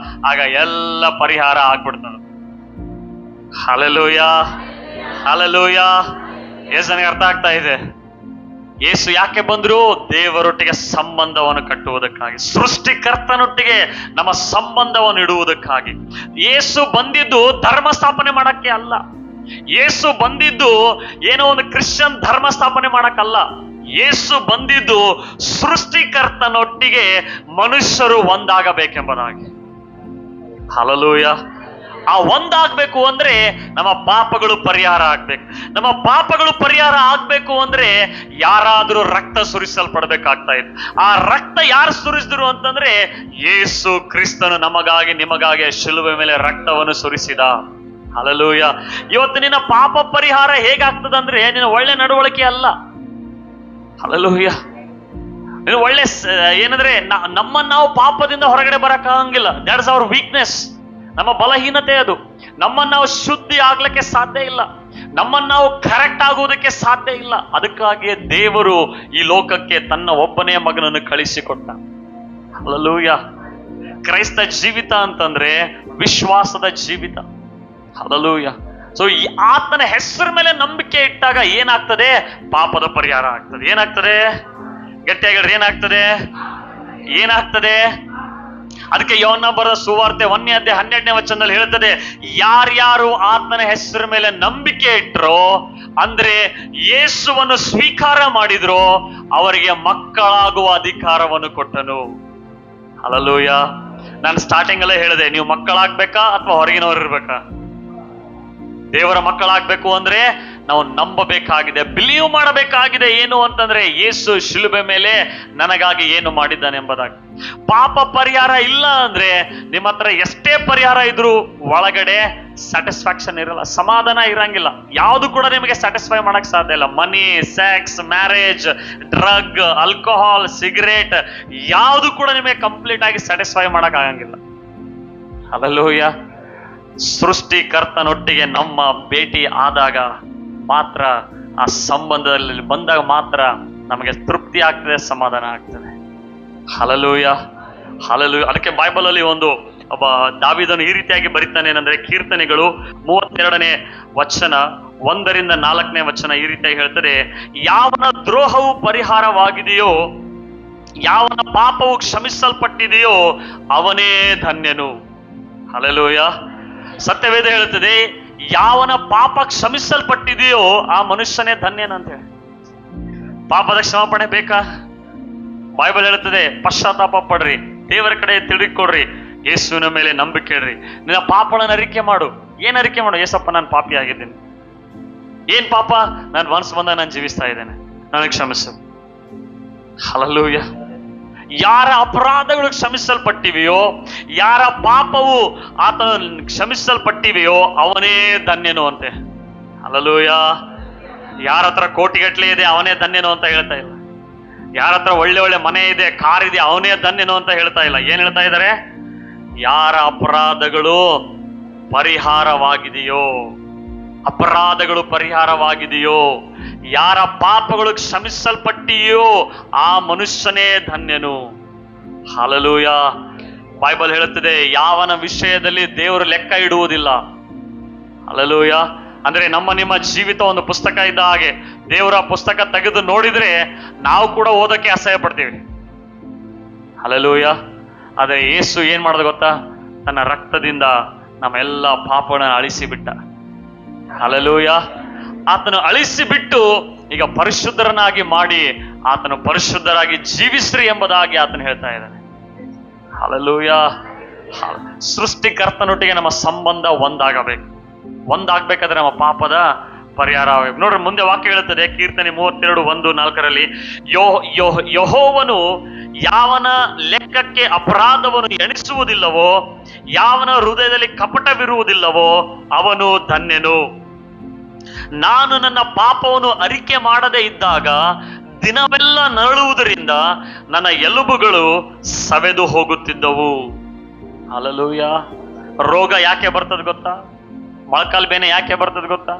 ಆಗ ಎಲ್ಲ ಪರಿಹಾರ ಆಗ್ಬಿಡ್ತದೆ. Hallelujah, hallelujah. ಎಷ್ಟು ನನಗೆ ಅರ್ಥ ಆಗ್ತಾ ಇದೆ? ಯೇಸು ಯಾಕೆ ಬಂದ್ರು? ದೇವರೊಟ್ಟಿಗೆ ಸಂಬಂಧವನ್ನು ಕಟ್ಟುವುದಕ್ಕಾಗಿ, ಸೃಷ್ಟಿಕರ್ತನೊಟ್ಟಿಗೆ ನಮ್ಮ ಸಂಬಂಧವನ್ನು ಇಡುವುದಕ್ಕಾಗಿ. ಯೇಸು ಬಂದಿದ್ದು ಧರ್ಮ ಸ್ಥಾಪನೆ ಮಾಡಕ್ಕೆ ಅಲ್ಲ. ಯೇಸು ಬಂದಿದ್ದು ಏನೋ ಒಂದು ಕ್ರಿಶ್ಚಿಯನ್ ಧರ್ಮ ಸ್ಥಾಪನೆ ಮಾಡಕ್ಕಲ್ಲ. ಯೇಸು ಬಂದಿದ್ದು ಸೃಷ್ಟಿಕರ್ತನೊಟ್ಟಿಗೆ ಮನುಷ್ಯರು ಒಂದಾಗಬೇಕೆಂಬುದಾಗಿ. ಹಲ್ಲೆಲೂಯ. ಆ ಒಂದಾಗಬೇಕು ಅಂದ್ರೆ ನಮ್ಮ ಪಾಪಗಳು ಪರಿಹಾರ ಆಗ್ಬೇಕು. ನಮ್ಮ ಪಾಪಗಳು ಪರಿಹಾರ ಆಗ್ಬೇಕು ಅಂದ್ರೆ ಯಾರಾದ್ರೂ ರಕ್ತ ಸುರಿಸಲ್ಪಡ್ಬೇಕಾಗ್ತಾ ಇತ್ತು. ಆ ರಕ್ತ ಯಾರು ಸುರಿಸಿದ್ರು ಅಂತಂದ್ರೆ, ಯೇಸು ಕ್ರಿಸ್ತನು ನಮಗಾಗಿ ನಿಮಗಾಗಿ ಶಿಲುಬೆ ಮೇಲೆ ರಕ್ತವನ್ನು ಸುರಿಸಿದ. ಹಲ್ಲೆಲೂಯ. ಇವತ್ತು ನಿನ್ನ ಪಾಪ ಪರಿಹಾರ ಹೇಗಾಗ್ತದಂದ್ರೆ, ನಿನ್ನ ಒಳ್ಳೆ ನಡವಳಿಕೆ ಅಲ್ಲ. ಹಲ್ಲೆಲೂಯ. ನೀನು ಒಳ್ಳೆ ಏನಂದ್ರೆ, ನಮ್ಮನ್ನು ನಾವು ಪಾಪದಿಂದ ಹೊರಗಡೆ ಬರಕ್ಕಾಗಂಗಿಲ್ಲ. That's hour weakness. ನಮ್ಮ ಬಲಹೀನತೆ ಅದು. ನಮ್ಮನ್ನು ನಾವು ಶುದ್ಧಿ ಆಗ್ಲಿಕ್ಕೆ ಸಾಧ್ಯ ಇಲ್ಲ. ನಮ್ಮನ್ನು ನಾವು ಕರೆಕ್ಟ್ ಆಗುವುದಕ್ಕೆ ಸಾಧ್ಯ ಇಲ್ಲ. ಅದಕ್ಕಾಗಿಯೇ ದೇವರು ಈ ಲೋಕಕ್ಕೆ ತನ್ನ ಒಬ್ಬನೇ ಮಗನನ್ನು ಕಳಿಸಿಕೊಟ್ಟ. ಹಲ್ಲೆಲೂಯ. ಕ್ರೈಸ್ತ ಜೀವಿತ ಅಂತಂದ್ರೆ ವಿಶ್ವಾಸದ ಜೀವಿತ. ಹಲ್ಲೆಲೂಯ. ಸೊ ಈ ಆತನ ಹೆಸರ ಮೇಲೆ ನಂಬಿಕೆ ಇಟ್ಟಾಗ ಏನಾಗ್ತದೆ? ಪಾಪದ ಪರಿಹಾರ ಆಗ್ತದೆ. ಏನಾಗ್ತದೆ? ಗಟ್ಟಿಯಾಗಿ ಏನಾಗ್ತದೆ? ಏನಾಗ್ತದೆ? ಅದಕ್ಕೆ ಯೋಹನ್ನ ಬರೆದ ಸುವಾರ್ತೆ 1:12 ಹೇಳ್ತದೆ, ಯಾರ್ಯಾರು ಆತನ ಹೆಸರ ಮೇಲೆ ನಂಬಿಕೆ ಇಟ್ರೋ, ಅಂದ್ರೆ ಯೇಸುವನ್ನು ಸ್ವೀಕಾರ ಮಾಡಿದ್ರೋ, ಅವರಿಗೆ ಮಕ್ಕಳಾಗುವ ಅಧಿಕಾರವನ್ನು ಕೊಟ್ಟನು. ಹಲ್ಲೆಲೂಯ. ನಾನು ಸ್ಟಾರ್ಟಿಂಗ್ ಅಲ್ಲೇ ಹೇಳಿದೆ, ನೀವು ಮಕ್ಕಳಾಗ್ಬೇಕಾ ಅಥವಾ ಹೊರಗಿನವ್ರು ಇರ್ಬೇಕಾ? ದೇವರ ಮಕ್ಕಳಾಗ್ಬೇಕು ಅಂದ್ರೆ ನಾವು ನಂಬಬೇಕಾಗಿದೆ, ಬಿಲೀವ್ ಮಾಡಬೇಕಾಗಿದೆ. ಏನು ಅಂತಂದ್ರೆ, ಯೇಸು ಶಿಲುಬೆ ಮೇಲೆ ನನಗಾಗಿ ಏನು ಮಾಡಿದ್ದಾನೆ ಎಂಬುದಾಗಿ. ಪಾಪ ಪರಿಹಾರ ಇಲ್ಲ ಅಂದ್ರೆ ನಿಮ್ಮ ಹತ್ರ ಎಷ್ಟೇ ಪರಿಹಾರ ಇದ್ರೂ ಒಳಗಡೆ ಸ್ಯಾಟಿಸ್ಫ್ಯಾಕ್ಷನ್ ಇರಲ್ಲ, ಸಮಾಧಾನ ಇರಂಗಿಲ್ಲ. ಯಾವುದು ಕೂಡ ನಿಮಗೆ ಸ್ಯಾಟಿಸ್ಫೈ ಮಾಡಕ್ ಸಾಧ್ಯ ಇಲ್ಲ. Money, sex, marriage, drug, alcohol, cigarette, ಯಾವುದು ಕೂಡ ನಿಮಗೆ ಕಂಪ್ಲೀಟ್ ಆಗಿ ಸ್ಯಾಟಿಸ್ಫೈ ಮಾಡಕ್ ಆಗಂಗಿಲ್ಲ. ಹಲ್ಲೆಲೂಯ. ಸೃಷ್ಟಿಕರ್ತನೊಟ್ಟಿಗೆ ನಮ್ಮ ಭೇಟಿ ಆದಾಗ ಮಾತ್ರ, ಆ ಸಂಬಂಧದಲ್ಲಿ ಬಂದಾಗ ಮಾತ್ರ ನಮಗೆ ತೃಪ್ತಿ ಆಗ್ತದೆ, ಸಮಾಧಾನ ಆಗ್ತದೆ. Hallelujah, hallelujah. ಅದಕ್ಕೆ ಬೈಬಲ್ ಅಲ್ಲಿ ಒಬ್ಬ ದಾವೀದನು ಈ ರೀತಿಯಾಗಿ ಬರೀತಾನೆ ಏನಂದ್ರೆ, ಕೀರ್ತನೆಗಳು 32ನೇ ವಚನ 1-4 ಈ ರೀತಿಯಾಗಿ ಹೇಳ್ತದೆ, ಯಾವನ ದ್ರೋಹವು ಪರಿಹಾರವಾಗಿದೆಯೋ, ಯಾವನ ಪಾಪವು ಕ್ಷಮಿಸಲ್ಪಟ್ಟಿದೆಯೋ ಅವನೇ ಧನ್ಯನು. ಹಲ್ಲೆಲೂಯಾ. ಸತ್ಯವೇದ ಹೇಳುತ್ತದೆ, ಯಾವನ ಪಾಪ ಕ್ಷಮಿಸಲ್ಪಟ್ಟಿದೆಯೋ ಆ ಮನುಷ್ಯನೇ ಧನ್ಯನಂತ ಹೇಳಿ. ಪಾಪದ ಕ್ಷಮಾಪಣೆ ಬೇಕಾ? ಬೈಬಲ್ ಹೇಳುತ್ತದೆ, ಪಶ್ಚಾತ್ತಾಪ ಪಡ್ರಿ, ದೇವರ ಕಡೆ ತಿರುಗಿಕೊಡ್ರಿ, ಯೇಸುವಿನ ಮೇಲೆ ನಂಬಿಕೆ ಇಡ್ರಿ, ನಿನ್ನ ಪಾಪಗಳನ್ನು ಅರಿಕೆ ಮಾಡು. ಏನ್ ಅರಿಕೆ ಮಾಡು? ಯೇಸಪ್ಪ, ನಾನು ಪಾಪಿ ಆಗಿದ್ದೀನಿ. ಏನ್ ಪಾಪ? ನಾನು ಮನಸ್ಸು ಬಂದಾಗ ನಾನು ಜೀವಿಸ್ತಾ ಇದ್ದೇನೆ, ನನಗೆ ಕ್ಷಮಿಸು. ಹಲ್ಲೆಲೂಯಾ. ಯಾರ ಅಪರಾಧಗಳು ಕ್ಷಮಿಸಲ್ಪಟ್ಟಿವೆಯೋ, ಯಾರ ಪಾಪವು ಆತನ ಕ್ಷಮಿಸಲ್ಪಟ್ಟಿವೆಯೋ ಅವನೇ ಧನ್ಯನು ಅಂತೆ. ಹಲ್ಲೆಲೂಯಾ. ಯಾರ ಹತ್ರ ಕೋಟಿಗಟ್ಟಲೆ ಇದೆ ಅವನೇ ಧನ್ಯನು ಅಂತ ಹೇಳ್ತಾ ಇಲ್ಲ. ಯಾರ ಹತ್ರ ಒಳ್ಳೆ ಒಳ್ಳೆ ಮನೆ ಇದೆ, ಕಾರ್ ಇದೆ, ಅವನೇ ಧನ್ಯನು ಅಂತ ಹೇಳ್ತಾ ಇಲ್ಲ. ಏನ್ ಹೇಳ್ತಾ ಇದ್ದಾರೆ? ಯಾರ ಅಪರಾಧಗಳು ಪರಿಹಾರವಾಗಿದೆಯೋ, ಅಪರಾಧಗಳು ಪರಿಹಾರವಾಗಿದೆಯೋ, ಯಾರ ಪಾಪಗಳು ಕ್ಷಮಿಸಲ್ಪಟ್ಟಿಯೋ ಆ ಮನುಷ್ಯನೇ ಧನ್ಯನು. ಹಲ್ಲೆಲೂಯಾ. ಬೈಬಲ್ ಹೇಳುತ್ತದೆ, ಯಾವನ ವಿಷಯದಲ್ಲಿ ದೇವರು ಲೆಕ್ಕ ಇಡುವುದಿಲ್ಲ. ಹಲ್ಲೆಲೂಯಾ. ಅಂದ್ರೆ ನಿಮ್ಮ ಜೀವಿತ ಒಂದು ಪುಸ್ತಕ ಇದ್ದ ಹಾಗೆ. ದೇವರ ಪುಸ್ತಕ ತೆಗೆದು ನೋಡಿದ್ರೆ ನಾವು ಕೂಡ ಓದಕ್ಕೆ ಅಸಹ್ಯ ಪಡ್ತೀವಿ. ಹಲ್ಲೆಲೂಯಾ. ಆದ್ರೆ ಯೇಸು ಏನ್ ಮಾಡೋದು ಗೊತ್ತಾ? ತನ್ನ ರಕ್ತದಿಂದ ನಮ್ಮೆಲ್ಲ ಪಾಪಗಳನ್ನು ಅಳಿಸಿಬಿಟ್ಟ. ಹಲ್ಲೆಲೂಯಾ. ಆತನು ಅಳಿಸಿಬಿಟ್ಟು ಈಗ ಪರಿಶುದ್ಧರನ್ನಾಗಿ ಮಾಡಿ ಆತನು ಪರಿಶುದ್ಧರಾಗಿ ಜೀವಿಸ್ರಿ ಎಂಬುದಾಗಿ ಆತನು ಹೇಳ್ತಾ ಇದ್ದಾನೆ. ಹಲ್ಲೆಲೂಯಾ. ಸೃಷ್ಟಿಕರ್ತನೊಟ್ಟಿಗೆ ನಮ್ಮ ಸಂಬಂಧ ಒಂದಾಗಬೇಕಾದ್ರೆ ನಮ್ಮ ಪಾಪದ ಪರಿಹಾರ ಆಗಬೇಕು. ನೋಡ್ರಿ, ಮುಂದೆ ವಾಕ್ಯ ಹೇಳುತ್ತದೆ, ಕೀರ್ತನೆ 32:1-4 ಯೆಹೋವನು ಯಾವನ ಲೆಕ್ಕಕ್ಕೆ ಅಪರಾಧವನ್ನು ಎಣಿಸುವುದಿಲ್ಲವೋ, ಯಾವನ ಹೃದಯದಲ್ಲಿ ಕಪಟವಿರುವುದಿಲ್ಲವೋ ಅವನು ಧನ್ಯನು. ನಾನು ನನ್ನ ಪಾಪವನ್ನು ಅರಿಕೆ ಮಾಡದೇ ಇದ್ದಾಗ ದಿನವೆಲ್ಲ ನರಳುವುದರಿಂದ ನನ್ನ ಎಲುಬುಗಳು ಸವೆದು ಹೋಗುತ್ತಿದ್ದವು. ಹಲ್ಲೆಲೂಯಾ. ರೋಗ ಯಾಕೆ ಬರ್ತದೆ ಗೊತ್ತಾ? ಮೊಳಕಾಲ್ ಬೇನೆ ಯಾಕೆ ಬರ್ತದೆ ಗೊತ್ತಾ?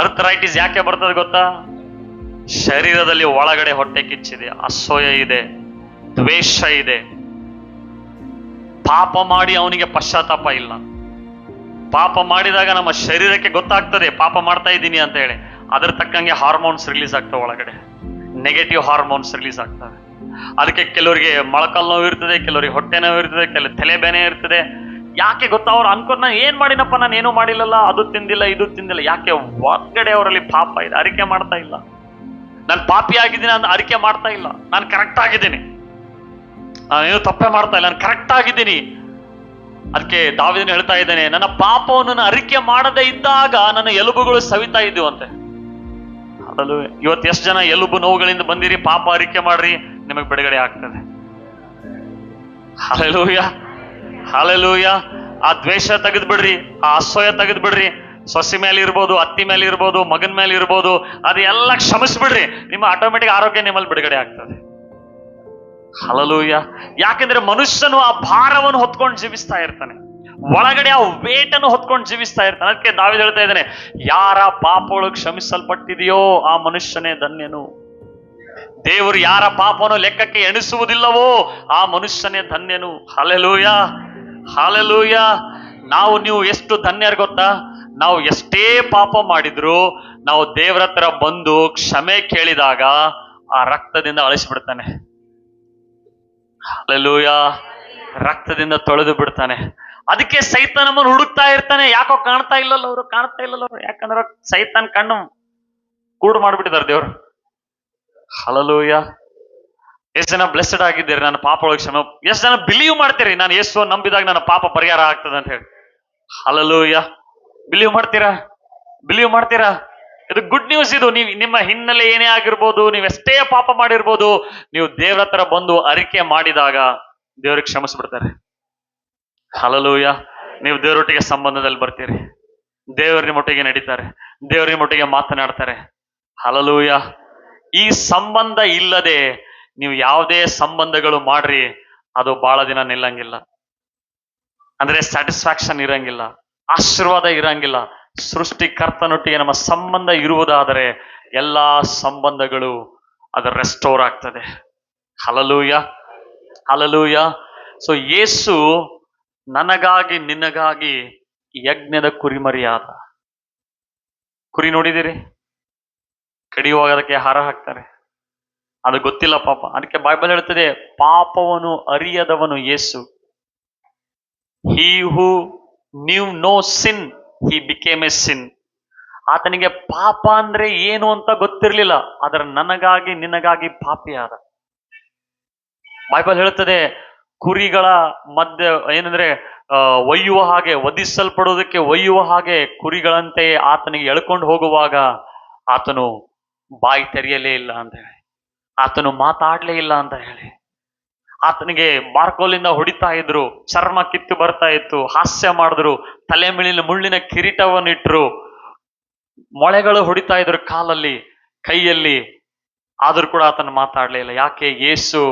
ಅರ್ಥರೈಟಿಸ್ ಯಾಕೆ ಬರ್ತದೆ ಗೊತ್ತಾ? ಶರೀರದಲ್ಲಿ ಒಳಗಡೆ ಹೊಟ್ಟೆ ಕಿಚ್ಚಿದೆ, ಅಸೂಯೆ ಇದೆ, ದ್ವೇಷ ಇದೆ. ಪಾಪ ಮಾಡಿ ಅವನಿಗೆ ಪಶ್ಚಾತ್ತಾಪ ಇಲ್ಲ. ಪಾಪ ಮಾಡಿದಾಗ ನಮ್ಮ ಶರೀರಕ್ಕೆ ಗೊತ್ತಾಗ್ತದೆ ಪಾಪ ಮಾಡ್ತಾ ಇದ್ದೀನಿ ಅಂತ ಹೇಳಿ. ಅದ್ರ ತಕ್ಕಂಗೆ ಹಾರ್ಮೋನ್ಸ್ ರಿಲೀಸ್ ಆಗ್ತವೆ, ಒಳಗಡೆ ನೆಗೆಟಿವ್ ಹಾರ್ಮೋನ್ಸ್ ರಿಲೀಸ್ ಆಗ್ತವೆ. ಅದಕ್ಕೆ ಕೆಲವರಿಗೆ ಮೊಳಕಾಲ್ ನೋವು ಇರ್ತದೆ, ಕೆಲವರಿಗೆ ಹೊಟ್ಟೆ ನೋವು ಇರ್ತದೆ, ಕೆಲವು ತಲೆಬೇನೆ ಇರ್ತದೆ. ಯಾಕೆ ಗೊತ್ತಾ? ಅವ್ರು ಅನ್ಕೊಂಡು, ನಾನು ಏನ್ ಮಾಡಿನಪ್ಪ, ನಾನು ಏನೂ ಮಾಡಿಲ್ಲಲ್ಲ, ಅದು ತಿಂದಿಲ್ಲ, ಇದು ತಿಂದಿಲ್ಲ. ಯಾಕೆ? ಒಳಗಡೆ ಅವರಲ್ಲಿ ಪಾಪ ಇದೆ, ಅರಿಕೆ ಮಾಡ್ತಾ ಇಲ್ಲ. ನಾನು ಪಾಪಿ ಆಗಿದ್ದೀನಿ ಅಂತ ಅರಿಕೆ ಮಾಡ್ತಾ ಇಲ್ಲ. ನಾನು ಕರೆಕ್ಟ್ ಆಗಿದ್ದೀನಿ, ನಾನೇನು ತಪ್ಪೇ ಮಾಡ್ತಾ ಇಲ್ಲ, ನಾನು ಕರೆಕ್ಟ್ ಆಗಿದ್ದೀನಿ. ಅದಕ್ಕೆ ದಾವೀದನು ಹೇಳ್ತಾ ಇದ್ದಾನೆ, ನನ್ನ ಪಾಪವನ್ನು ಅರಿಕೆ ಮಾಡದೇ ಇದ್ದಾಗ ನನ್ನ ಎಲುಬುಗಳು ಸವಿತಾ ಇದ್ದೀವಿ ಅಂತೆ. ಅದಲ್ಲೂ ಇವತ್ತು ಎಷ್ಟು ಜನ ಎಲುಬು ನೋವುಗಳಿಂದ ಬಂದಿರಿ, ಪಾಪ ಅರಿಕೆ ಮಾಡ್ರಿ, ನಿಮಗೆ ಬಿಡುಗಡೆ ಆಗ್ತದೆ. Hallelujah, hallelujah. ಆ ದ್ವೇಷ ತೆಗೆದು ಬಿಡ್ರಿ, ಆ ಅಸೂಯೆ ತೆಗೆದು ಬಿಡ್ರಿ. ಸೊಸೆ ಮೇಲೆ ಇರ್ಬೋದು, ಅತ್ತಿ ಮೇಲೆ ಇರ್ಬೋದು, ಮಗನ ಮೇಲೆ ಇರ್ಬೋದು, ಅದೆಲ್ಲ ಕ್ಷಮಿಸ್ಬಿಡ್ರಿ, ನಿಮ್ಮ ಆಟೋಮೆಟಿಕ್ ಆರೋಗ್ಯ ನಿಮ್ಮಲ್ಲಿ ಬಿಡುಗಡೆ ಆಗ್ತದೆ. ಹಲ್ಲೆಲೂಯಾ. ಯಾಕೆಂದ್ರೆ ಮನುಷ್ಯನು ಆ ಭಾರವನ್ನು ಹೊತ್ಕೊಂಡು ಜೀವಿಸ್ತಾ ಇರ್ತಾನೆ, ಒಳಗಡೆ ಆ ವೇಟನ್ನು ಹೊತ್ಕೊಂಡು ಜೀವಿಸ್ತಾ ಇರ್ತಾನೆ. ಅದಕ್ಕೆ ದಾವೀದ ಹೇಳ್ತಾ ಇದ್ದಾನೆ, ಯಾರ ಪಾಪಗಳು ಕ್ಷಮಿಸಲ್ಪಟ್ಟಿದೆಯೋ ಆ ಮನುಷ್ಯನೇ ಧನ್ಯನು. ದೇವರು ಯಾರ ಪಾಪವನ್ನು ಲೆಕ್ಕಕ್ಕೆ ಎಣಿಸುವುದಿಲ್ಲವೋ ಆ ಮನುಷ್ಯನೇ ಧನ್ಯನು. Hallelujah, hallelujah. ನೀವು ಎಷ್ಟು ಧನ್ಯರು ಗೊತ್ತಾ? ನಾವು ಎಷ್ಟೇ ಪಾಪ ಮಾಡಿದ್ರು ನಾವು ದೇವರ ಹತ್ರ ಬಂದು ಕ್ಷಮೆ ಕೇಳಿದಾಗ ಆ ರಕ್ತದಿಂದ ಅಳಿಸ್ಬಿಡ್ತಾನೆ. ಹಲ್ಲೆಲೂಯಾ. ರಕ್ತದಿಂದ ತೊಳೆದು ಬಿಡ್ತಾನೆ. ಅದಕ್ಕೆ ಸೈತಾನ್ ನಮ್ಮನ್ನು ಹುಡುಕ್ತಾ ಇರ್ತಾನೆ. ಯಾಕೋ ಕಾಣ್ತಾ ಇಲ್ಲಲ್ಲ ಅವರು. ಯಾಕಂದ್ರೆ ಸೈತಾನ್ ಕಣ್ಣು ಕೂಡು ಮಾಡ್ಬಿಟ್ಟಿದ್ದಾರೆ ದೇವ್ರು. ಹಲ್ಲೆಲೂಯಾ. ಎಷ್ಟು ಜನ ಬ್ಲೆಸ್ಡ್ ಆಗಿದ್ದೀರಿ, ನನ್ನ ಪಾಪಗಳಿಗೆ ಕ್ಷಮೆ. ಎಷ್ಟು ಜನ ಬಿಲೀವ್ ಮಾಡ್ತೀರಿ, ನಾನು ಯೇಸು ನಂಬಿದಾಗ ನನ್ನ ಪಾಪ ಪರಿಹಾರ ಆಗ್ತದೆ ಅಂತ ಹೇಳಿ? ಹಲ್ಲೆಲೂಯಾ. ಬಿಲೀವ್ ಮಾಡ್ತೀರಾ? ಇದು ಗುಡ್ ನ್ಯೂಸ್. ಇದು ನಿಮ್ಮ ಹಿನ್ನೆಲೆ ಏನೇ ಆಗಿರ್ಬೋದು, ನೀವು ಎಷ್ಟೇ ಪಾಪ ಮಾಡಿರ್ಬೋದು, ನೀವು ದೇವ್ರ ಹತ್ರ ಬಂದು ಅರಿಕೆ ಮಾಡಿದಾಗ ದೇವ್ರಿಗೆ ಕ್ಷಮಿಸ್ಬಿಡ್ತಾರೆ. ಹಲ್ಲೆಲೂಯಾ. ನೀವು ದೇವರೊಟ್ಟಿಗೆ ಸಂಬಂಧದಲ್ಲಿ ಬರ್ತೀರಿ, ದೇವ್ರ ನಿಮ್ಮೊಟ್ಟಿಗೆ ನಡೀತಾರೆ, ದೇವ್ರ ನಿಮ್ಮೊಟ್ಟಿಗೆ ಮಾತನಾಡ್ತಾರೆ. ಹಲ್ಲೆಲೂಯಾ. ಈ ಸಂಬಂಧ ಇಲ್ಲದೆ ನೀವು ಯಾವುದೇ ಸಂಬಂಧಗಳು ಮಾಡ್ರಿ, ಅದು ಬಹಳ ದಿನ ನಿಲ್ಲಂಗಿಲ್ಲ. ಅಂದ್ರೆ ಸ್ಯಾಟಿಸ್ಫ್ಯಾಕ್ಷನ್ ಇರಂಗಿಲ್ಲ. ಆಶೀರ್ವಾದ ಇರಂಗಿಲ್ಲ. ಸೃಷ್ಟಿಕರ್ತನೊಟ್ಟಿಗೆ ನಮ್ಮ ಸಂಬಂಧ ಇರುವುದಾದರೆ ಎಲ್ಲಾ ಸಂಬಂಧಗಳು ಅದು ರೆಸ್ಟೋರ್ ಆಗ್ತದೆ. Hallelujah, hallelujah. ಸೊ ಯೇಸು ನನಗಾಗಿ ನಿನಗಾಗಿ ಯಜ್ಞದ ಕುರಿಮರಿಯಾದ. ಕುರಿ ನೋಡಿದಿರಿ, ಕಡಿಯುವಾಗ ಅದಕ್ಕೆ ಹಾರ ಹಾಕ್ತಾರೆ, ಅದು ಗೊತ್ತಿಲ್ಲ ಪಾಪ. ಅದಕ್ಕೆ ಬೈಬಲ್ ಹೇಳ್ತದೆ, ಪಾಪವನ್ನು ಅರಿಯದವನು Yesu. He who knew no sin, he became a sin. ಆತನಿಗೆ ಪಾಪ ಅಂದ್ರೆ ಏನು ಅಂತ ಗೊತ್ತಿರ್ಲಿಲ್ಲ, ಆದ್ರೆ ನನಗಾಗಿ ನಿನಗಾಗಿ ಪಾಪಿಯಾದ. ಬೈಬಲ್ ಹೇಳ್ತದೆ, ಕುರಿಗಳ ಮಧ್ಯೆ ಏನಂದ್ರೆ ಒಯ್ಯುವ ಹಾಗೆ, ವಧಿಸಲ್ಪಡೋದಕ್ಕೆ ಒಯ್ಯುವ ಹಾಗೆ ಕುರಿಗಳಂತೆ ಆತನಿಗೆ ಎಳ್ಕೊಂಡು ಹೋಗುವಾಗ ಆತನು ಬಾಯಿ ತೆರೆಯಲೇ ಇಲ್ಲ ಅಂತ ಹೇಳಿ, ಆತನು ಮಾತಾಡ್ಲೇ ಇಲ್ಲ ಅಂತ ಹೇಳಿ, ಆತನಿಗೆ ಬಾರ್ಕೋಲಿಂದ ಹೊಡಿತಾ ಇದ್ರು, ಚರ್ಮ ಕಿತ್ತು ಬರ್ತಾ ಇತ್ತು, ಹಾಸ್ಯ ಮಾಡಿದ್ರು, ತಲೆ ಮೇಲಿನ ಮುಳ್ಳಿನ ಕಿರೀಟವನ್ನು ಇಟ್ರು, ಮೊಳೆಗಳು ಹೊಡಿತಾ ಇದ್ರು ಕಾಲಲ್ಲಿ ಕೈಯಲ್ಲಿ, ಆದ್ರೂ ಕೂಡ ಆತನು ಮಾತಾಡ್ಲೇ ಇಲ್ಲ. ಯಾಕೆ? ಯೇಸು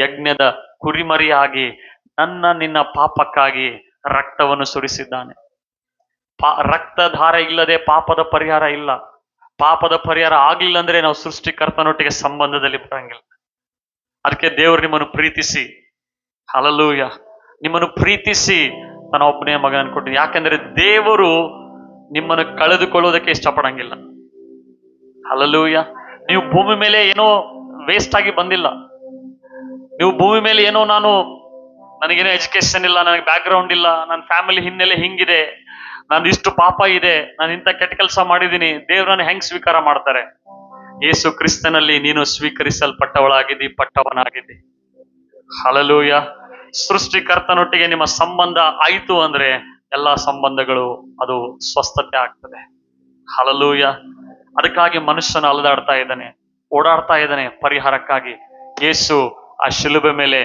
ಯಜ್ಞದ ಕುರಿಮರಿಯಾಗಿ ನನ್ನ ನಿನ್ನ ಪಾಪಕ್ಕಾಗಿ ರಕ್ತವನ್ನು ಸುರಿಸಿದ್ದಾನೆ. ರಕ್ತಧಾರ ಇಲ್ಲದೆ ಪಾಪದ ಪರಿಹಾರ ಇಲ್ಲ. ಪಾಪದ ಪರಿಹಾರ ಆಗ್ಲಿಲ್ಲ ಅಂದ್ರೆ ನಾವು ಸೃಷ್ಟಿಕರ್ತನೊಟ್ಟಿಗೆ ಸಂಬಂಧದಲ್ಲಿ ಬರಂಗಿಲ್ಲ. ಅದಕ್ಕೆ ದೇವರು ನಿಮ್ಮನ್ನು ಪ್ರೀತಿಸಿ, ಹಲಲೂಯ, ನಿಮ್ಮನ್ನು ಪ್ರೀತಿಸಿ ತನ್ನ ಒಬ್ಬನೇ ಮಗನನ್ನು ಕೊಟ್ಟಿದ್ದ. ಯಾಕೆಂದ್ರೆ ದೇವರು ನಿಮ್ಮನ್ನು ಕಳೆದುಕೊಳ್ಳುವುದಕ್ಕೆ ಇಷ್ಟಪಡಂಗಿಲ್ಲ. ಹಲಲೂಯ. ನೀವು ಭೂಮಿ ಮೇಲೆ ಏನೋ ವೇಸ್ಟ್ ಆಗಿ ಬಂದಿಲ್ಲ. ನೀವು ಭೂಮಿ ಮೇಲೆ ಏನೋ ನನಗೇನೋ ಎಜುಕೇಶನ್ ಇಲ್ಲ, ನನಗೆ ಬ್ಯಾಕ್ ಗ್ರೌಂಡ್ ಇಲ್ಲ, ನನ್ನ ಫ್ಯಾಮಿಲಿ ಹಿನ್ನೆಲೆ ಹಿಂಗಿದೆ, ನಾನು ಇಷ್ಟು ಪಾಪ ಇದೆ, ನಾನು ಇಂಥ ಕೆಟ್ಟ ಕೆಲಸ ಮಾಡಿದ್ದೀನಿ, ದೇವ್ರನ್ನ ಹೆಂಗ್ ಸ್ವೀಕಾರ ಮಾಡ್ತಾರೆ? ಯೇಸು ಕ್ರಿಸ್ತನಲ್ಲಿ ನೀನು ಸ್ವೀಕರಿಸಲ್ಪಟ್ಟವಳಾಗಿದ್ದಿ, ಪಟ್ಟವನಾಗಿದ್ದಿ. ಹಲಲೂಯ. ಸೃಷ್ಟಿಕರ್ತನೊಟ್ಟಿಗೆ ನಿಮ್ಮ ಸಂಬಂಧ ಆಯ್ತು ಅಂದ್ರೆ ಎಲ್ಲಾ ಸಂಬಂಧಗಳು ಅದು ಸ್ವಸ್ಥತೆ ಆಗ್ತದೆ. ಹಲಲೂಯ. ಅದಕ್ಕಾಗಿ ಮನುಷ್ಯನ ಅಲೆದಾಡ್ತಾ ಇದ್ದಾನೆ, ಓಡಾಡ್ತಾ ಇದ್ದಾನೆ ಪರಿಹಾರಕ್ಕಾಗಿ. ಯೇಸು ಆ ಶಿಲುಬೆ ಮೇಲೆ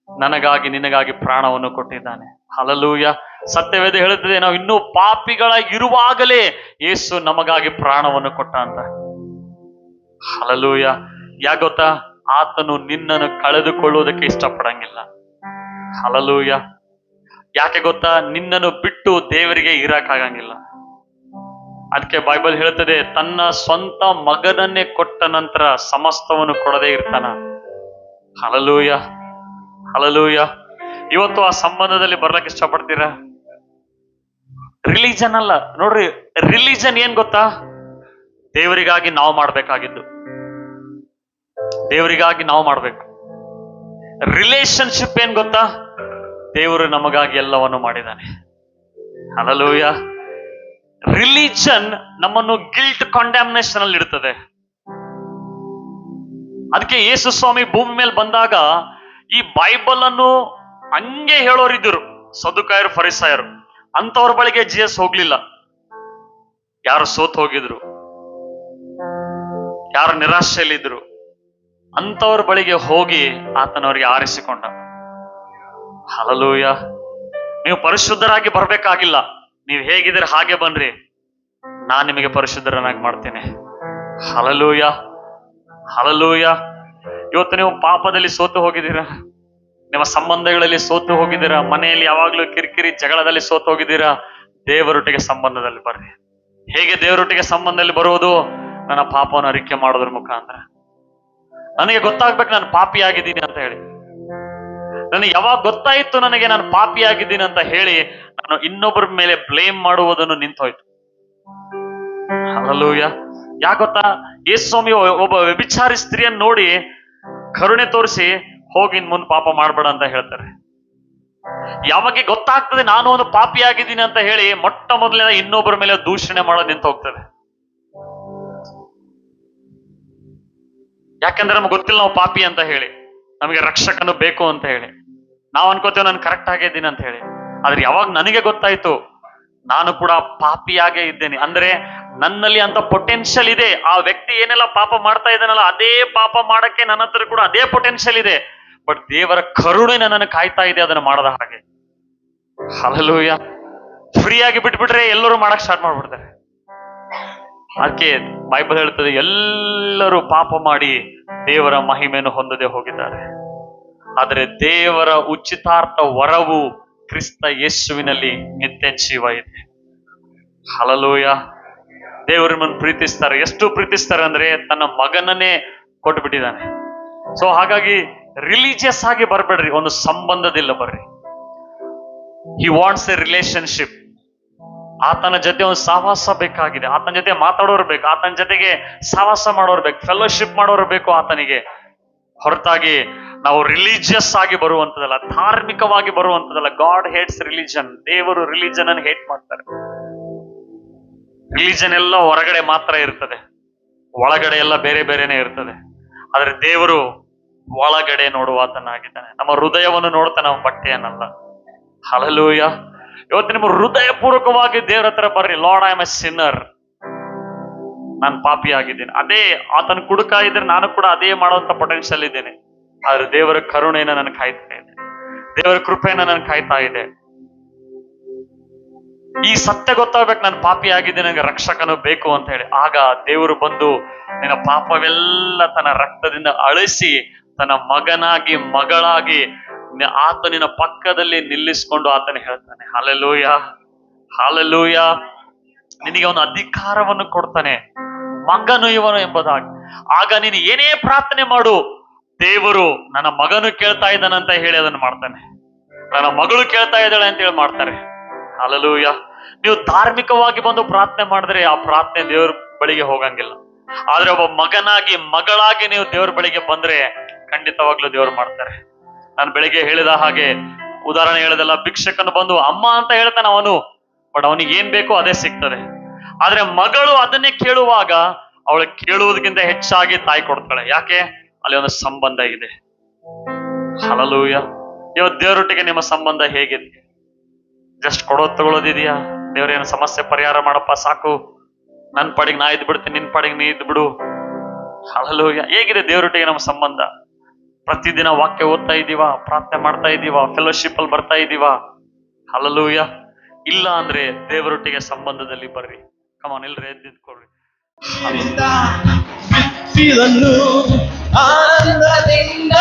ನನಗಾಗಿ ನಿನಗಾಗಿ ಪ್ರಾಣವನ್ನು ಕೊಟ್ಟಿದ್ದಾನೆ. ಹಲಲೂಯ. ಸತ್ಯವೇದ ಹೇಳುತ್ತದೆ, ನಾವು ಇನ್ನೂ ಪಾಪಿಗಳ ಇರುವಾಗಲೇ ಯೇಸು ನಮಗಾಗಿ ಪ್ರಾಣವನ್ನು ಕೊಟ್ಟ ಅಂತ. ಹಲಲೂಯ. ಯಾಕೆ ಗೊತ್ತಾ? ಆತನು ನಿನ್ನನ್ನು ಕಳೆದುಕೊಳ್ಳುವುದಕ್ಕೆ ಇಷ್ಟಪಡಂಗಿಲ್ಲ. ಹಲಲೂಯ. ಯಾಕೆ ಗೊತ್ತಾ? ನಿನ್ನನ್ನು ಬಿಟ್ಟು ದೇವರಿಗೆ ಇರಕ್ಕಾಗಂಗಿಲ್ಲ. ಅದಕ್ಕೆ ಬೈಬಲ್ ಹೇಳ್ತದೆ, ತನ್ನ ಸ್ವಂತ ಮಗನನ್ನೇ ಕೊಟ್ಟ ನಂತರ ಸಮಸ್ತವನ್ನು ಕೊಡದೇ ಇರ್ತಾನ. Hallelujah, hallelujah. ಇವತ್ತು ಆ ಸಂಬಂಧದಲ್ಲಿ ಬರ್ಲಕ್ಕೆ ಇಷ್ಟಪಡ್ತೀರಾ? ರಿಲಿಜನ್ ಅಲ್ಲ ನೋಡ್ರಿ. ರಿಲಿಜನ್ ಏನ್ ಗೊತ್ತಾ? ದೇವರಿಗಾಗಿ ನಾವು ಮಾಡ್ಬೇಕಾಗಿದ್ದು, ದೇವರಿಗಾಗಿ ನಾವು ಮಾಡ್ಬೇಕು. ರಿಲೇಶನ್ಶಿಪ್ ಏನ್ ಗೊತ್ತಾ? ದೇವರು ನಮಗಾಗಿ ಎಲ್ಲವನ್ನು ಮಾಡಿದ್ದಾನೆ. ಹಲಲೂಯ. ರಿಲಿಜನ್ ನಮ್ಮನ್ನು ಗಿಲ್ಟ್ ಕಾಂಡ್ಯಾಮ್ನೇಷನ್ ಅಲ್ಲಿ ಇಡ್ತದೆ. ಅದಕ್ಕೆ ಯೇಸು ಸ್ವಾಮಿ ಭೂಮಿ ಮೇಲೆ ಬಂದಾಗ ಈ ಬೈಬಲ್ ಅನ್ನು ಹಂಗೆ ಹೇಳೋರಿದ್ರು, ಸದುಕಾಯರು, ಫರಿಸಾಯರು. ಅಂತವ್ರ ಬಳಿಗೆ ಜೀಸಸ್ ಹೋಗ್ಲಿಲ್ಲ. ಯಾರು ಸೋತ್ ಹೋಗಿದ್ರು, ಯಾರು ನಿರಾಶೆಯಲ್ಲಿದ್ರು, ಅಂತವ್ರ ಬಳಿಗೆ ಹೋಗಿ ಆತನವರಿಗೆ ಆರಿಸಿಕೊಂಡ. ಹಲಲೂಯ. ನೀವು ಪರಿಶುದ್ಧರಾಗಿ ಬರ್ಬೇಕಾಗಿಲ್ಲ, ನೀವು ಹೇಗಿದ್ರೆ ಹಾಗೆ ಬನ್ರಿ, ನಾನ್ ನಿಮಗೆ ಪರಿಶುದ್ಧರನ್ನಾಗಿ ಮಾಡ್ತೇನೆ. Hallelujah, hallelujah. ಇವತ್ತು ನೀವು ಪಾಪದಲ್ಲಿ ಸೋತು ಹೋಗಿದ್ದೀರಾ, ನಿಮ್ಮ ಸಂಬಂಧಗಳಲ್ಲಿ ಸೋತು ಹೋಗಿದ್ದೀರಾ, ಮನೆಯಲ್ಲಿ ಯಾವಾಗ್ಲೂ ಕಿರಿಕಿರಿ ಜಗಳದಲ್ಲಿ ಸೋತು ಹೋಗಿದ್ದೀರಾ, ದೇವರೊಟ್ಟಿಗೆ ಸಂಬಂಧದಲ್ಲಿ ಬರ್ರಿ. ಹೇಗೆ ದೇವರೊಟ್ಟಿಗೆ ಸಂಬಂಧದಲ್ಲಿ ಬರುವುದು? ನನ್ನ ಪಾಪವನ್ನು ಅರಿಕೆ ಮಾಡೋದ್ರ ಮುಖಾಂತರ. ನನಗೆ ಗೊತ್ತಾಗ್ಬೇಕು ನಾನು ಪಾಪಿ ಆಗಿದ್ದೀನಿ ಅಂತ ಹೇಳಿ. ನನಗೆ ಯಾವಾಗ ಗೊತ್ತಾಯ್ತು ನನಗೆ ನಾನು ಪಾಪಿ ಆಗಿದ್ದೀನಿ ಅಂತ ಹೇಳಿ, ನಾನು ಇನ್ನೊಬ್ಬರ ಮೇಲೆ ಬ್ಲೇಮ್ ಮಾಡುವುದನ್ನು ನಿಂತೋಯ್ತು. ಹಲಲೂಯ. ಯಾಕೆ ಗೊತ್ತಾ? ಯೇಸು ಸ್ವಾಮಿ ಒಬ್ಬ ವ್ಯಭಿಚಾರಿ ಸ್ತ್ರೀಯನ್ನು ನೋಡಿ ಕರುಣೆ ತೋರಿಸಿ, ಹೋಗಿ ಇನ್ ಮುಂದೆ ಪಾಪ ಮಾಡ್ಬೇಡ ಅಂತ ಹೇಳ್ತಾರೆ. ಯಾವಾಗ ಗೊತ್ತಾಗ್ತದೆ ನಾನು ಒಂದು ಪಾಪಿ ಆಗಿದ್ದೀನಿ ಅಂತ ಹೇಳಿ, ಮೊಟ್ಟ ಮೊದಲನೇ ಇನ್ನೊಬ್ಬರ ಮೇಲೆ ದೂಷಣೆ ಮಾಡೋದು ನಿಂತು ಹೋಗ್ತದೆ. ಯಾಕಂದ್ರೆ ನಮ್ಗೆ ಗೊತ್ತಿಲ್ಲ ನಾವು ಪಾಪಿ ಅಂತ ಹೇಳಿ, ನಮಗೆ ರಕ್ಷಕನು ಬೇಕು ಅಂತ ಹೇಳಿ ನಾವು ಅನ್ಕೋತೇವೆ ನಾನು ಕರೆಕ್ಟ್ ಆಗಿದ್ದೀನಿ ಅಂತ ಹೇಳಿ. ಆದ್ರೆ ಯಾವಾಗ ನನಗೆ ಗೊತ್ತಾಯ್ತು ನಾನು ಕೂಡ ಪಾಪಿಯಾಗೇ ಇದ್ದೇನೆ, ಅಂದ್ರೆ ನನ್ನಲ್ಲಿ ಅಂತ ಪೊಟೆನ್ಷಿಯಲ್ ಇದೆ, ಆ ವ್ಯಕ್ತಿ ಏನೆಲ್ಲ ಪಾಪ ಮಾಡ್ತಾ ಇದ್ದಾನಲ್ಲ ಅದೇ ಪಾಪ ಮಾಡಕ್ಕೆ ನನ್ನ ಹತ್ರ ಕೂಡ ಅದೇ ಪೊಟೆನ್ಷಿಯಲ್ ಇದೆ, ಬಟ್ ದೇವರ ಕರುಣೆ ನನ್ನನ್ನು ಕಾಯ್ತಾ ಇದೆ ಅದನ್ನು ಮಾಡದ ಹಾಗೆ. ಹಲಲೂಯ. ಫ್ರೀ ಆಗಿ ಬಿಟ್ಬಿಟ್ರೆ ಎಲ್ಲರೂ ಮಾಡಕ್ ಸ್ಟಾರ್ಟ್ ಮಾಡ್ಬಿಡ್ತಾರೆ. ಅದಕ್ಕೆ ಬೈಬಲ್ ಹೇಳ್ತದೆ, ಎಲ್ಲರೂ ಪಾಪ ಮಾಡಿ ದೇವರ ಮಹಿಮೆಯನ್ನು ಹೊಂದದೆ ಹೋಗಿದ್ದಾರೆ, ಆದರೆ ದೇವರ ಉಚಿತಾರ್ಥ ವರವು ಕ್ರಿಸ್ತ ಯೇಸುವಿನಲ್ಲಿ ನಿತ್ಯ ಜೀವ ಇದೆ. ಹಲ್ಲೆಲೂಯಾ. ದೇವರು ನಿಮ್ಮನ್ನು ಪ್ರೀತಿಸ್ತಾರೆ. ಎಷ್ಟು ಪ್ರೀತಿಸ್ತಾರೆ ಅಂದ್ರೆ ತನ್ನ ಮಗನನ್ನೇ ಕೊಟ್ಟು ಬಿಟ್ಟಿದ್ದಾನೆ. ಸೊ ಹಾಗಾಗಿ ರಿಲಿಜಿಯಸ್ ಆಗಿ ಬರ್ಬೇಡ್ರಿ, ಒಂದು ಸಂಬಂಧದಿಲ್ಲ ಬರ್ರಿ. He wants A relationship. ಆತನ ಜೊತೆ ಒಂದು ಸಹವಾಸ ಬೇಕಾಗಿದೆ, ಆತನ ಜೊತೆ ಮಾತಾಡೋರು ಬೇಕು, ಆತನ ಜೊತೆಗೆ ಸಹವಾಸ ಮಾಡೋರು ಬೇಕು, ಫೆಲೋಶಿಪ್ ಮಾಡೋರು ಬೇಕು ಆತನಿಗೆ. ಹೊರತಾಗಿ ನಾವು ರಿಲಿಜಿಯಸ್ ಆಗಿ ಬರುವಂತದಲ್ಲ, ಧಾರ್ಮಿಕವಾಗಿ ಬರುವಂತದಲ್ಲ. God hates religion. ದೇವರು ರಿಲಿಜನ್ ಅನ್ನು ಹೇಟ್ ಮಾಡ್ತಾರೆ. ರಿಲಿಜನ್ ಎಲ್ಲ ಹೊರಗಡೆ ಮಾತ್ರ ಇರ್ತದೆ, ಒಳಗಡೆ ಎಲ್ಲ ಬೇರೆ ಬೇರೆನೆ ಇರ್ತದೆ. ಆದ್ರೆ ದೇವರು ಒಳಗಡೆ ನೋಡುವಾತನಾಗಿದ್ದಾನೆ. ನಮ್ಮ ಹೃದಯವನ್ನು ನೋಡ್ತಾನೆ, ನಮ್ಮ ಬಟ್ಟೆಯನ್ನಲ್ಲ. ಹಲ್ಲೆಲೂಯಾ. ಇವತ್ತು ನಿಮ್ಮ ಹೃದಯ ಪೂರ್ವಕವಾಗಿ ದೇವರ ಹತ್ರ ಬರ್ರಿ. Lord, I am A Sinner. ನಾನು ಪಾಪಿ ಆಗಿದ್ದೇನೆ. ಅದೇ ಆತನ ಕುಡುಕ ಇದ್ರೆ ನಾನು ಕೂಡ ಅದೇ ಮಾಡುವಂತ ಪೊಟೆನ್ಶಿಯಲ್ ಇದ್ದೇನೆ. ಆದ್ರೆ ದೇವರ ಕರುಣೆಯನ್ನ ನಾನು ಕಾಯ್ತಾ ಇದೆ, ದೇವರ ಕೃಪೆಯನ್ನ ನಾನು ಕಾಯ್ತಾ ಇದೆ. ಈ ಸತ್ಯ ಗೊತ್ತಾಗ್ಬೇಕು, ನಾನು ಪಾಪಿ ಆಗಿದ್ದೇನೆ, ನನಗೆ ರಕ್ಷಕನು ಬೇಕು ಅಂತ ಹೇಳಿ. ಆಗ ದೇವರು ಬಂದು ನಿನ್ನ ಪಾಪವೆಲ್ಲ ತನ್ನ ರಕ್ತದಿಂದ ಅಳಿಸಿ ತನ್ನ ಮಗನಾಗಿ ಮಗಳಾಗಿ ಆತನಿನ ಪಕ್ಕದಲ್ಲಿ ನಿಲ್ಲಿಸಿಕೊಂಡು ಆತನ ಹೇಳ್ತಾನೆ, ಹಲ್ಲೆಲೂಯಾ, ಹಲ್ಲೆಲೂಯಾ. ನಿನಗೆ ಅವನು ಅಧಿಕಾರವನ್ನು ಕೊಡ್ತಾನೆ, ಮಗನು ಇವನು ಎಂಬುದಾಗಿ. ಆಗ ನೀನು ಏನೇ ಪ್ರಾರ್ಥನೆ ಮಾಡು, ದೇವರು ನನ್ನ ಮಗನು ಕೇಳ್ತಾ ಇದ್ದಾನಂತ ಹೇಳಿ ಅದನ್ನು ಮಾಡ್ತಾನೆ, ನನ್ನ ಮಗಳು ಕೇಳ್ತಾ ಇದ್ದಾಳೆ ಅಂತ ಹೇಳಿ ಮಾಡ್ತಾರೆ. ಹಲ್ಲೆಲೂಯಾ. ನೀವು ಧಾರ್ಮಿಕವಾಗಿ ಬಂದು ಪ್ರಾರ್ಥನೆ ಮಾಡಿದ್ರೆ ಆ ಪ್ರಾರ್ಥನೆ ದೇವ್ರ ಬಳಿಗೆ ಹೋಗಂಗಿಲ್ಲ. ಆದ್ರೆ ಒಬ್ಬ ಮಗನಾಗಿ ಮಗಳಾಗಿ ನೀವು ದೇವ್ರ ಬಳಿಗೆ ಬಂದ್ರೆ ಖಂಡಿತವಾಗ್ಲೂ ದೇವ್ರು ಮಾಡ್ತಾರೆ. ನಾನು ಬೆಳಿಗ್ಗೆ ಹೇಳಿದ ಹಾಗೆ ಉದಾಹರಣೆ ಹೇಳದಲ್ಲ, ಭಿಕ್ಷಕನು ಬಂದು ಅಮ್ಮ ಅಂತ ಹೇಳ್ತಾನೆ ಅವನು, ಬಟ್ ಅವನಿಗೆ ಏನ್ ಬೇಕೋ ಅದೇ ಸಿಗ್ತದೆ. ಆದ್ರೆ ಮಗಳು ಅದನ್ನೇ ಕೇಳುವಾಗ ಅವಳು ಕೇಳುವುದಕ್ಕಿಂತ ಹೆಚ್ಚಾಗಿ ತಾಯಿ ಕೊಡ್ತಾಳೆ. ಯಾಕೆ? ಅಲ್ಲಿ ಒಂದು ಸಂಬಂಧ ಇದೆ. ಹಲ್ಲೆಲೂಯಾ. ಇವತ್ತು ದೇವರೊಟ್ಟಿಗೆ ನಿಮ್ಮ ಸಂಬಂಧ ಹೇಗಿದೆ? ಜಸ್ಟ್ ಕೊಡೋದು ತಗೊಳ್ಳೋದಿದೆಯಾ? ದೇವ್ರೇನು ಸಮಸ್ಯೆ ಪರಿಹಾರ ಮಾಡಪ್ಪ ಸಾಕು, ನನ್ ಪಾಡಿಗೆ ನಾ ಇದ್ ಬಿಡ್ತೀನಿ, ನಿನ್ ಪಾಡಿಗೆ ನೀ ಇದ್ ಬಿಡು. ಹಲ್ಲೆಲೂಯಾ. ಹೇಗಿದೆ ದೇವರೊಟ್ಟಿಗೆ ನಮ್ಮ ಸಂಬಂಧ? ಪ್ರತಿದಿನ ವಾಕ್ಯ ಓದ್ತಾ ಇದೀವಾ? ಪ್ರಾರ್ಥನೆ ಮಾಡ್ತಾ ಇದೀವಾ? ಫೆಲೋಶಿಪ್ ಅಲ್ಲಿ ಬರ್ತಾ ಇದೀವಾ? ಹಲ್ಲೆಲೂಯಾ. ಇಲ್ಲ ಅಂದ್ರೆ ದೇವರೊಟ್ಟಿಗೆ ಸಂಬಂಧದಲ್ಲಿ ಬರ್ರಿ. ಕಮಾನ್, ಎಲ್ರು ಎದ್ದಿದ್ಕೊಳ್ರಿ. ಆನಂದದಿಂದ